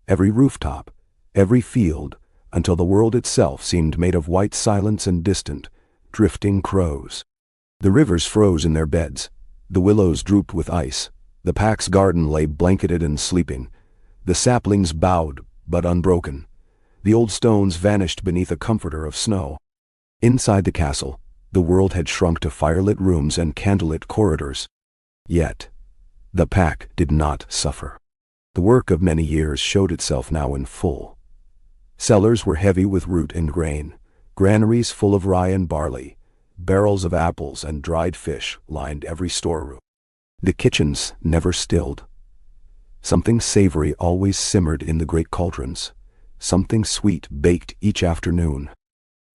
every rooftop, every field, until the world itself seemed made of white silence and distant, drifting crows. The rivers froze in their beds, the willows drooped with ice, the pack's garden lay blanketed and sleeping, the saplings bowed but unbroken, the old stones vanished beneath a comforter of snow. Inside the castle, the world had shrunk to firelit rooms and candlelit corridors. Yet, the pack did not suffer. The work of many years showed itself now in full. Cellars were heavy with root and grain, granaries full of rye and barley, barrels of apples and dried fish lined every storeroom. The kitchens never stilled. Something savory always simmered in the great cauldrons, something sweet baked each afternoon.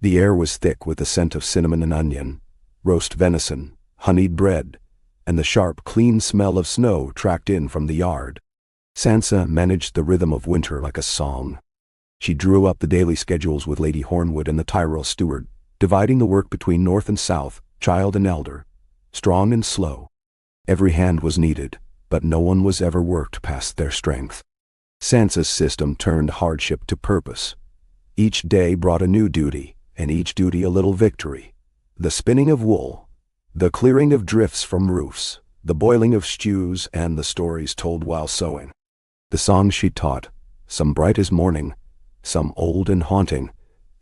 The air was thick with the scent of cinnamon and onion, roast venison, honeyed bread, and the sharp, clean smell of snow tracked in from the yard. Sansa managed the rhythm of winter like a song. She drew up the daily schedules with Lady Hornwood and the Tyrell steward, dividing the work between north and south, child and elder, strong and slow. Every hand was needed, but no one was ever worked past their strength. Sansa's system turned hardship to purpose. Each day brought a new duty, and each duty a little victory. The spinning of wool, the clearing of drifts from roofs, the boiling of stews, and the stories told while sewing. The songs she taught, some bright as morning, some old and haunting,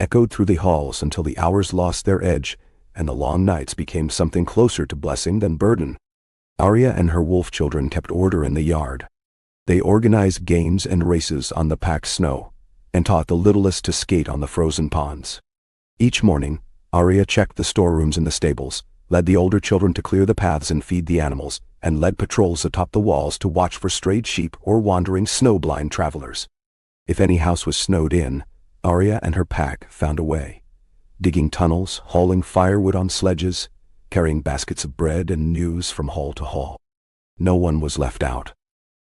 echoed through the halls until the hours lost their edge and the long nights became something closer to blessing than burden. Arya and her wolf children kept order in the yard. They organized games and races on the packed snow, and taught the littlest to skate on the frozen ponds. Each morning, Arya checked the storerooms and the stables, led the older children to clear the paths and feed the animals, and led patrols atop the walls to watch for strayed sheep or wandering snow-blind travelers. If any house was snowed in, Arya and her pack found a way, digging tunnels, hauling firewood on sledges, carrying baskets of bread and news from hall to hall. No one was left out.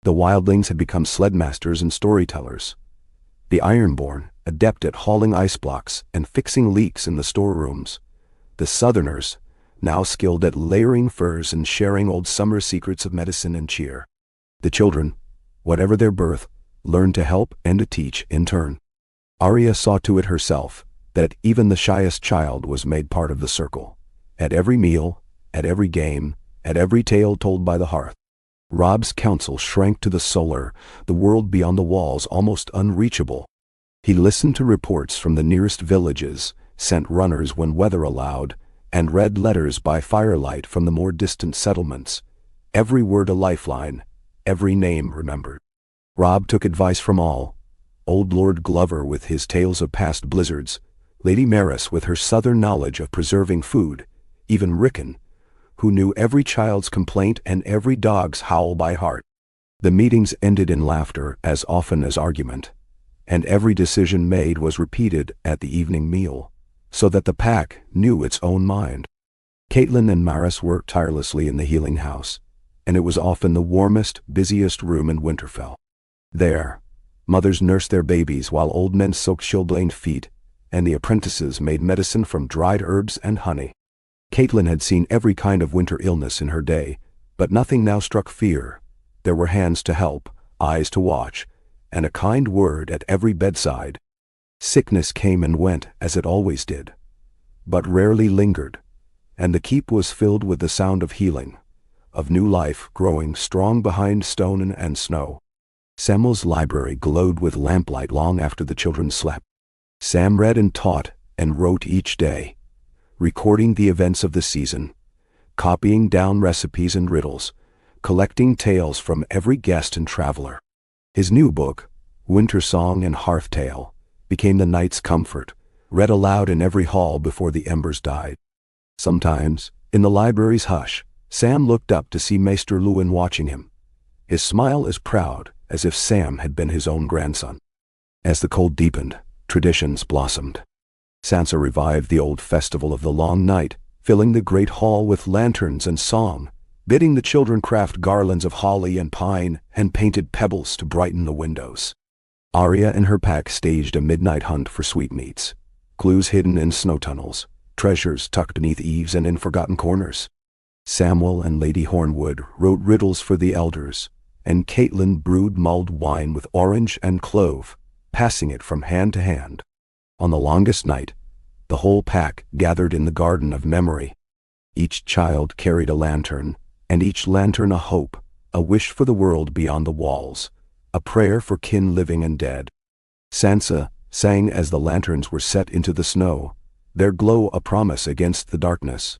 The wildlings had become sledmasters and storytellers. The Ironborn, adept at hauling ice blocks and fixing leaks in the storerooms. The Southerners, now skilled at layering furs and sharing old summer secrets of medicine and cheer. The children, whatever their birth, learned to help and to teach in turn. Arya saw to it herself that even the shyest child was made part of the circle. At every meal, at every game, at every tale told by the hearth. Robb's counsel shrank to the solar, the world beyond the walls almost unreachable. He listened to reports from the nearest villages, sent runners when weather allowed, and read letters by firelight from the more distant settlements. Every word a lifeline, every name remembered. Robb took advice from all. Old Lord Glover with his tales of past blizzards, Lady Maris with her southern knowledge of preserving food, even Rickon, who knew every child's complaint and every dog's howl by heart. The meetings ended in laughter as often as argument, and every decision made was repeated at the evening meal, so that the pack knew its own mind. Catelyn and Maris worked tirelessly in the healing house, and it was often the warmest, busiest room in Winterfell. There, mothers nursed their babies while old men soaked chilblained feet, and the apprentices made medicine from dried herbs and honey. Catelyn had seen every kind of winter illness in her day, but nothing now struck fear. There were hands to help, eyes to watch, and a kind word at every bedside. Sickness came and went as it always did, but rarely lingered, and the keep was filled with the sound of healing, of new life growing strong behind stone and snow. Samwell's library glowed with lamplight long after the children slept. Sam read and taught and wrote each day, recording the events of the season, copying down recipes and riddles, collecting tales from every guest and traveler. His new book, Winter Song and Hearth Tale, became the night's comfort, read aloud in every hall before the embers died. Sometimes, in the library's hush, Sam looked up to see Maester Luwin watching him, his smile as proud as if Sam had been his own grandson. As the cold deepened, traditions blossomed. Sansa revived the old festival of the Long Night, filling the great hall with lanterns and song, bidding the children craft garlands of holly and pine and painted pebbles to brighten the windows. Arya and her pack staged a midnight hunt for sweetmeats, clues hidden in snow tunnels, treasures tucked beneath eaves and in forgotten corners. Samwell and Lady Hornwood wrote riddles for the elders, and Catelyn brewed mulled wine with orange and clove, passing it from hand to hand. On the longest night, the whole pack gathered in the Garden of Memory. Each child carried a lantern, and each lantern a hope, a wish for the world beyond the walls, a prayer for kin living and dead. Sansa sang as the lanterns were set into the snow, their glow a promise against the darkness.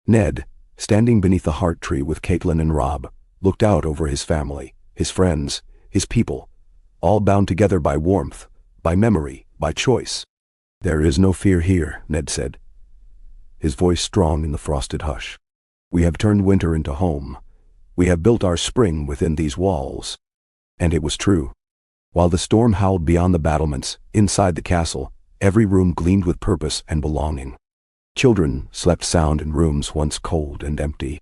Ned, standing beneath the heart tree with Catelyn and Robb, looked out over his family, his friends, his people, all bound together by warmth, by memory, by choice. "There is no fear here," Ned said, his voice strong in the frosted hush. "We have turned winter into home. We have built our spring within these walls." And it was true. While the storm howled beyond the battlements, inside the castle, every room gleamed with purpose and belonging. Children slept sound in rooms once cold and empty.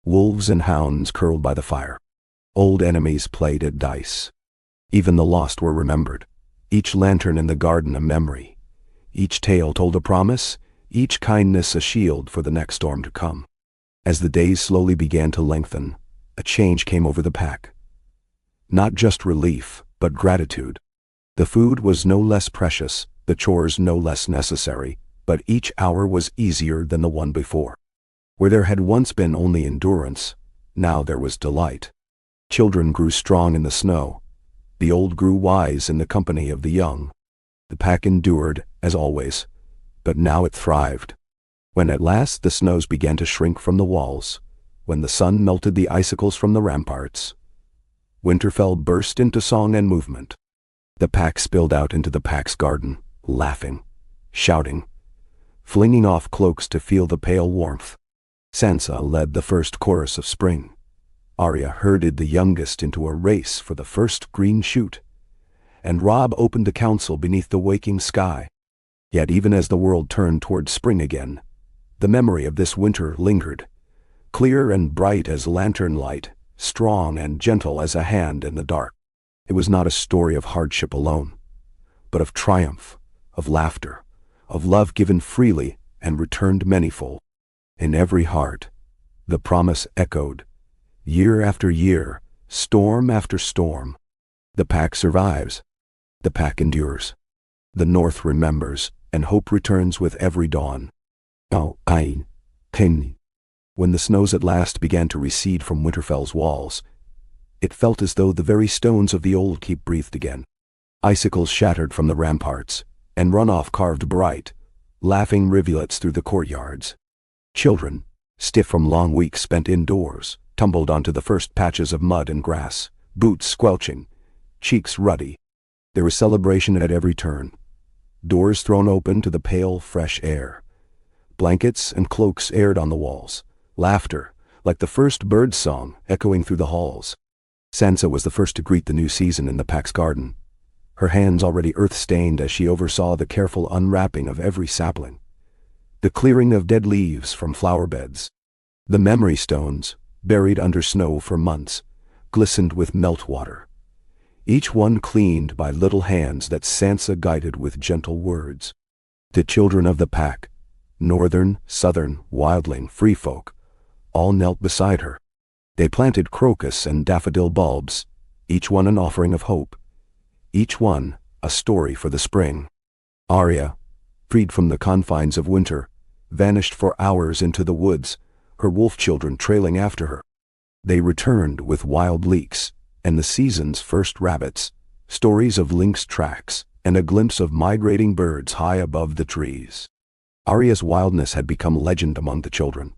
Wolves and hounds curled by the fire. Old enemies played at dice. Even the lost were remembered, each lantern in the garden a memory. Each tale told a promise, each kindness a shield for the next storm to come. As the days slowly began to lengthen, a change came over the pack. Not just relief, but gratitude. The food was no less precious, the chores no less necessary, but each hour was easier than the one before. Where there had once been only endurance, now there was delight. Children grew strong in the snow. The old grew wise in the company of the young. The pack endured, as always, but now it thrived. When at last the snows began to shrink from the walls, when the sun melted the icicles from the ramparts, Winterfell burst into song and movement. The pack spilled out into the pack's garden, laughing, shouting, flinging off cloaks to feel the pale warmth. Sansa led the first chorus of spring. Arya herded the youngest into a race for the first green shoot, and Robb opened a council beneath the waking sky. Yet even as the world turned toward spring again, the memory of this winter lingered, clear and bright as lantern light, strong and gentle as a hand in the dark. It was not a story of hardship alone, but of triumph, of laughter, of love given freely and returned manyfold. In every heart, the promise echoed, year after year, storm after storm. The pack survives. The pack endures. The North remembers, and hope returns with every dawn. When the snows at last began to recede from Winterfell's walls, it felt as though the very stones of the old keep breathed again. Icicles shattered from the ramparts, and runoff carved bright, laughing rivulets through the courtyards. Children, stiff from long weeks spent indoors, tumbled onto the first patches of mud and grass, boots squelching, cheeks ruddy. There was celebration at every turn. Doors thrown open to the pale, fresh air. Blankets and cloaks aired on the walls. Laughter, like the first bird song, echoing through the halls. Sansa was the first to greet the new season in the pack's garden, her hands already earth-stained as she oversaw the careful unwrapping of every sapling, the clearing of dead leaves from flower beds. The memory stones, buried under snow for months, glistened with meltwater, each one cleaned by little hands that Sansa guided with gentle words. The children of the pack, northern, southern, wildling, free folk, all knelt beside her. They planted crocus and daffodil bulbs, each one an offering of hope, each one a story for the spring. Arya, freed from the confines of winter, vanished for hours into the woods, her wolf children trailing after her. They returned with wild leeks, and the season's first rabbits, stories of lynx tracks, and a glimpse of migrating birds high above the trees. Arya's wildness had become legend among the children.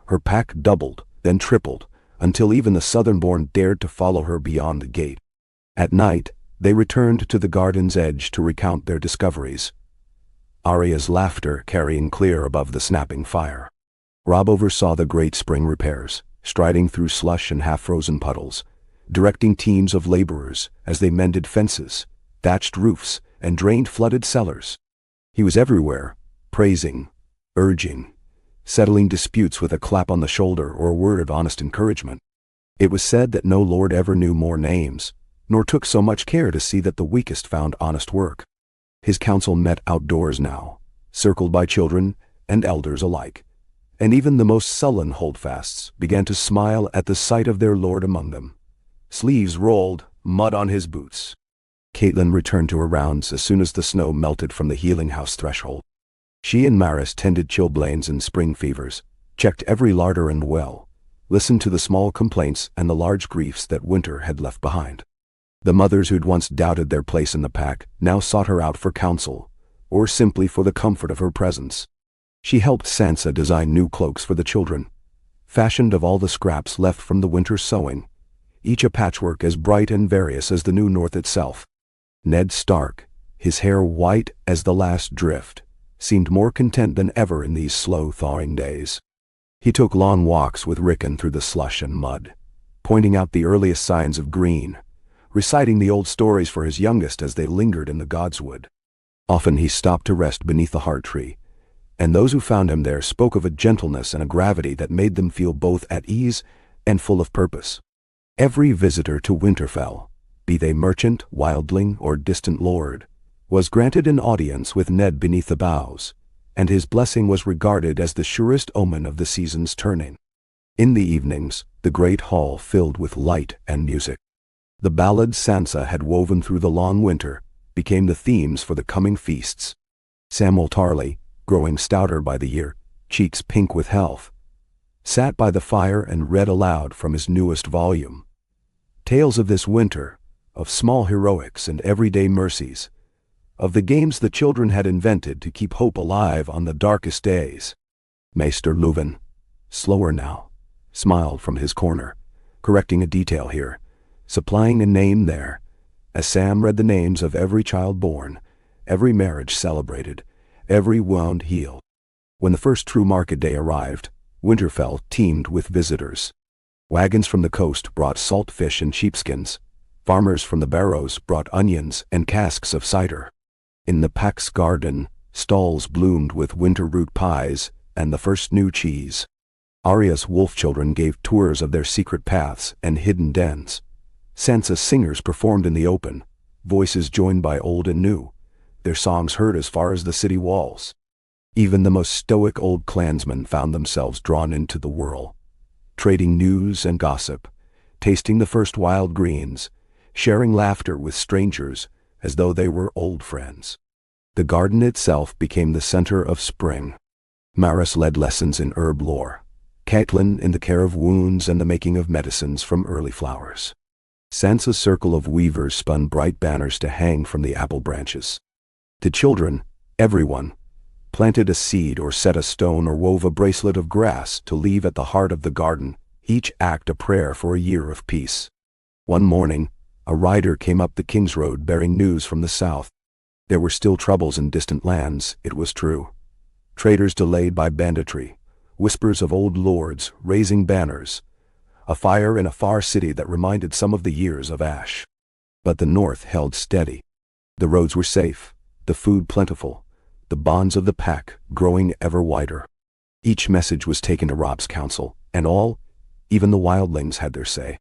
Her pack doubled, then tripled, until even the southern-born dared to follow her beyond the gate. At night, they returned to the garden's edge to recount their discoveries, Arya's laughter carrying clear above the snapping fire. Robb oversaw the great spring repairs, striding through slush and half-frozen puddles, directing teams of laborers as they mended fences, thatched roofs, and drained flooded cellars. He was everywhere, praising, urging, settling disputes with a clap on the shoulder or a word of honest encouragement. It was said that no lord ever knew more names, nor took so much care to see that the weakest found honest work. His council met outdoors now, circled by children and elders alike, and even the most sullen holdfasts began to smile at the sight of their lord among them. Sleeves rolled, mud on his boots. Catelyn returned to her rounds as soon as the snow melted from the healing house threshold. She and Maris tended chilblains and spring fevers, checked every larder and well, listened to the small complaints and the large griefs that winter had left behind. The mothers who'd once doubted their place in the pack now sought her out for counsel, or simply for the comfort of her presence. She helped Sansa design new cloaks for the children, fashioned of all the scraps left from the winter's sewing, each a patchwork as bright and various as the new North itself. Ned Stark, his hair white as the last drift, seemed more content than ever in these slow thawing days. He took long walks with Rickon through the slush and mud, pointing out the earliest signs of green, reciting the old stories for his youngest as they lingered in the godswood. Often he stopped to rest beneath the heart tree, and those who found him there spoke of a gentleness and a gravity that made them feel both at ease and full of purpose. Every visitor to Winterfell, be they merchant, wildling, or distant lord, was granted an audience with Ned beneath the boughs, and his blessing was regarded as the surest omen of the season's turning. In the evenings, the great hall filled with light and music. The ballads Sansa had woven through the long winter became the themes for the coming feasts. Samwell Tarly, growing stouter by the year, cheeks pink with health, sat by the fire and read aloud from his newest volume. Tales of this winter, of small heroics and everyday mercies, of the games the children had invented to keep hope alive on the darkest days. Maester Leuven, slower now, smiled from his corner, correcting a detail here, supplying a name there, as Sam read the names of every child born, every marriage celebrated, every wound healed. When the first true market day arrived, Winterfell teemed with visitors. Wagons from the coast brought salt fish and sheepskins. Farmers from the barrows brought onions and casks of cider. In the Pack's garden, stalls bloomed with winter root pies and the first new cheese. Arya's wolf children gave tours of their secret paths and hidden dens. Sansa's singers performed in the open, voices joined by old and new, their songs heard as far as the city walls. Even the most stoic old clansmen found themselves drawn into the whirl, trading news and gossip, tasting the first wild greens, sharing laughter with strangers as though they were old friends. The garden itself became the center of spring. Maris led lessons in herb lore, Catelyn in the care of wounds and the making of medicines from early flowers. Sansa's circle of weavers spun bright banners to hang from the apple branches. The children, everyone, planted a seed or set a stone or wove a bracelet of grass to leave at the heart of the garden, each act a prayer for a year of peace. One morning, a rider came up the King's Road bearing news from the south. There were still troubles in distant lands, it was true. Traders delayed by banditry, whispers of old lords raising banners, a fire in a far city that reminded some of the years of ash. But the north held steady. The roads were safe, the food plentiful, the bonds of the pack growing ever wider. Each message was taken to Robb's council, and all, even the wildlings, had their say.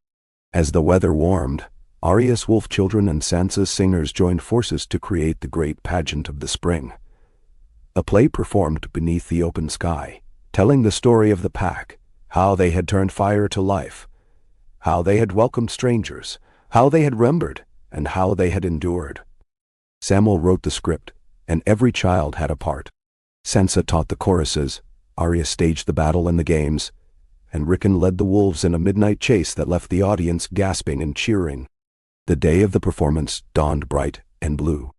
As the weather warmed, Arya's wolf children and Sansa's singers joined forces to create the great pageant of the spring. A play performed beneath the open sky, telling the story of the pack, how they had turned fire to life, how they had welcomed strangers, how they had remembered, and how they had endured. Samuel wrote the script, and every child had a part. Sansa taught the choruses, Arya staged the battle and the games, and Rickon led the wolves in a midnight chase that left the audience gasping and cheering. The day of the performance dawned bright and blue.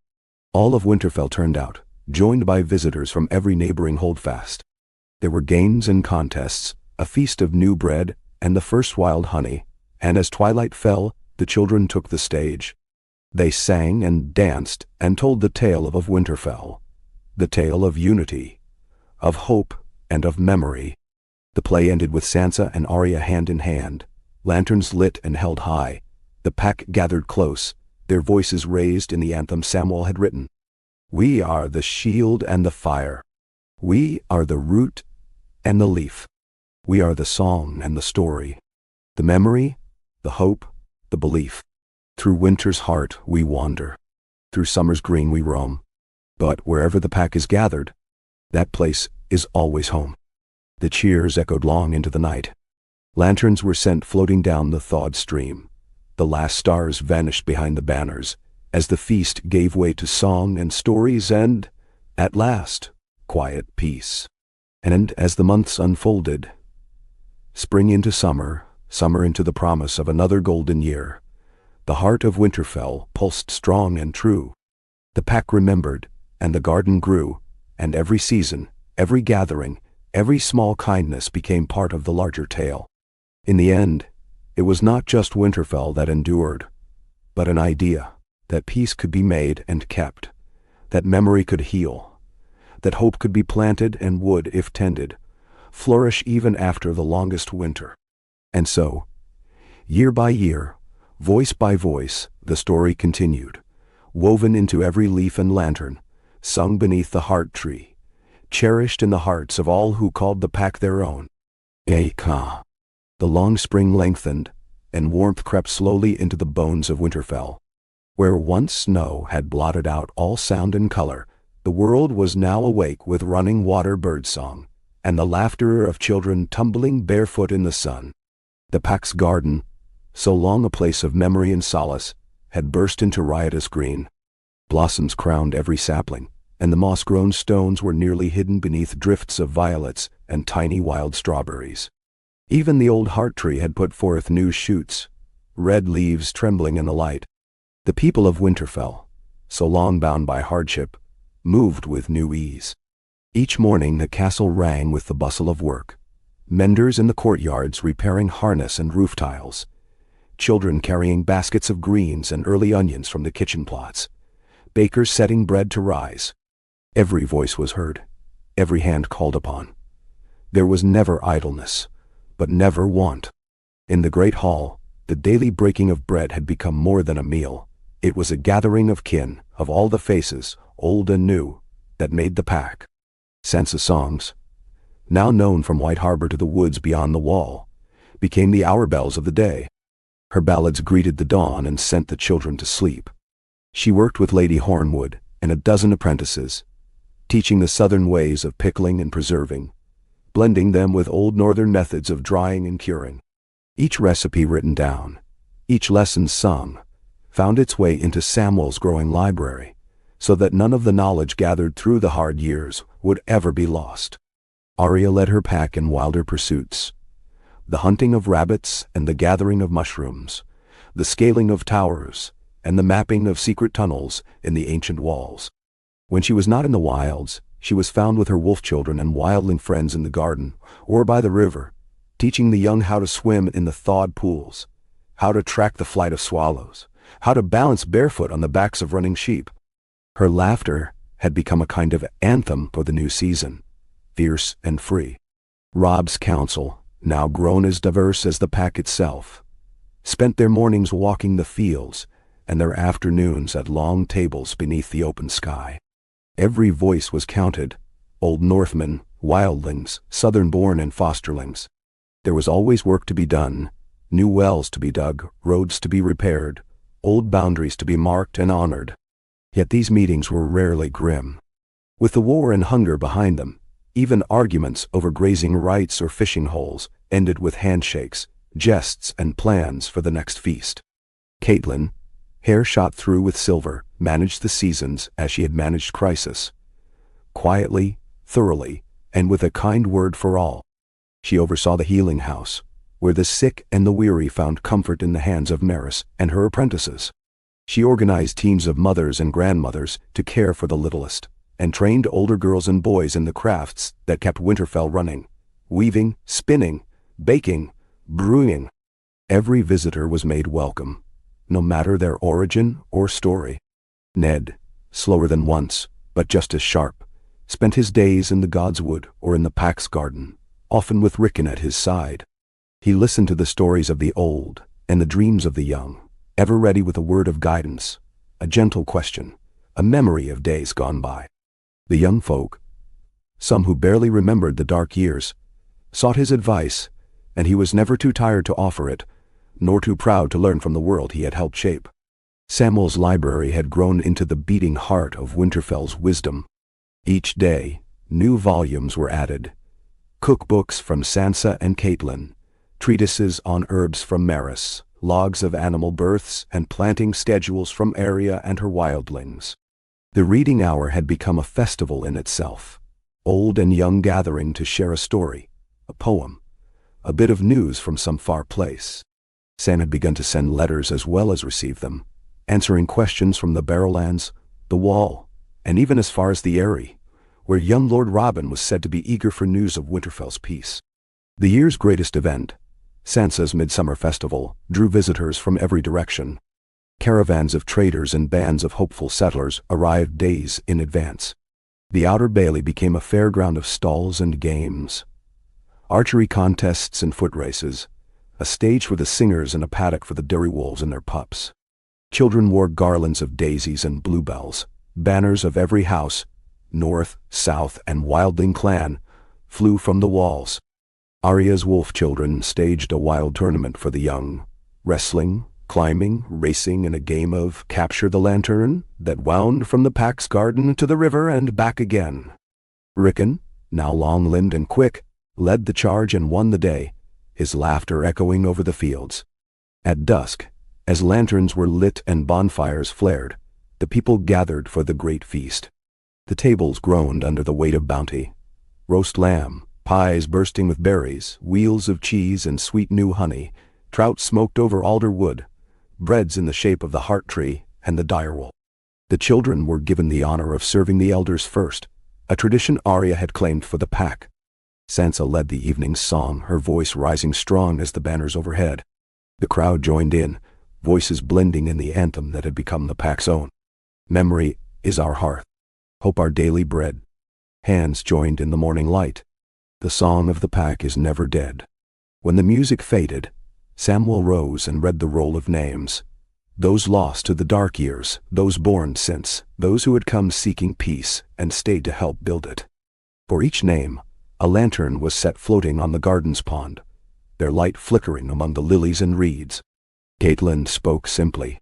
All of Winterfell turned out, joined by visitors from every neighboring holdfast. There were games and contests, a feast of new bread, and the first wild honey, and as twilight fell, the children took the stage. They sang and danced and told the tale of Winterfell, the tale of unity, of hope, and of memory. The play ended with Sansa and Arya hand in hand, lanterns lit and held high, the pack gathered close, their voices raised in the anthem Samuel had written. We are the shield and the fire. We are the root and the leaf. We are the song and the story, the memory, the hope, the belief. Through winter's heart we wander, through summer's green we roam, but wherever the pack is gathered, that place is always home. The cheers echoed long into the night. Lanterns were sent floating down the thawed stream. The last stars vanished behind the banners, as the feast gave way to song and stories and, at last, quiet peace. And as the months unfolded, spring into summer, summer into the promise of another golden year, the heart of Winterfell pulsed strong and true. The pack remembered, and the garden grew, and every season, every gathering, every small kindness became part of the larger tale. In the end, it was not just Winterfell that endured, but an idea that peace could be made and kept, that memory could heal, that hope could be planted and would, if tended, flourish even after the longest winter. And so, year by year, voice by voice, the story continued, woven into every leaf and lantern, sung beneath the heart tree, cherished in the hearts of all who called the pack their own. Ka. The long spring lengthened, and warmth crept slowly into the bones of Winterfell. Where once snow had blotted out all sound and color, the world was now awake with running water birdsong, and the laughter of children tumbling barefoot in the sun. The pack's garden, so long a place of memory and solace, had burst into riotous green. Blossoms crowned every sapling, and the moss-grown stones were nearly hidden beneath drifts of violets and tiny wild strawberries. Even the old heart tree had put forth new shoots, red leaves trembling in the light. The people of Winterfell, so long bound by hardship, moved with new ease. Each morning the castle rang with the bustle of work. Menders in the courtyards repairing harness and roof tiles. Children carrying baskets of greens and early onions from the kitchen plots. Bakers setting bread to rise. Every voice was heard, every hand called upon. There was never idleness, but never want. In the great hall, the daily breaking of bread had become more than a meal. It was a gathering of kin, of all the faces, old and new, that made the pack. Sansa's songs, now known from White Harbor to the woods beyond the wall, became the hour bells of the day. Her ballads greeted the dawn and sent the children to sleep. She worked with Lady Hornwood and a dozen apprentices, teaching the southern ways of pickling and preserving, blending them with old northern methods of drying and curing. Each recipe written down, each lesson sung, found its way into Samwell's growing library, so that none of the knowledge gathered through the hard years would ever be lost. Arya led her pack in wilder pursuits, the hunting of rabbits and the gathering of mushrooms, the scaling of towers and the mapping of secret tunnels in the ancient walls. When she was not in the wilds, she was found with her wolf children and wildling friends in the garden or by the river, teaching the young how to swim in the thawed pools, how to track the flight of swallows, how to balance barefoot on the backs of running sheep. Her laughter had become a kind of anthem for the new season, fierce and free. Robb's council, now grown as diverse as the pack itself, spent their mornings walking the fields and their afternoons at long tables beneath the open sky. Every voice was counted, old Northmen, wildlings, southern-born and fosterlings. There was always work to be done, new wells to be dug, roads to be repaired, old boundaries to be marked and honored. Yet these meetings were rarely grim. With the war and hunger behind them, even arguments over grazing rights or fishing holes ended with handshakes, jests, and plans for the next feast. Catelyn, hair shot through with silver, managed the seasons as she had managed crisis. Quietly, thoroughly, and with a kind word for all. She oversaw the healing house, where the sick and the weary found comfort in the hands of Maris and her apprentices. She organized teams of mothers and grandmothers to care for the littlest, and trained older girls and boys in the crafts that kept Winterfell running, weaving, spinning, baking, brewing. Every visitor was made welcome, no matter their origin or story. Ned, slower than once, but just as sharp, spent his days in the Godswood or in the Pack's garden, often with Rickon at his side. He listened to the stories of the old and the dreams of the young, ever ready with a word of guidance, a gentle question, a memory of days gone by. The young folk, some who barely remembered the dark years, sought his advice, and he was never too tired to offer it, nor too proud to learn from the world he had helped shape. Samwell's library had grown into the beating heart of Winterfell's wisdom. Each day, new volumes were added. Cookbooks from Sansa and Catelyn, treatises on herbs from Maris, logs of animal births and planting schedules from Arya and her wildlings. The reading hour had become a festival in itself, old and young gathering to share a story, a poem, a bit of news from some far place. Sam had begun to send letters as well as receive them, answering questions from the Barrowlands, the Wall, and even as far as the Eyrie, where young Lord Robin was said to be eager for news of Winterfell's peace. The year's greatest event, Sansa's Midsummer Festival, drew visitors from every direction. Caravans of traders and bands of hopeful settlers arrived days in advance. The outer bailey became a fairground of stalls and games, archery contests and foot races, a stage for the singers and a paddock for the dairy wolves and their pups. Children wore garlands of daisies and bluebells, banners of every house, north, south, and wildling clan, flew from the walls. Arya's wolf children staged a wild tournament for the young, wrestling, climbing, racing in a game of Capture the Lantern that wound from the Pack's garden to the river and back again. Rickon, now long-limbed and quick, led the charge and won the day, his laughter echoing over the fields. At dusk, as lanterns were lit and bonfires flared, the people gathered for the great feast. The tables groaned under the weight of bounty. Roast lamb, pies bursting with berries, wheels of cheese and sweet new honey, trout smoked over alder wood, breads in the shape of the heart tree and the direwolf. The children were given the honor of serving the elders first, a tradition Arya had claimed for the pack. Sansa led the evening's song, her voice rising strong as the banners overhead. The crowd joined in, voices blending in the anthem that had become the pack's own. Memory is our hearth, hope our daily bread. Hands joined in the morning light. The song of the pack is never dead. When the music faded, Samwell rose and read the roll of names. Those lost to the dark years, those born since, those who had come seeking peace and stayed to help build it. For each name, a lantern was set floating on the garden's pond, their light flickering among the lilies and reeds. Catelyn spoke simply.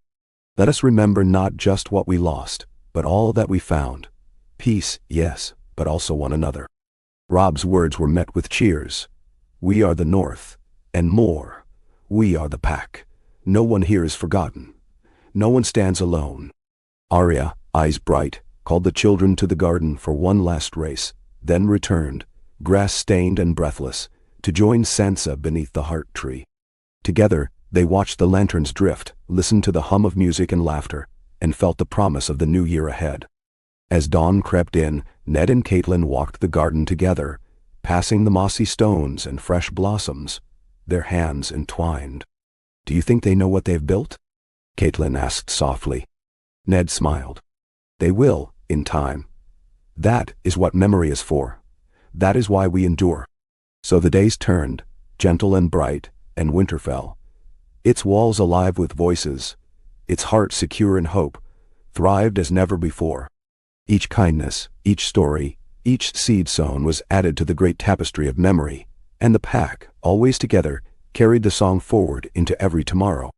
Let us remember not just what we lost, but all that we found. Peace, yes, but also one another. Robb's words were met with cheers. We are the North, and more. We are the pack. No one here is forgotten. No one stands alone. Arya, eyes bright, called the children to the garden for one last race, then returned, grass-stained and breathless, to join Sansa beneath the heart tree. Together, they watched the lanterns drift, listened to the hum of music and laughter, and felt the promise of the new year ahead. As dawn crept in, Ned and Catelyn walked the garden together, passing the mossy stones and fresh blossoms, their hands entwined. Do you think they know what they've built? Catelyn asked softly. Ned smiled. They will, in time. That is what memory is for. That is why we endure. So the days turned, gentle and bright, and Winterfell, its walls alive with voices, its heart secure in hope, thrived as never before. Each kindness, each story, each seed sown was added to the great tapestry of memory, and the pack, always together, carried the song forward into every tomorrow.